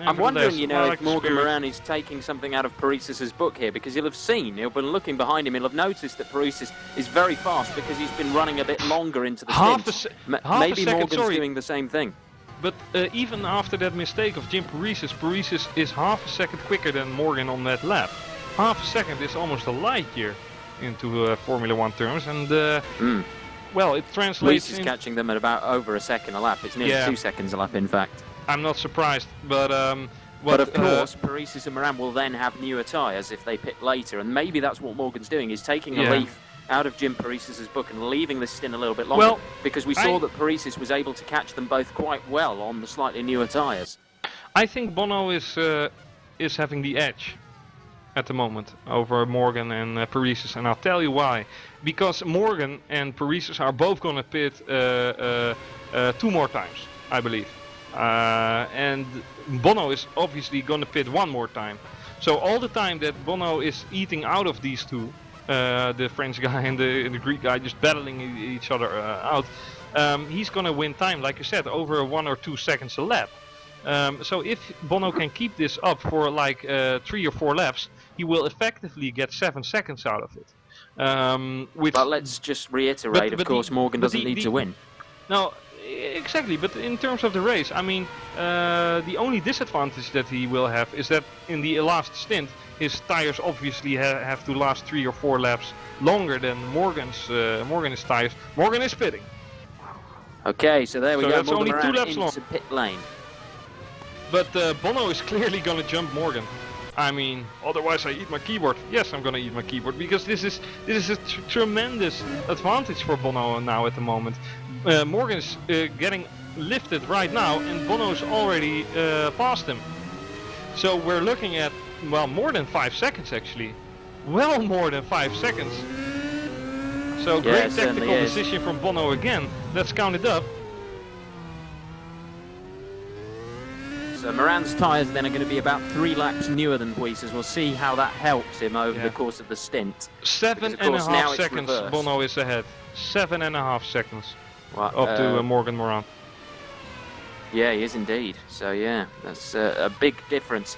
I'm wondering, if Morgan Moran is taking something out of Paris's book here, because he'll been looking behind him, he'll have noticed that Paris is very fast because he's been running a bit longer into the stint. Maybe Morgan's doing the same thing. But even after that mistake of Jim Paris is half a second quicker than Morgan on that lap. Half a second is almost a light year into Formula 1 terms, and well, it translates. Reese is catching them at about over a second a lap. It's nearly 2 seconds a lap, in fact. I'm not surprised, but of course, Paresis and Moran will then have newer tyres if they pit later, and maybe that's what Morgan's doing, is taking a leaf out of Jim Paresis' book and leaving the stint a little bit longer, because we saw that Paresis was able to catch them both quite well on the slightly newer tyres. I think Bono is having the edge at the moment over Morgan and Paresis, and I'll tell you why. Because Morgan and Paresis are both going to pit 2 more times, I believe. And Bono is obviously going to pit 1 more time. So all the time that Bono is eating out of these two, the French guy and the Greek guy just battling each other out, he's going to win time, like you said, over 1 or 2 seconds a lap. So if Bono can keep this up for like 3 or 4 laps, he will effectively get 7 seconds out of it. But let's just reiterate, of course, Morgan doesn't need to win. No, exactly, but in terms of the race, I mean, the only disadvantage that he will have is that in the last stint, his tires obviously have to last 3 or 4 laps longer than Morgan's tires. Morgan is pitting. Okay, so there we go. That's Morgan only 2 laps into long. pit lane. But Bono is clearly going to jump Morgan. I mean, otherwise I eat my keyboard. Yes, I'm going to eat my keyboard, because this is a tremendous advantage for Bono now at the moment. Morgan is getting lifted right now, and Bono is already past him. So we're looking at, well, more than 5 seconds actually. Well, more than 5 seconds. So great technical decision from Bono again. Let's count it up. So Moran's tyres then are going to be about 3 laps newer than Paresis. We'll see how that helps him over the course of the stint. 7.5 seconds Bono is ahead. 7.5 seconds up to Morgan Moran. Yeah, he is indeed. So yeah, that's a big difference.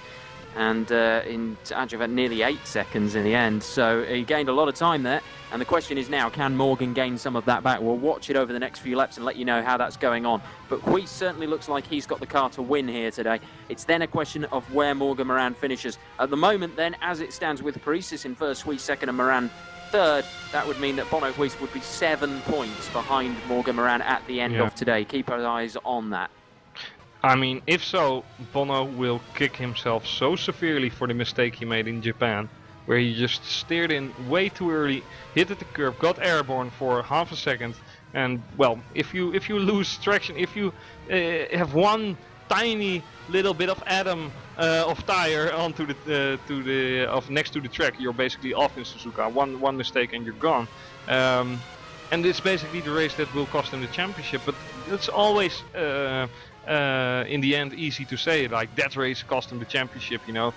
And actually about nearly 8 seconds in the end. So he gained a lot of time there. And the question is now, can Morgan gain some of that back? We'll watch it over the next few laps and let you know how that's going on. But Queese certainly looks like he's got the car to win here today. It's then a question of where Morgan Moran finishes. At the moment then, as it stands with Paresis in first, Queese second and Moran third, that would mean that Bono Queese would be 7 points behind Morgan Moran at the end of today. Keep our eyes on that. I mean, if so, Bono will kick himself so severely for the mistake he made in Japan, where he just steered in way too early, hit at the curb, got airborne for half a second, and well, if you lose traction, if you have one tiny little bit of atom of tire onto next to the track, you're basically off in Suzuka. One mistake and you're gone. And it's basically the race that will cost him the championship. But it's always in the end easy to say, like, that race cost him the championship, you know.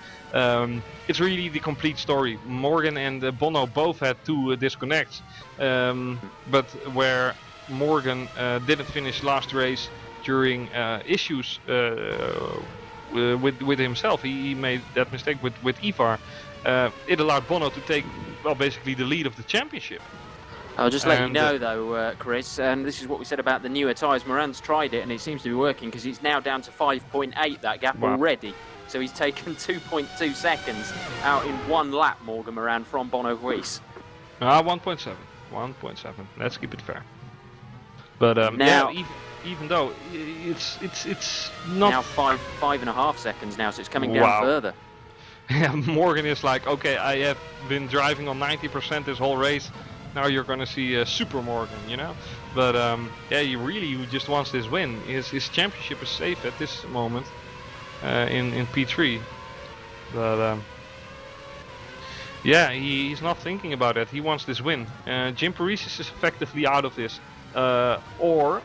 It's really the complete story. Morgan and Bono both had 2 disconnects, but where Morgan didn't finish last race during issues with himself, he made that mistake with Ivar. It allowed Bono to take, well, basically the lead of the championship. I'll just let you know though, Chris, and this is what we said about the newer tyres. Moran's tried it and it seems to be working, because he's now down to 5.8, that gap already. So he's taken 2.2 seconds out in 1 lap, Morgan Moran, from Bono Queese. 1.7. 1.7. Let's keep it fair. But now, yeah, even though it's not now 5.5 seconds now, so it's coming down further. Yeah, Morgan is like, okay, I have been driving on 90% this whole race. Now you're gonna see Super Morgan, you know. But yeah, he really just wants this win. His championship is safe at this moment in P3. But yeah, he's not thinking about it. He wants this win. Jim Paresis is effectively out of this. Or,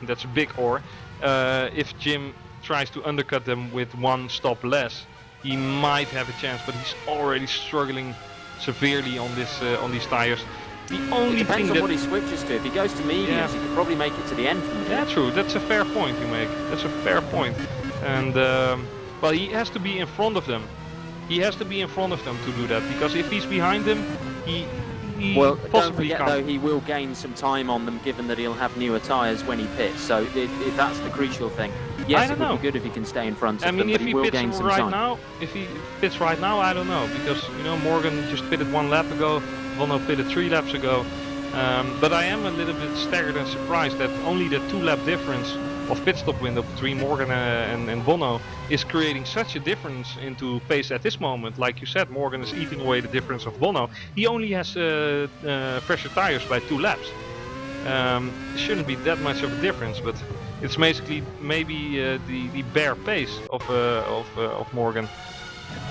and that's a big or, if Jim tries to undercut them with 1 stop less, he might have a chance. But he's already struggling severely on these tires. The only depends thing on what he switches to. If he goes to mediums, he could probably make it to the end. Yeah, true. That's a fair point you make. That's a fair point. And well, he has to be in front of them. He has to be in front of them to do that, because if he's behind them, he well, possibly don't forget can't. Though, he will gain some time on them, given that he'll have newer tyres when he pits. So that's the crucial thing. Yes, it would be good if he can stay in front of them, but he will gain some time. If he pits right now, I don't know, because, you know, Morgan just pitted 1 lap ago, Bono pitted 3 laps ago. But I am a little bit staggered and surprised that only the 2-lap difference of pit stop window between Morgan and Bono is creating such a difference into pace at this moment. Like you said, Morgan is eating away the difference of Bono. He only has fresher tires by 2 laps. It shouldn't be that much of a difference, but it's basically maybe the bare pace of Morgan.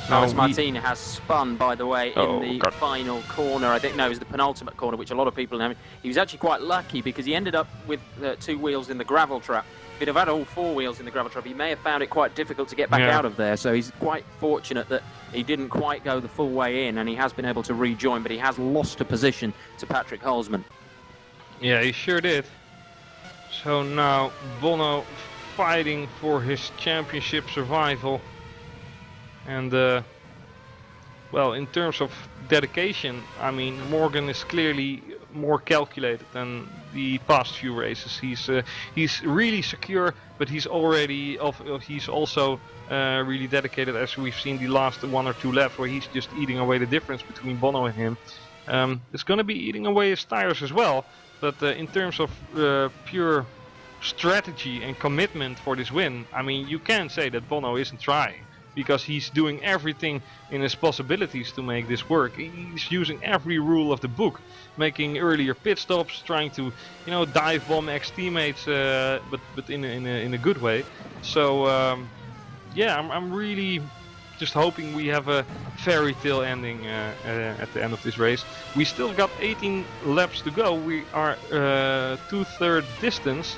Carlos Martin has spun, by the way, in the final corner. I think, no, it was the penultimate corner, which a lot of people know. He was actually quite lucky because he ended up with 2 wheels in the gravel trap. If he'd have had all 4 wheels in the gravel trap, he may have found it quite difficult to get back out of there. So he's quite fortunate that he didn't quite go the full way in, and he has been able to rejoin, but he has lost a position to Patrick Hulsman. Yeah, he sure did. So now Bono fighting for his championship survival. And well, in terms of dedication, I mean, Morgan is clearly more calculated than the past few races. He's really secure, but he's also really dedicated, as we've seen the last 1 or 2 laps where he's just eating away the difference between Bono and him. It's going to be eating away his tires as well, but in terms of pure strategy and commitment for this win, I mean, you can say that Bono isn't trying, because he's doing everything in his possibilities to make this work. He's using every rule of the book, making earlier pit stops, trying to, you know, dive bomb ex-teammates, but in a good way. So yeah, I'm really just hoping we have a fairy tale ending at the end of this race. We still got 18 laps to go. We are 2/3 distance.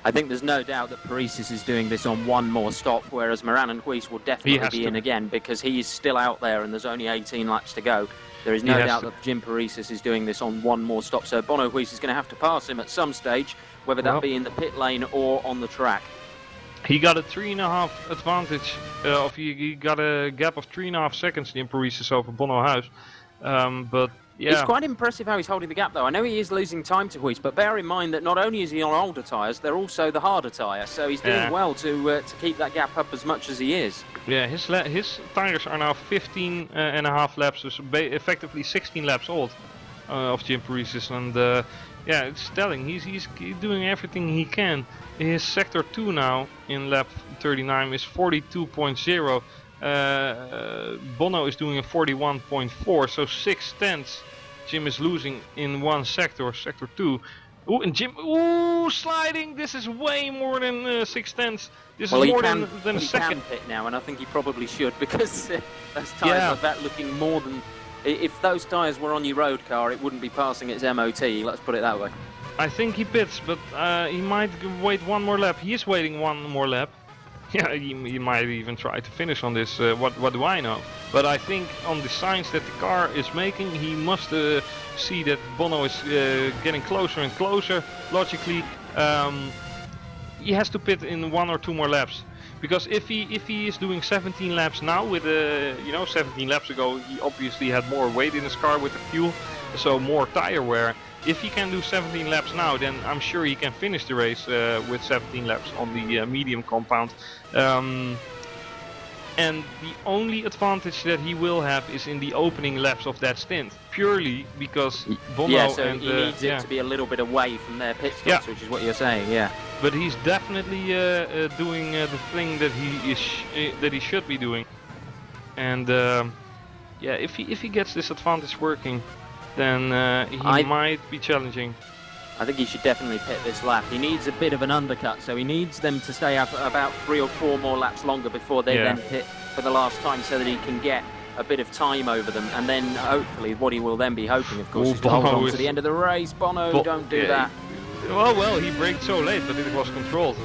I think there's no doubt that Paresis is doing this on 1 more stop, whereas Moran and Huis will definitely be in again, because he is still out there and there's only 18 laps to go. There is no doubt that Jim Paresis is doing this on 1 more stop, so Bono Huis is going to have to pass him at some stage, whether that be in the pit lane or on the track. He got a 3.5 advantage, he got a gap of 3.5 seconds, Jim Paresis, over Bono Huis. But yeah. It's quite impressive how he's holding the gap, though. I know he is losing time to Huis, but bear in mind that not only is he on older tyres, they're also the harder tyre, so he's doing well to keep that gap up as much as he is. Yeah, his tyres are now 15.5 laps, so effectively 16 laps old of Jim Paresis, and yeah, it's telling. He's doing everything he can. His sector 2 now in lap 39 is 42.0. Bono is doing a 41.4, so 6/10 Jim is losing in 1 sector, sector 2. Ooh, and Jim, sliding. This is way more than 6/10. This is more than a second. He can pit now, and I think he probably should, because those tyres like that looking more than... If those tyres were on your road car, it wouldn't be passing its MOT, let's put it that way. I think he pits, but he might wait 1 more lap. He is waiting 1 more lap. Yeah, he might even try to finish on this, what do I know. But I think on the signs that the car is making, he must see that Bono is getting closer and closer. Logically, he has to pit in 1 or 2 more laps. Because if he is doing 17 laps now, with 17 laps ago, he obviously had more weight in his car with the fuel, so more tire wear. If he can do 17 laps now, then I'm sure he can finish the race with 17 laps on the medium compound. And the only advantage that he will have is in the opening laps of that stint, purely because Bono he needs it to be a little bit away from their pit stops, which is what you're saying, But he's definitely doing the thing that he should be doing. And yeah, if he gets this advantage working, then he might be challenging. I think he should definitely pit this lap. He needs a bit of an undercut, so he needs them to stay up about 3 or 4 more laps longer before they then pit for the last time, so that he can get a bit of time over them. And then hopefully what he will then be hoping, of course, is to hold on to the end of the race. Bono, don't do that. Well, he braked so late, but it was controlled.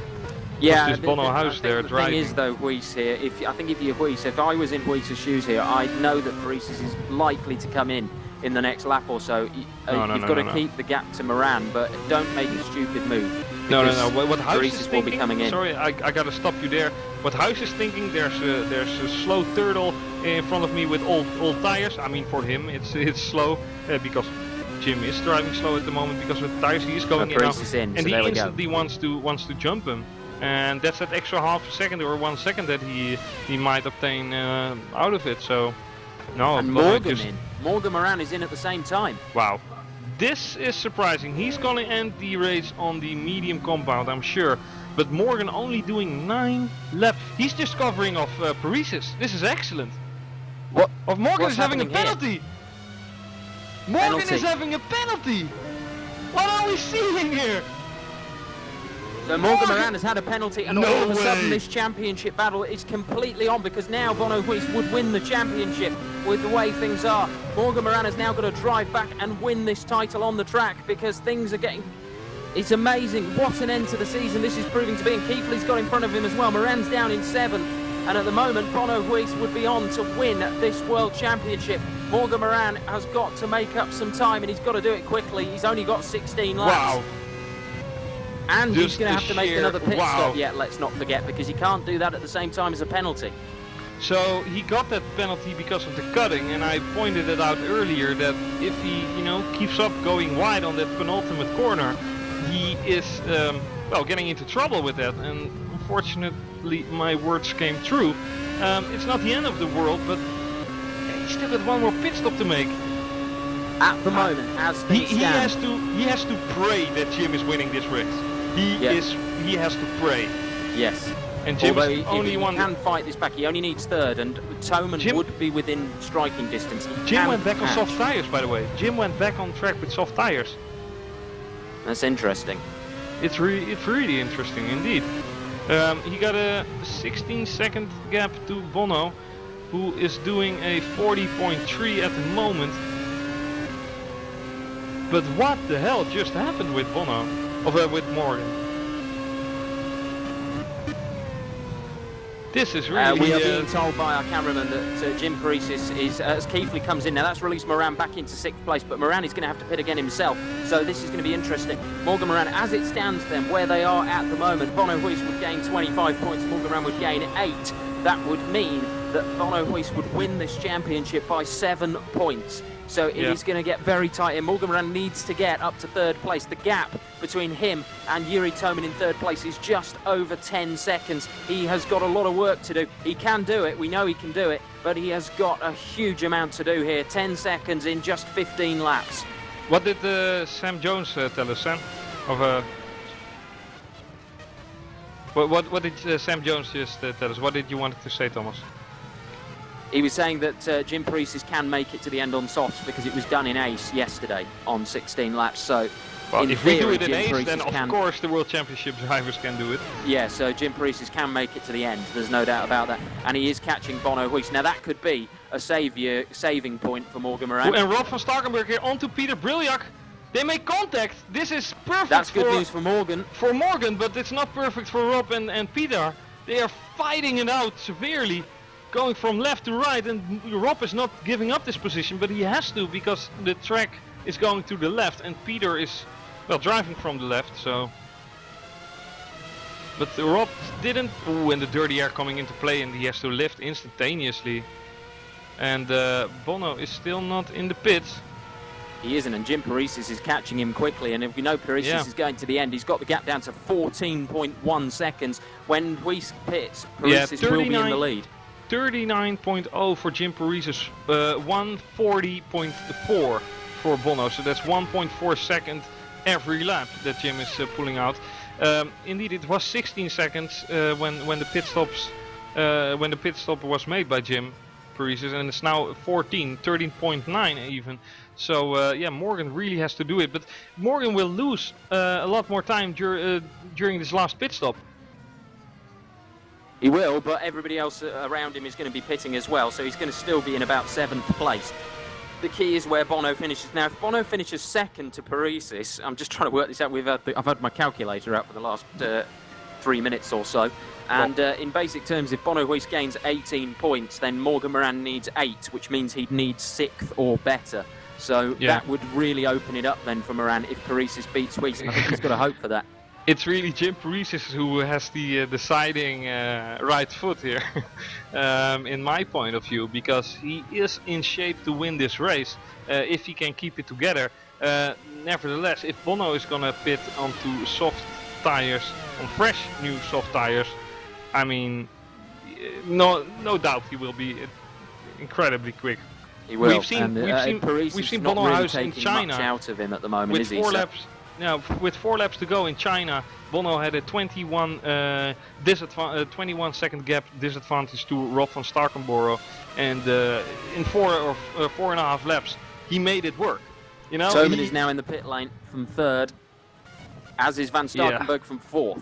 Yeah, Bono House there driving. The thing is, though, Huis here, I think if you're Huis, if I was in Huis's shoes here, I'd know that Paresis is likely to come in the next lap or so. You've got to keep the gap to Moran, but don't make a stupid move. No. What House is thinking, will be coming in. Sorry, I got to stop you there. What House is thinking, there's a slow turtle in front of me with old tires. I mean, for him, it's slow because Jim is driving slow at the moment because of the tires he is going in now, and he instantly wants to jump him. And that's that extra half a second or 1 second that he might obtain out of it. So no, and Morgan Moran is in at the same time. Wow, This is surprising. He's gonna end the race on the medium compound, I'm sure. But Morgan only doing 9 laps. He's just covering off Paresis. This is excellent. What? Of Morgan What's is having a happening here? penalty. Morgan Penalty. is having a penalty. What are we seeing here? So Morgan Moran has had a penalty, and No all of a way. sudden this championship battle is completely on, because now Bono Huys would win the championship with the way things are. Morgan Moran has now got to drive back and win this title on the track, because things are getting... It's amazing. What an end to the season this is proving to be, and Keithley's got in front of him as well. Moran's down in 7th, and at the moment Bono Huys would be on to win this World Championship. Morgan Moran has got to make up some time, and he's got to do it quickly. He's only got 16 laps. Wow. And he's Just going to have to make sheer- another pit wow. stop yet, let's not forget, because he can't do that at the same time as a penalty. So he got that penalty because of the cutting, and I pointed it out earlier that if he, keeps up going wide on that penultimate corner, he is, getting into trouble with that. And unfortunately, my words came true. It's not the end of the world, but he's still got one more pit stop to make. At the moment, as He things stand. he has to pray that Jim is winning this race. He has to pray. Yes. And Jim Although is the if only he one. can fight this back, he only needs 3rd, and Toman Jim- would be within striking distance. He Jim can went back on catch. soft tires, by the way. Jim went back on track with soft tires. That's interesting. It's really interesting indeed. He got a 16-second gap to Bono, who is doing a 40.3 at the moment. But what the hell just happened with Bono? With Morgan? This is really... We are being told by our cameraman that Jim Paresis is, as Keithley comes in, now that's released Moran back into 6th place, but Moran is going to have to pit again himself, so this is going to be interesting. Morgan Moran, as it stands then, where they are at the moment, Bono Huys would gain 25 points, Morgan Moran would gain 8. That would mean that Bono Huys would win this championship by 7 points. So it is going to get very tight, and Morgan Moran needs to get up to 3rd place. The gap between him and Yuri Toman in 3rd place is just over 10 seconds. He has got a lot of work to do. He can do it, we know he can do it, but he has got a huge amount to do here. 10 seconds in just 15 laps. What did Sam Jones tell us, Sam? What did Sam Jones just tell us? What did you want to say, Thomas? He was saying that Jim Paresis can make it to the end on softs because it was done in ace yesterday on 16 laps. So, Well, in if we do theory, it in Jim ace, Paresis then of can, course the World Championship drivers can do it. Yeah, so Jim Paresis can make it to the end. There's no doubt about that. And he is catching Bono Huys. Now that could be a saving point for Morgan Moran. And Rob van Starkenburg here onto Peter Briljak. They make contact. This is perfect. That's good news for Morgan. For Morgan, but it's not perfect for Rob and Peter. They are fighting it out severely, going from left to right, and Rob is not giving up this position, but he has to because the track is going to the left and Peter is, well, driving from the left, so... But Rob didn't... Ooh, and the dirty air coming into play, and he has to lift instantaneously. And Bono is still not in the pits. He isn't, and Jim Paresis is catching him quickly, and if we know Paresis is going to the end, he's got the gap down to 14.1 seconds. When Huys pits, Paresis will be in the lead. 39.0 for Jim Paresis, 140.4 for Bono, so that's 1.4 seconds every lap that Jim is pulling out. Indeed, it was 16 seconds when the pit stop was made by Jim Paresis, and it's now 13.9 even. So yeah, Morgan really has to do it, but Morgan will lose a lot more time during this last pit stop. He will, but everybody else around him is going to be pitting as well, so he's going to still be in about 7th place. The key is where Bono finishes. Now, if Bono finishes 2nd to Paresis, I'm just trying to work this out. I've had my calculator out for the last 3 minutes or so. And in basic terms, if Bono Huys gains 18 points, then Morgan Moran needs 8, which means he'd need 6th or better. So that would really open it up then for Moran if Paresis beats Huys. I think he's got to hope for that. It's really Jim Paresis who has the deciding right foot here, in my point of view, because he is in shape to win this race if he can keep it together. Nevertheless, if Bono is gonna pit onto soft tires, on fresh new soft tires, I mean, no doubt he will be incredibly quick. He will. We've seen Paris we've is seen not Bono really House in taking China much out of him at the moment, with is he? 4 laps. Now, with 4 laps to go in China, Bono had a 21 second gap disadvantage to Rob van Starkenborough, and in 4.5 laps, he made it work. You know, Toman is now in the pit lane from 3rd, as is Van Starkenburg from 4th.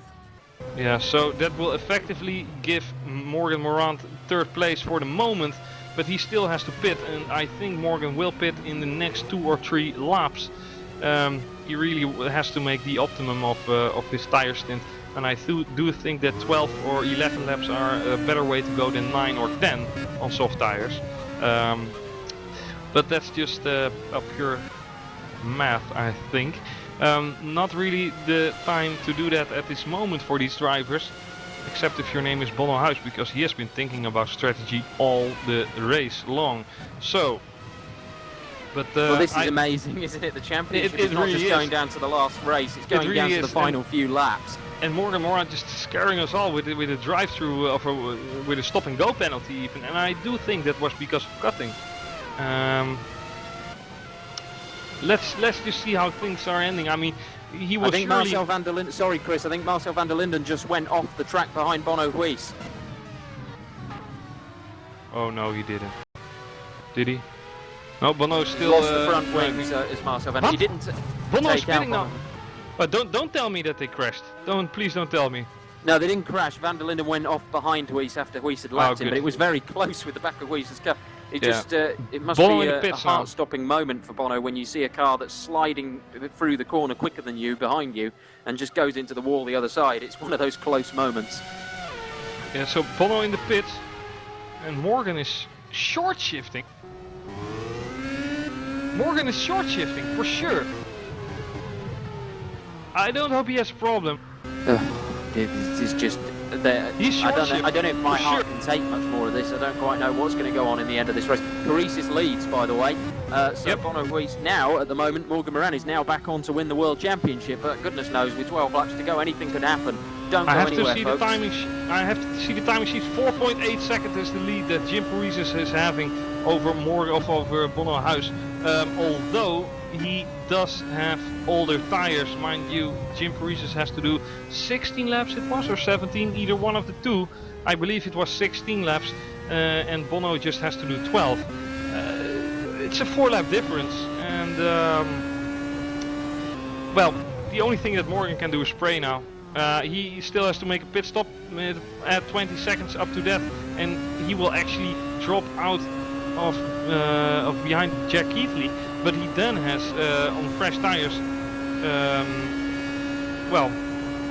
Yeah, so that will effectively give Morgan Morant 3rd place for the moment, but he still has to pit, and I think Morgan will pit in the next 2 or 3 laps. He really has to make the optimum of his tire stint, and I do think that 12 or 11 laps are a better way to go than 9 or 10 on soft tires. But that's just a pure math, I think. Not really the time to do that at this moment for these drivers, except if your name is Bono House, because he has been thinking about strategy all the race long. So, but well, this is amazing, isn't it? The championship is not really just going down to the last race; it's going down to the final few laps. And Morgan Morant just scaring us all with a drive-through with a stop-and-go penalty even, and I do think that was because of cutting. Let's just see how things are ending. I mean, he was. I think Marcel van der Linden. Sorry, Chris. I think Marcel van der Linden just went off the track behind Bono Huys. Oh no, he didn't. Did he? No, Bono still lost the front wings as Marcel van. He didn't. Bono's spinning now. But don't tell me that they crashed. Please don't tell me. No, they didn't crash. Van der Linden went off behind Huys after Huys had lapped him, but it was very close with the back of Huys's car. It just it must Bono be a heart-stopping moment for Bono when you see a car that's sliding through the corner quicker than you, behind you, and just goes into the wall the other side. It's one of those close moments. Yeah, so Bono in the pits, and Morgan is short shifting. Morgan is short shifting for sure. I don't hope he has a problem. It's just He's I don't know if my heart can take much more of this. I don't quite know what's going to go on in the end of this race. Paris leads, by the way. Bono Huys now, at the moment, Morgan Moran is now back on to win the World Championship. But goodness knows, with 12 laps to go, anything could happen. Don't go anywhere, folks. I have to see the timing sheet. 4.8 seconds is the lead that Jim Paris is having over Bono House. Although he does have older tires, mind you. Jim Paris has to do 16 laps it was, or 17, either one of the two. I believe it was 16 laps, and Bono just has to do 12. It's a 4-lap difference, and well, the only thing that Morgan can do is spray now. He still has to make a pit stop at 20 seconds up to that, and he will actually drop out of behind Jack Keithley. But he then has, on fresh tires, well,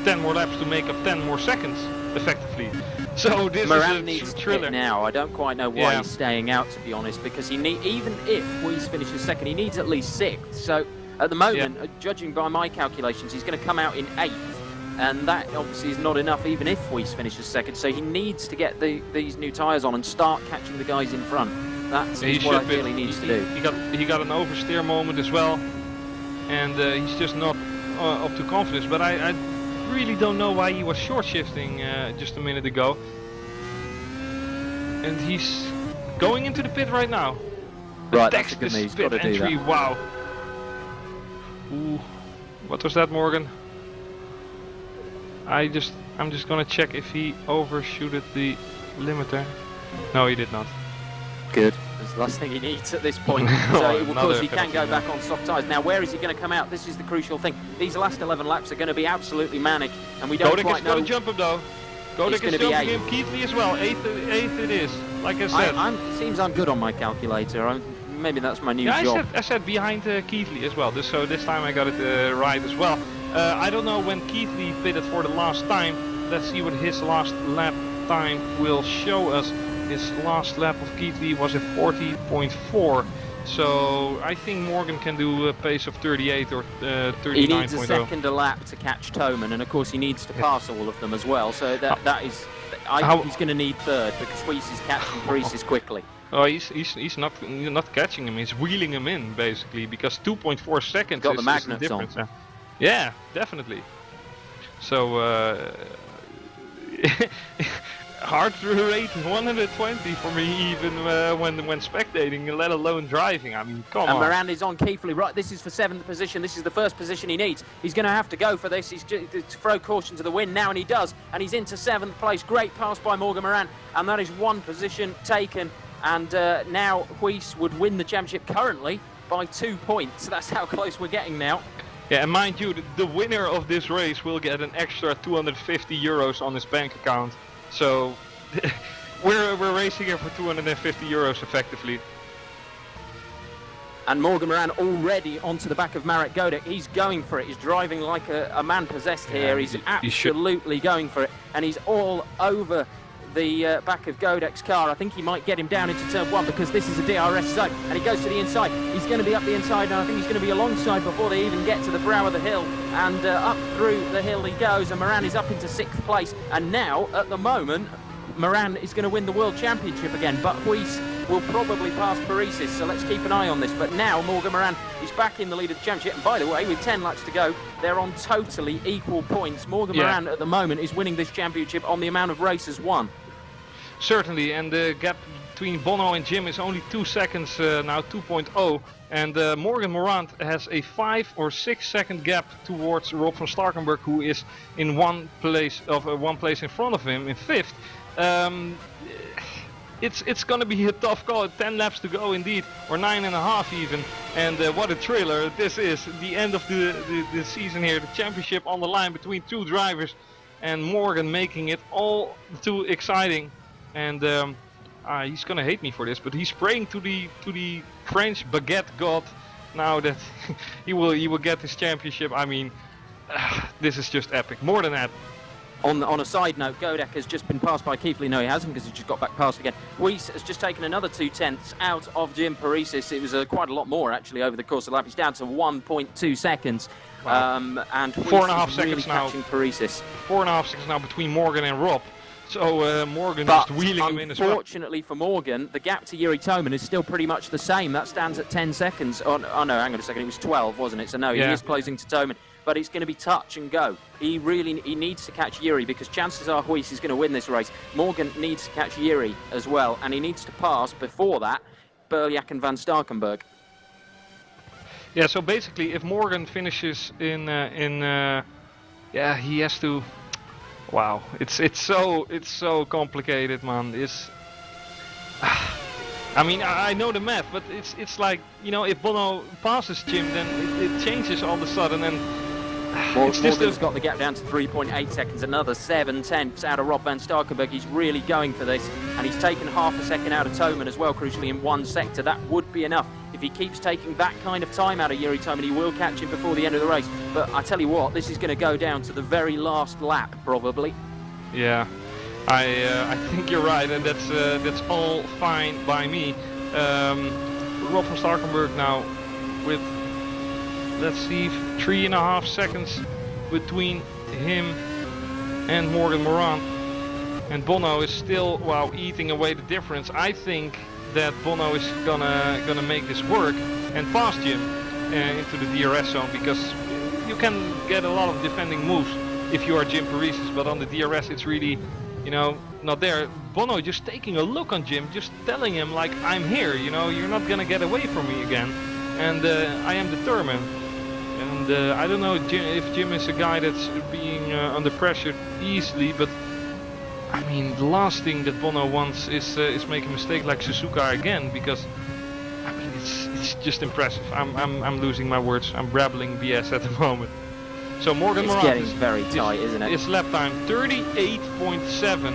10 more laps to make up 10 more seconds, effectively. So this Moran is a needs to thriller. pit now. I don't quite know why he's staying out, to be honest, because even if Huys finishes second, he needs at least 6th. So at the moment, judging by my calculations, he's going to come out in 8th. And that obviously is not enough, even if Huys finishes second. So he needs to get these new tyres on and start catching the guys in front. That's what I feel he needs to do. He got an oversteer moment as well, and he's just not up to confidence. But I really don't know why he was short shifting just a minute ago. And he's going into the pit right now. Right, that's a good move. He's got to do that. Wow. Ooh, what was that, Morgan? I'm just gonna check if he overshooted the limiter. No, he did not. Good. That's the last thing he needs at this point. So, of course, he can go back on soft tyres. Now, where is he going to come out? This is the crucial thing. These last 11 laps are going to be absolutely manic, and we don't quite know. Godek is going to jump him, though. Godek is jumping him. Keithley as well. 8th it is, like I said. Seems I'm good on my calculator. Maybe that's my new job. I said behind Keithley as well. So this time I got it right as well. I don't know when Keithley pitted for the last time. Let's see what his last lap time will show us. His last lap of Keithley was a 40.4. So I think Morgan can do a pace of 38 or 39.0. He needs a second a lap to catch Toman, and of course he needs to pass all of them as well. So that is, I think he's going to need 3rd because Huys is catching Paris quickly. Oh, he's not catching him. He's wheeling him in basically because 2.4 seconds got is the magnets the difference. on. Yeah, definitely. So heart rate 120 for me, even when spectating, let alone driving. I mean, come on. And Moran is on Keithley. Right, this is for 7th position. This is the first position he needs. He's going to have to go for this. He's to throw caution to the wind now, and he does. And he's into 7th place. Great pass by Morgan Moran. And that is 1 position taken. And now Huis would win the championship currently by 2 points. That's how close we're getting now. Yeah, and mind you, the winner of this race will get an extra 250 euros on his bank account. So we're racing here for 250 euros effectively. And Morgan Moran already onto the back of Marek Godek. He's going for it. He's driving like a man possessed here. He's absolutely going for it. And he's all over the back of Godek's car. I think he might get him down into turn 1 because this is a DRS zone. And he goes to the inside. He's going to be up the inside, and I think he's going to be alongside before they even get to the brow of the hill. And up through the hill he goes, and Moran is up into 6th place. And now, at the moment, Moran is going to win the World Championship again, but Huis will probably pass Parisis, so let's keep an eye on this. But now Morgan Moran is back in the lead of the championship, and by the way, with 10 laps to go, they're on totally equal points. Morgan Moran at the moment is winning this championship on the amount of races won. Certainly, and the gap between Bono and Jim is only 2 seconds now, 2.0, and Morgan Moran has a 5 or 6 second gap towards Rob van Starkenburg, who is in one place in front of him in 5th. It's going to be a tough call. 10 laps to go indeed, or 9.5 even. And what a thriller this is. The end of the season here, the championship on the line between 2 drivers, and Morgan making it all too exciting. And he's going to hate me for this, but he's praying to the French baguette god now that he will get his championship. I mean, this is just epic. More than that. On a side note, Godek has just been passed by Keithley. No, he hasn't, because he just got back past again. Huis has just taken another 2/10 out of Jim Parisis. It was quite a lot more, actually, over the course of the lap. He's down to 1.2 seconds. Wow. And 4.5 seconds really now. Catching Parisis. 4.5 seconds now between Morgan and Rob. So Morgan just wheeling him in as well. Unfortunately for Morgan, the gap to Yuri Toman is still pretty much the same. That stands at 10 seconds. Oh no, hang on a second. It was 12, wasn't it? So no, he is closing to Toman. But it's going to be touch and go. He needs to catch Yuri, because chances are Huis is going to win this race. Morgan needs to catch Yuri as well, and he needs to pass before that Berliak and Van Starkenburg. Yeah, so basically, if Morgan finishes in he has to. Wow, it's so complicated, man. I mean, I know the math, but it's like, you know, if Bono passes Jim, then it changes all of a sudden, and Morgan's got the gap down to 3.8 seconds, another 7/10 out of Rob Van Starkenburg. He's really going for this, and he's taken half a second out of Toman as well, crucially, in one sector. That would be enough. If he keeps taking that kind of time out of Yuri Toman, he will catch him before the end of the race. But I tell you what, this is going to go down to the very last lap, probably. Yeah, I think you're right, and that's all fine by me. Rob van Starkenburg now with, let's see, 3.5 seconds between him and Morgan Moran, and Bono is still, wow, eating away the difference. I think that Bono is gonna make this work and pass Jim into the DRS zone, because you can get a lot of defending moves if you are Jim Parisis, but on the DRS it's really, you know, not there. Bono just taking a look on Jim, just telling him like, I'm here, you know, you're not gonna get away from me again, and I am determined. And I don't know if Jim is a guy that's being under pressure easily, but I mean, the last thing that Bono wants is make a mistake like Suzuka again, because I mean, it's just impressive. I'm losing my words. I'm babbling BS at the moment. So Morgan Moran, getting very tight, isn't it? His lap time 38.7.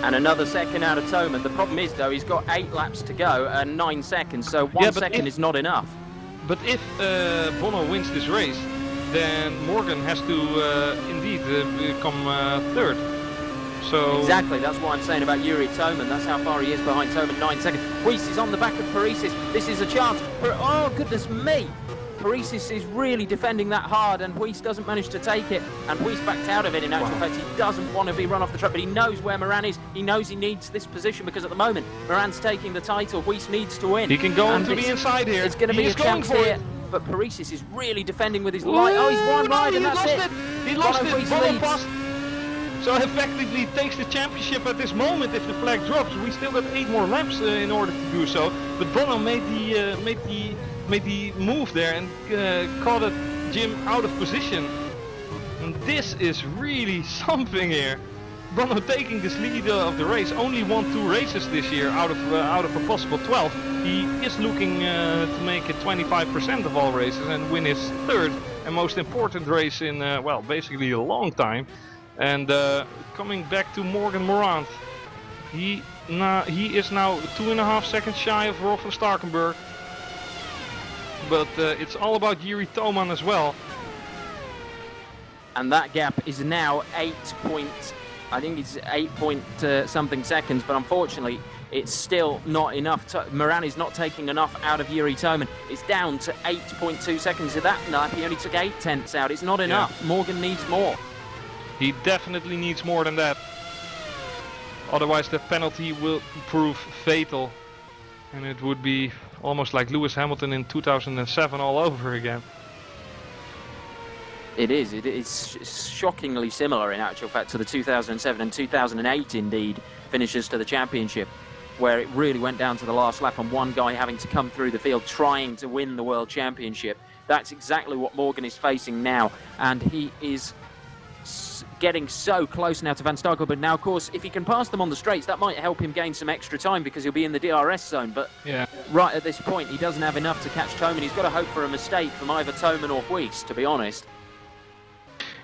And another second out of Toman. The problem is, though, he's got 8 laps to go and 9 seconds, so 1 second is not enough. But if Bono wins this race, then Morgan has to indeed become 3rd. So exactly, that's what I'm saying about Yuri Toman. That's how far he is behind Toman, 9 seconds. Huis is on the back of Parisis. This is a chance. Oh, goodness me! Parisis is really defending that hard, and Huis doesn't manage to take it. And Huis backed out of it, in actual fact. He doesn't want to be run off the track, but he knows where Moran is. He knows he needs this position, because at the moment, Moran's taking the title. Huis needs to win. He can go into the inside here. It's going to be a chance here. But Parisis is really defending with his light. Oh, he's one ride, and that's it. He lost it. Bono passed. So effectively takes the championship at this moment if the flag drops. We still got 8 more laps in order to do so. But Bono made the move there and caught Jim out of position. And this is really something here. Bono taking this lead of the race, only won 2 races this year out of a possible 12. He is looking to make it 25% of all races and win his 3rd and most important race in well, basically a long time. And coming back to Morgan Morant, he is now 2.5 seconds shy of Rolf van Starkenburg. But it's all about Jiri Toman as well. And that gap is now 8 point something seconds, but unfortunately it's still not enough. Moran is not taking enough out of Jiri Toman. It's down to 8.2 seconds of that lap. He only took 8/10 out. It's not enough. Yeah. Morgan needs more. He definitely needs more than that. Otherwise the penalty will prove fatal. And it would be almost like Lewis Hamilton in 2007 all over again. It is shockingly similar in actual fact to the 2007 and 2008 indeed finishes to the championship, where it really went down to the last lap and one guy having to come through the field trying to win the world championship. That's exactly what Morgan is facing now, and he is getting so close now to Van Starkenburg. Now, of course, if he can pass them on the straights, that might help him gain some extra time because he'll be in the DRS zone. But yeah, right at this point, he doesn't have enough to catch Toman. He's got to hope for a mistake from either Toman or Huis, to be honest.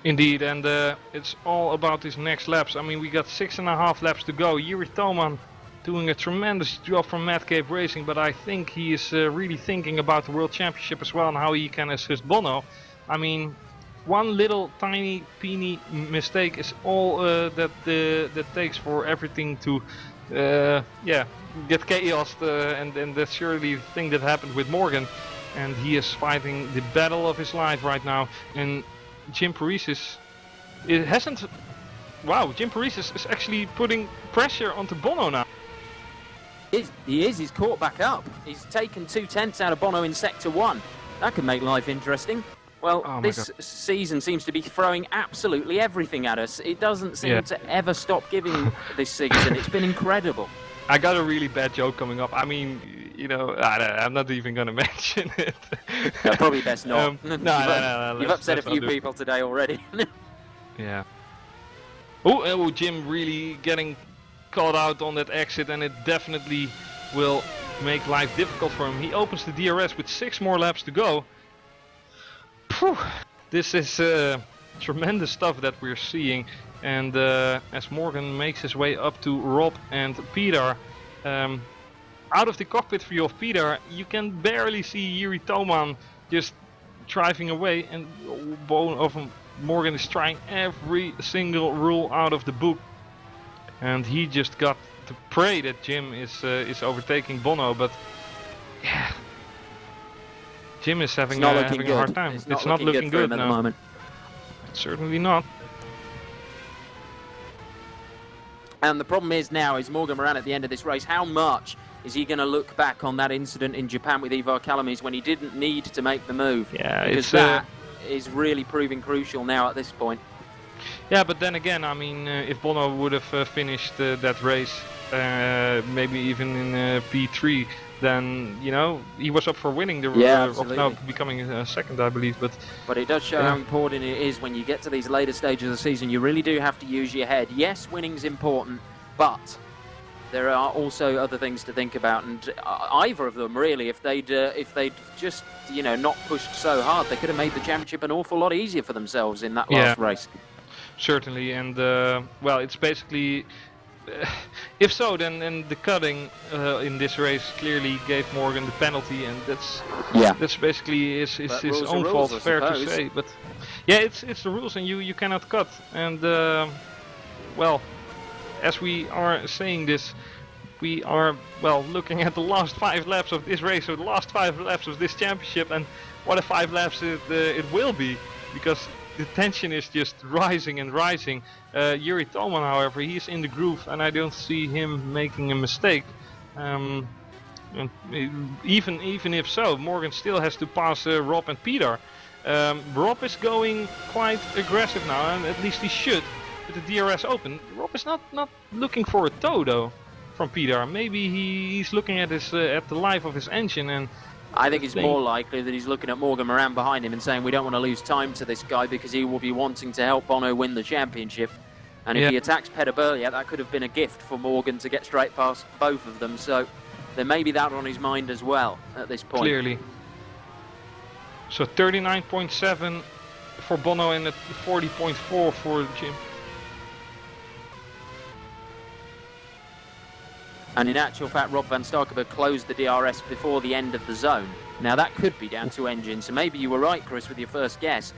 Indeed, and it's all about these next laps. I mean, we got 6.5 laps to go. Jiri Toman doing a tremendous job from Mad Cave Racing, but I think he is really thinking about the World Championship as well and how he can assist Bono. I mean, one little tiny peeny mistake is all that takes for everything to get chaosed, and that's surely the thing that happened with Morgan, and he is fighting the battle of his life right now. And Jim Paris Jim Paris is actually putting pressure onto Bono now. He's caught back up. He's taken 2/10 out of Bono in Sector 1. That could make life interesting. Well, this season seems to be throwing absolutely everything at us. It doesn't seem to ever stop giving this season. It's been incredible. I got a really bad joke coming up. I mean, you know, I'm not even going to mention it. Probably best not. No. You've upset a few people today already. Yeah. Oh, Jim really getting caught out on that exit, and it definitely will make life difficult for him. He opens the DRS with 6 more laps to go. Phew. This is tremendous stuff that we're seeing. And as Morgan makes his way up to Rob and Peter, out of the cockpit view of Peter, you can barely see Jiri Toman just driving away, and Morgan is trying every single rule out of the book, and he just got to pray that Jim is overtaking Bono. But yeah, Jim is having a hard time. It's not looking good at the moment. Certainly not. And the problem is now is Morgan Moran at the end of this race. How much is he going to look back on that incident in Japan with Ivar Kalamis when he didn't need to make the move? Yeah, because that is really proving crucial now at this point. Yeah, but then again, I mean, if Bono would have finished that race, maybe even in P3, then, you know, he was up for winning the now becoming second, I believe. But it does show how important it is when you get to these later stages of the season. You really do have to use your head. Yes, winning's important, but there are also other things to think about, and either of them really, if they'd just, you know, not pushed so hard, they could have made the championship an awful lot easier for themselves in that last race. Certainly, and well, it's basically if so, then the cutting in this race clearly gave Morgan the penalty, and that's basically his own fault, fair to say. But yeah, it's the rules, and you cannot cut. And well, as we are saying this, we are looking at the last 5 laps of this race, or the last 5 laps of this championship, and what a 5 laps it will be, because the tension is just rising and rising. Jiri Toman, however, he's in the groove, and I don't see him making a mistake. And even if so, Morgan still has to pass Rob and Peter. Rob is going quite aggressive now, and at least he should. with the DRS open, Rob is not looking for a tow though from Peter. Maybe he's looking at his at the life of his engine, and I think it's more likely that he's looking at Morgan Moran behind him and saying we don't want to lose time to this guy because he will be wanting to help Bono win the championship. And if he attacks Peter Berliet, that could have been a gift for Morgan to get straight past both of them. So there may be that on his mind as well at this point. Clearly. So 39.7 for Bono and 40.4 for Jim. And in actual fact, Rob van Starkenburg closed the DRS before the end of the zone. Now that could be down to engine, so maybe you were right, Chris, with your first guess.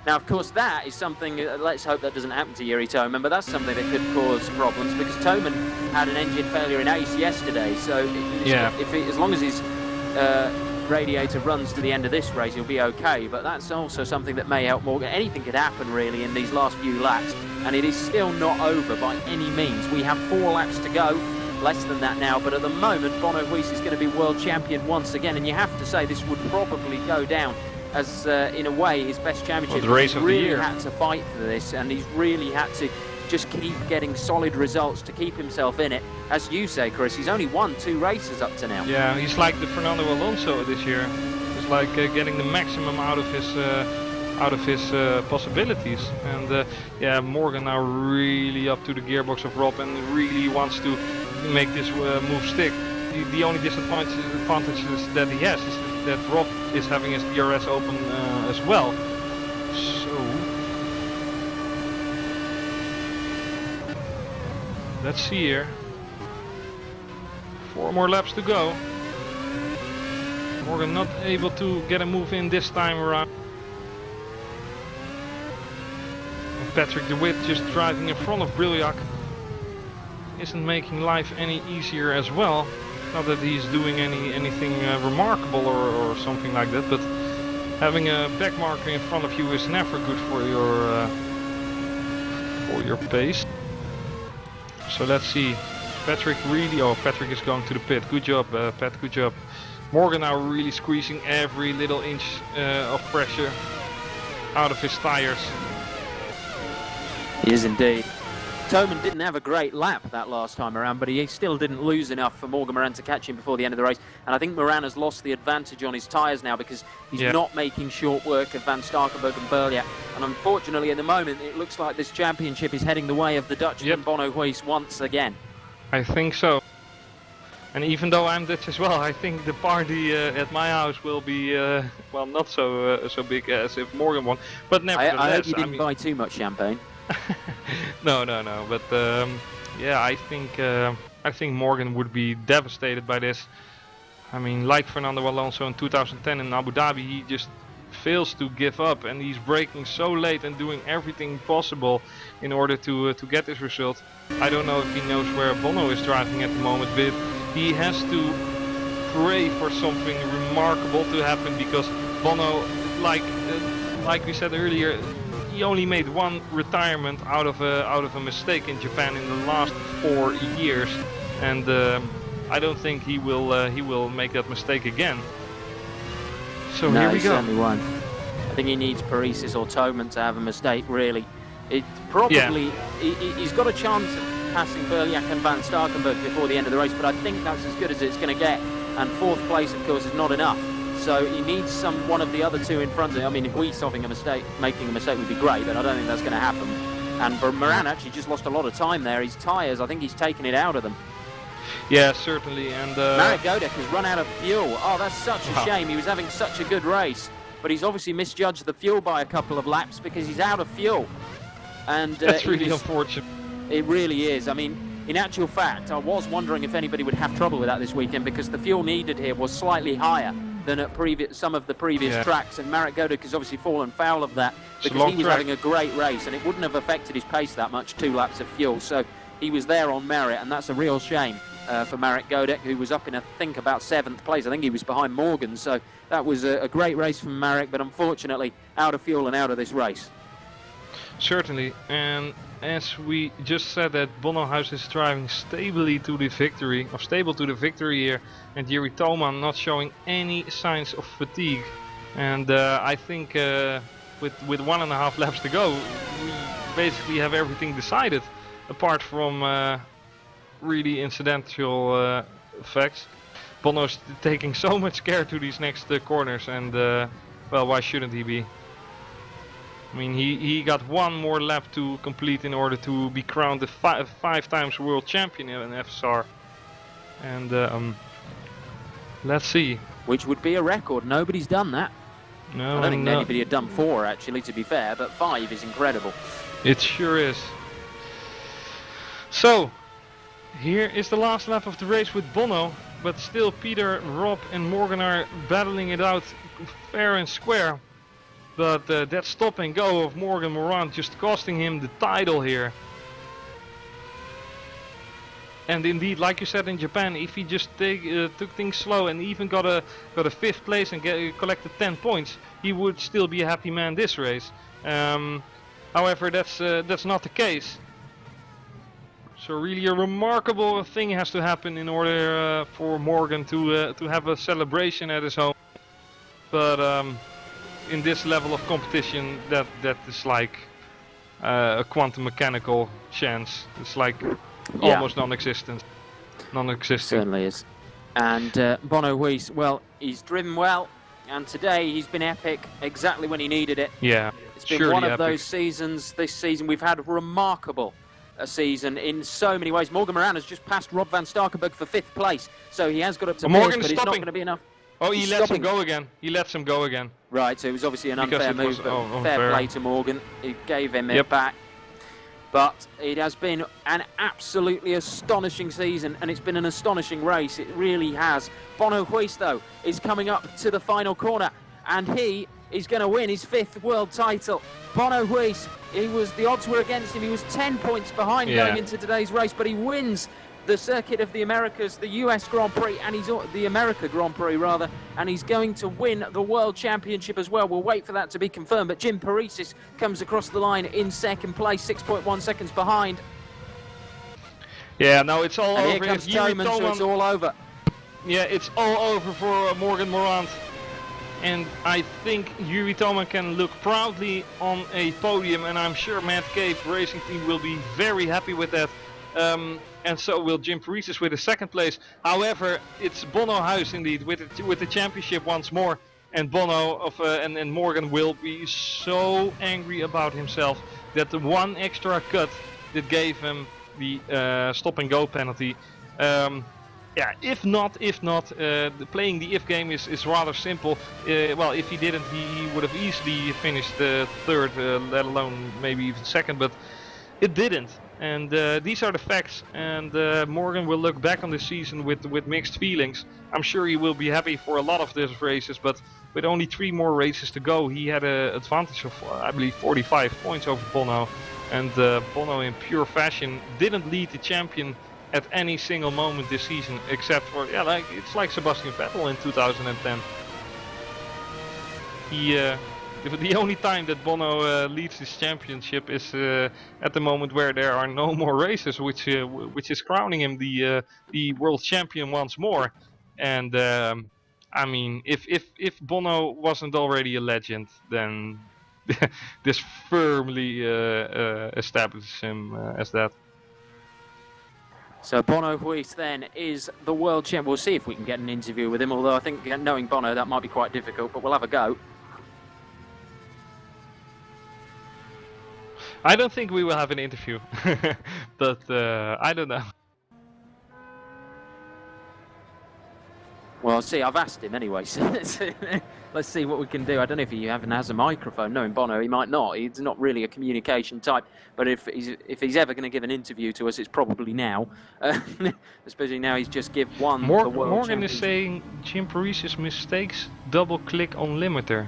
Now, of course, that is something, let's hope that doesn't happen to Yuri Toman, but that's something that could cause problems because Toman had an engine failure in Ace yesterday, so as long as his radiator runs to the end of this race, he'll be okay, but that's also something that may help Morgan. Anything could happen, really, in these last few laps, and it is still not over by any means. We have 4 laps to go, less than that now, but at the moment, Bono Huis is going to be world champion once again, and you have to say this would probably go down as, in a way, his best championship. The race of the year. He's really had to fight for this, and he's really had to just keep getting solid results to keep himself in it. As you say, Chris, he's only won 2 races up to now. Yeah, he's like the Fernando Alonso this year. It's like getting the maximum out of his possibilities. And yeah, Morgan now really up to the gearbox of Rob and really wants to make this move stick. The only disadvantage that he has is that Rob is having his DRS open as well. So let's see here. 4 more laps to go. Morgan not able to get a move in this time around. Patrick de Witt just driving in front of Brilliac isn't making life any easier as well. Not that he's doing anything remarkable or something like that, but having a back marker in front of you is never good for your pace. So let's see. Patrick Patrick is going to the pit. Good job, Pat, good job. Morgan now really squeezing every little inch of pressure out of his tires. He is indeed. Toman didn't have a great lap that last time around, but he still didn't lose enough for Morgan Moran to catch him before the end of the race. And I think Moran has lost the advantage on his tyres now because he's not making short work of Van Starkenburg and Berliet. And unfortunately, at the moment, it looks like this championship is heading the way of the Dutchman Bono Huis once again. I think so. And even though I'm Dutch as well, I think the party at my house will be, well, not so big as if Morgan won. But nevertheless, I hope you didn't buy too much champagne. No. But yeah, I think Morgan would be devastated by this. I mean, like Fernando Alonso in 2010 in Abu Dhabi, he just fails to give up, and he's braking so late and doing everything possible in order to get this result. I don't know if he knows where Bono is driving at the moment, but he has to pray for something remarkable to happen because Bono, like we said earlier, he only made 1 retirement out of a mistake in Japan in the last 4 years, and I don't think he will make that mistake again. So no, here we he go. Certainly won't. I think he needs Paresis or Toman to have a mistake. Really, it probably he's got a chance of passing Berliac and Van Starkenburg before the end of the race, but I think that's as good as it's going to get. And 4th place, of course, is not enough. So he needs one of the other 2 in front of him. I mean, if Huis making a mistake would be great, but I don't think that's going to happen. And Moran actually just lost a lot of time there. His tyres, I think he's taken it out of them. Yeah, certainly. And Marek Godek has run out of fuel. Oh, that's such a shame. He was having such a good race, but he's obviously misjudged the fuel by a couple of laps because he's out of fuel. And that's really unfortunate. It really is. I mean, in actual fact, I was wondering if anybody would have trouble with that this weekend because the fuel needed here was slightly higher than at some of the previous tracks, and Marek Godek has obviously fallen foul of that because he was having a great race and it wouldn't have affected his pace that much, 2 laps of fuel. So he was there on merit, and that's a real shame for Marek Godek, who was up in, I think, about 7th place. I think he was behind Morgan, so that was a great race from Marek, but unfortunately out of fuel and out of this race. Certainly, and as we just said that Bono Huis is driving stable to the victory here, and Yuri Toman not showing any signs of fatigue. And I think with 1.5 laps to go, basically have everything decided, apart from really incidental effects. Bono's taking so much care to these next corners, and well, why shouldn't he be? I mean, he got one more lap to complete in order to be crowned the five times world champion in FSR. And let's see. Which would be a record. Nobody's done that. No, I don't think anybody had done 4, actually, to be fair, but 5 is incredible. It sure is. So, here is the last lap of the race with Bono, but still Peter, Rob and Morgan are battling it out fair and square. But that stop and go of Morgan Morant just costing him the title here. And indeed, like you said in Japan, if he just took things slow and even got a 5th place and collected 10 points, he would still be a happy man this race. However, that's not the case. So really a remarkable thing has to happen in order for Morgan to have a celebration at his home. But in this level of competition, that is like a quantum mechanical chance. It's like almost non-existent. Certainly is. And Bono Huys, well, he's driven well, and today he's been epic exactly when he needed it. Yeah, it's been one of those seasons this season. We've had remarkable a season in so many ways. Morgan Moran has just passed Rob van Starkenburg for 5th place, so he has got up to Morgan, but it's not going to be enough. Oh, he lets him go again. He lets him go again. Right, so it was obviously an unfair move, but fair play to Morgan. He gave him it back. But it has been an absolutely astonishing season, and it's been an astonishing race. It really has. Bono Huys, though, is coming up to the final corner, and he is going to win his 5th world title. Bono Huys, the odds were against him. He was 10 points behind going into today's race, but he wins the Circuit of the Americas, the US Grand Prix, and the America Grand Prix rather, and he's going to win the World Championship as well. We'll wait for that to be confirmed, but Jim Paresis comes across the line in 2nd place, 6.1 seconds behind. Yeah, no, it's all and over. Here comes Thoman, so it's all over. Yeah, it's all over for Morgan Morant. And I think Yuri Thoman can look proudly on a podium, and I'm sure Matt Cave Racing Team will be very happy with that. And so will Jim Paresis with a 2nd place. However, it's Bono Huys indeed with the championship once more, and Bono and Morgan will be so angry about himself that the one extra cut that gave him the stop and go penalty. Yeah, if not, playing the if game is rather simple. Well, if he didn't, he would have easily finished 3rd, let alone maybe even 2nd, but it didn't. And these are the facts, and Morgan will look back on this season with mixed feelings. I'm sure he will be happy for a lot of these races, but with only 3 more races to go, he had an advantage of, I believe, 45 points over Bono. And Bono, in pure fashion, didn't lead the champion at any single moment this season, except for, it's like Sebastian Vettel in 2010. The only time that Bono leads this championship is at the moment where there are no more races, which is crowning him the world champion once more. And I mean, if Bono wasn't already a legend, then this firmly establishes him as that. So Bono Huys then is the world champ. We'll see if we can get an interview with him, although I think knowing Bono that might be quite difficult, but we'll have a go. I don't think we will have an interview, but I don't know. Well, see, I've asked him anyway, so let's see what we can do. I don't know if he even has a microphone. Knowing Bono, he might not. He's not really a communication type, but if he's ever going to give an interview to us, it's probably now. Especially now he's just won the world Morgan is saying Jim Paresis mistakes double-click on limiter.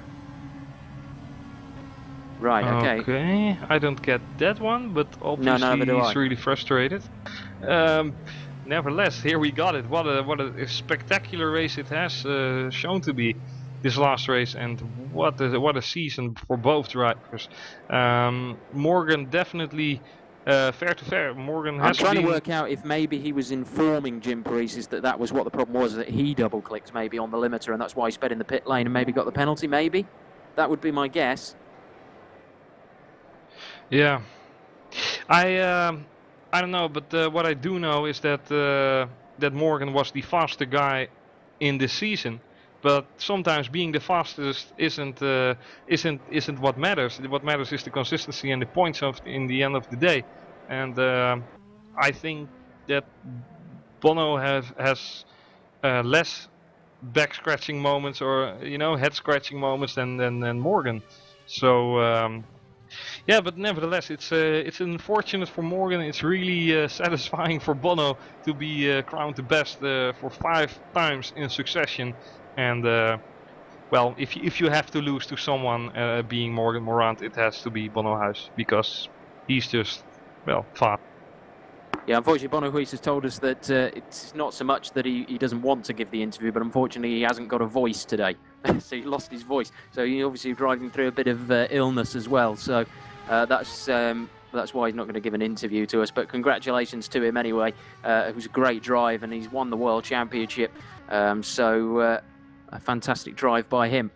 Right, okay. Okay, I don't get that one, but obviously he's really frustrated. Nevertheless, here we got it. What a spectacular race it has shown to be, this last race, and what a season for both drivers. Morgan definitely fair to fair. Morgan has I'm trying to work out if maybe he was informing Jim Paresis that was what the problem was, that he double clicked maybe on the limiter, and that's why he sped in the pit lane and maybe got the penalty. Maybe that would be my guess. Yeah, I don't know, but what I do know is that that Morgan was the faster guy in this season. But sometimes being the fastest isn't what matters. What matters is the consistency and the points of in the end of the day. And I think that Bono has less back scratching moments or head scratching moments than Morgan. So yeah, but nevertheless, it's unfortunate for Morgan. It's really satisfying for Bono to be crowned the best for 5 times in succession. And well, if you have to lose to someone being Morgan Morant, it has to be Bono Huis because he's just fast. Yeah, unfortunately, Bono Huis has told us that it's not so much that he doesn't want to give the interview, but unfortunately he hasn't got a voice today. So he lost his voice. So he's obviously driving through a bit of illness as well. So that's why he's not going to give an interview to us. But congratulations to him anyway. It was a great drive, and he's won the World Championship. So a fantastic drive by him.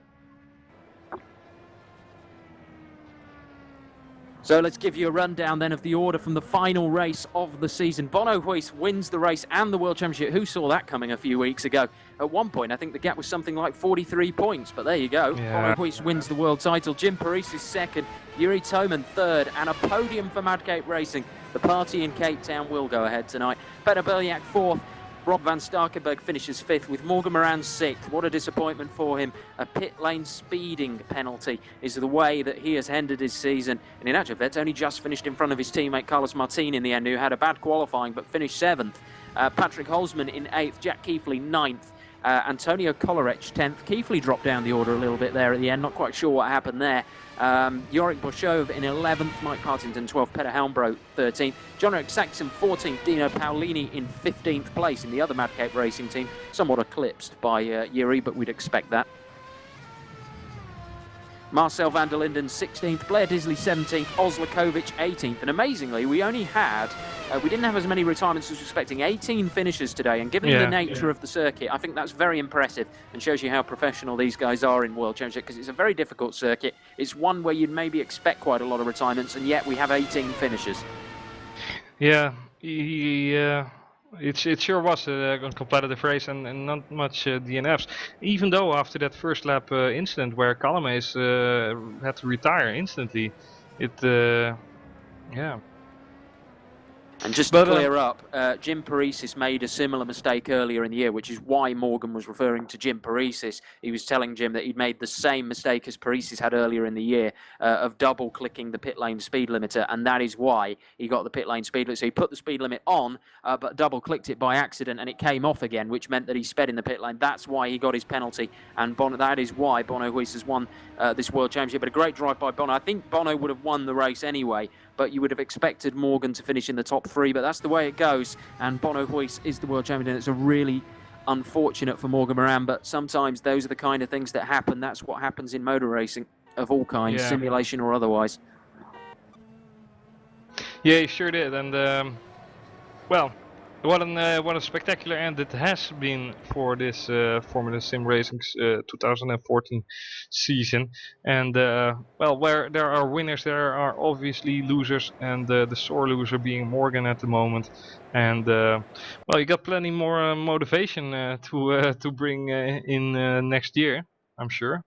So let's give you a rundown then of the order from the final race of the season. Bono Huis wins the race and the World Championship. Who saw that coming a few weeks ago? At one point, I think the gap was something like 43 points, but there you go. Yeah. Bono Huis wins the world title. Jim Parise is second, Yuri Toman third, and a podium for Mad Cape Racing. The party in Cape Town will go ahead tonight. Peter Berliak fourth. Rob van Starkenburg finishes fifth with Morgan Moran sixth. What a disappointment for him. A pit lane speeding penalty is the way that he has ended his season. And in actual fact, only just finished in front of his teammate Carlos Martin in the end, who had a bad qualifying but finished seventh. Patrick Holzman in eighth, Jack Keithley ninth. Antonio Kolarec 10th. Keithley dropped down the order a little bit there at the end. Not quite sure what happened there. Yorick Boshov in 11th. Mike Partington 12th. Peter Helmbro 13th. John-Eric Saxon 14th. Dino Paolini in 15th place in the other Mad Cape Racing team. Somewhat eclipsed by Yuri, but we'd expect that. Marcel van der Linden 16th, Blair Disley 17th, Oslakovic 18th, and amazingly we only had, we didn't have as many retirements as we were expecting, 18 finishes today, and given the nature of the circuit, I think that's very impressive and shows you how professional these guys are in World Championship, because it's a very difficult circuit. It's one where you'd maybe expect quite a lot of retirements, and yet we have 18 finishes. Yeah, it sure was a competitive race and not much DNFs. Even though after that first lap incident where Calames had to retire instantly, yeah. And just to clear up, Jim Parise made a similar mistake earlier in the year, which is why Morgan was referring to Jim Parise. He was telling Jim that he'd made the same mistake as Parise had earlier in the year of double-clicking the pit lane speed limiter, and that is why he got the pit lane speed limit. So he put the speed limit on, but double-clicked it by accident, and it came off again, which meant that he sped in the pit lane. That's why he got his penalty, and that is why Bono Huis has won this World Championship. But a great drive by Bono. I think Bono would have won the race anyway, but you would have expected Morgan to finish in the top three, but that's the way it goes, and Bono Huis is the world champion. It's a really unfortunate for Morgan Moran, but sometimes those are the kind of things that happen. That's what happens in motor racing of all kinds, simulation or otherwise. Yeah, he sure did, and well, what a spectacular end it has been for this Formula Sim Racing's 2014 season. And well, where there are winners, there are obviously losers, and the sore loser being Morgan at the moment. And well, you got plenty more motivation to bring in next year, I'm sure.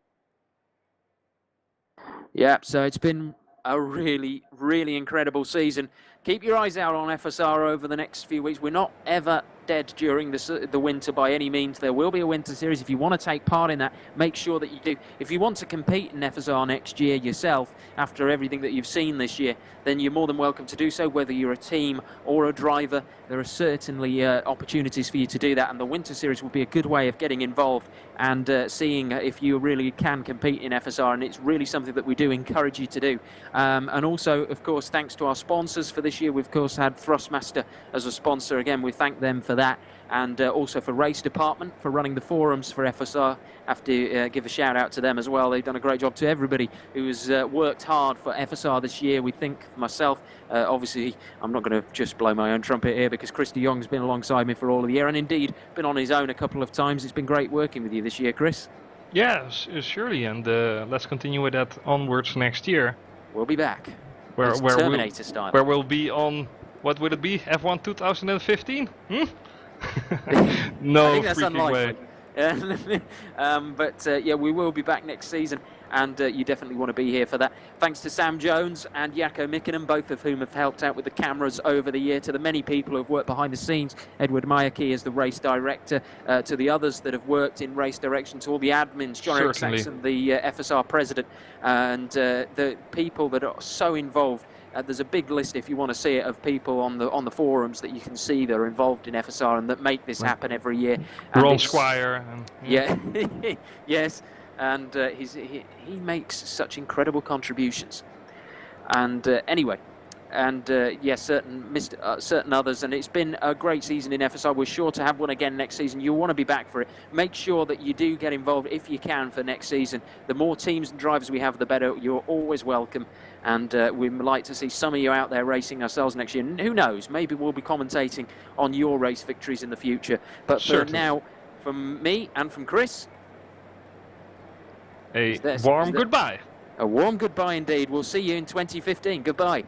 Yeah, so it's been a really, really incredible season. Keep your eyes out on FSR over the next few weeks. We're not ever dead during the winter by any means. There will be a winter series. If you want to take part in that, make sure that you do. If you want to compete in FSR next year yourself, after everything that you've seen this year, then you're more than welcome to do so, whether you're a team or a driver. There are certainly opportunities for you to do that, and the winter series will be a good way of getting involved and seeing if you really can compete in FSR, and it's really something that we do encourage you to do. And also, of course, thanks to our sponsors for this year. We've, of course, had Thrustmaster as a sponsor. Again, we thank them for that, and also for Race Department for running the forums for FSR. Have to give a shout out to them as well. They've done a great job. To everybody who has worked hard for FSR this year. We think, for myself, obviously I'm not going to just blow my own trumpet here, because Chris de Jong's been alongside me for all of the year, and indeed been on his own a couple of times. It's been great working with you this year, Chris. Yeah, surely, and let's continue with that onwards next year. We'll be back. Where It's where Terminator style. where we'll be on, what would it be? F1 2015? Hmm? I No think that's freaking way. unlikely. But yeah, we will be back next season, and you definitely want to be here for that. Thanks to Sam Jones and Jaakko Mikkonen, both of whom have helped out with the cameras over the year, to the many people who have worked behind the scenes, Edward Mayaki as the race director, to the others that have worked in race direction, to all the admins, John Eric Certainly. Saxon, the FSR president, and the people that are so involved. There's a big list, if you want to see it, of people on the forums that you can see that are involved in FSR and that make this happen every year. And Ron it's- Squire. And, Yeah, yes, and he makes such incredible contributions. And anyway, and yes, certain others, and it's been a great season in FSR. We're sure to have one again next season. You'll want to be back for it. Make sure that you do get involved if you can for next season. The more teams and drivers we have, the better. You're always welcome, and we'd like to see some of you out there racing ourselves next year. And who knows, maybe we'll be commentating on your race victories in the future. But for Certainly. now, from me and from Chris, a Is there- warm is there- goodbye. a warm goodbye indeed. We'll see you in 2015. Goodbye.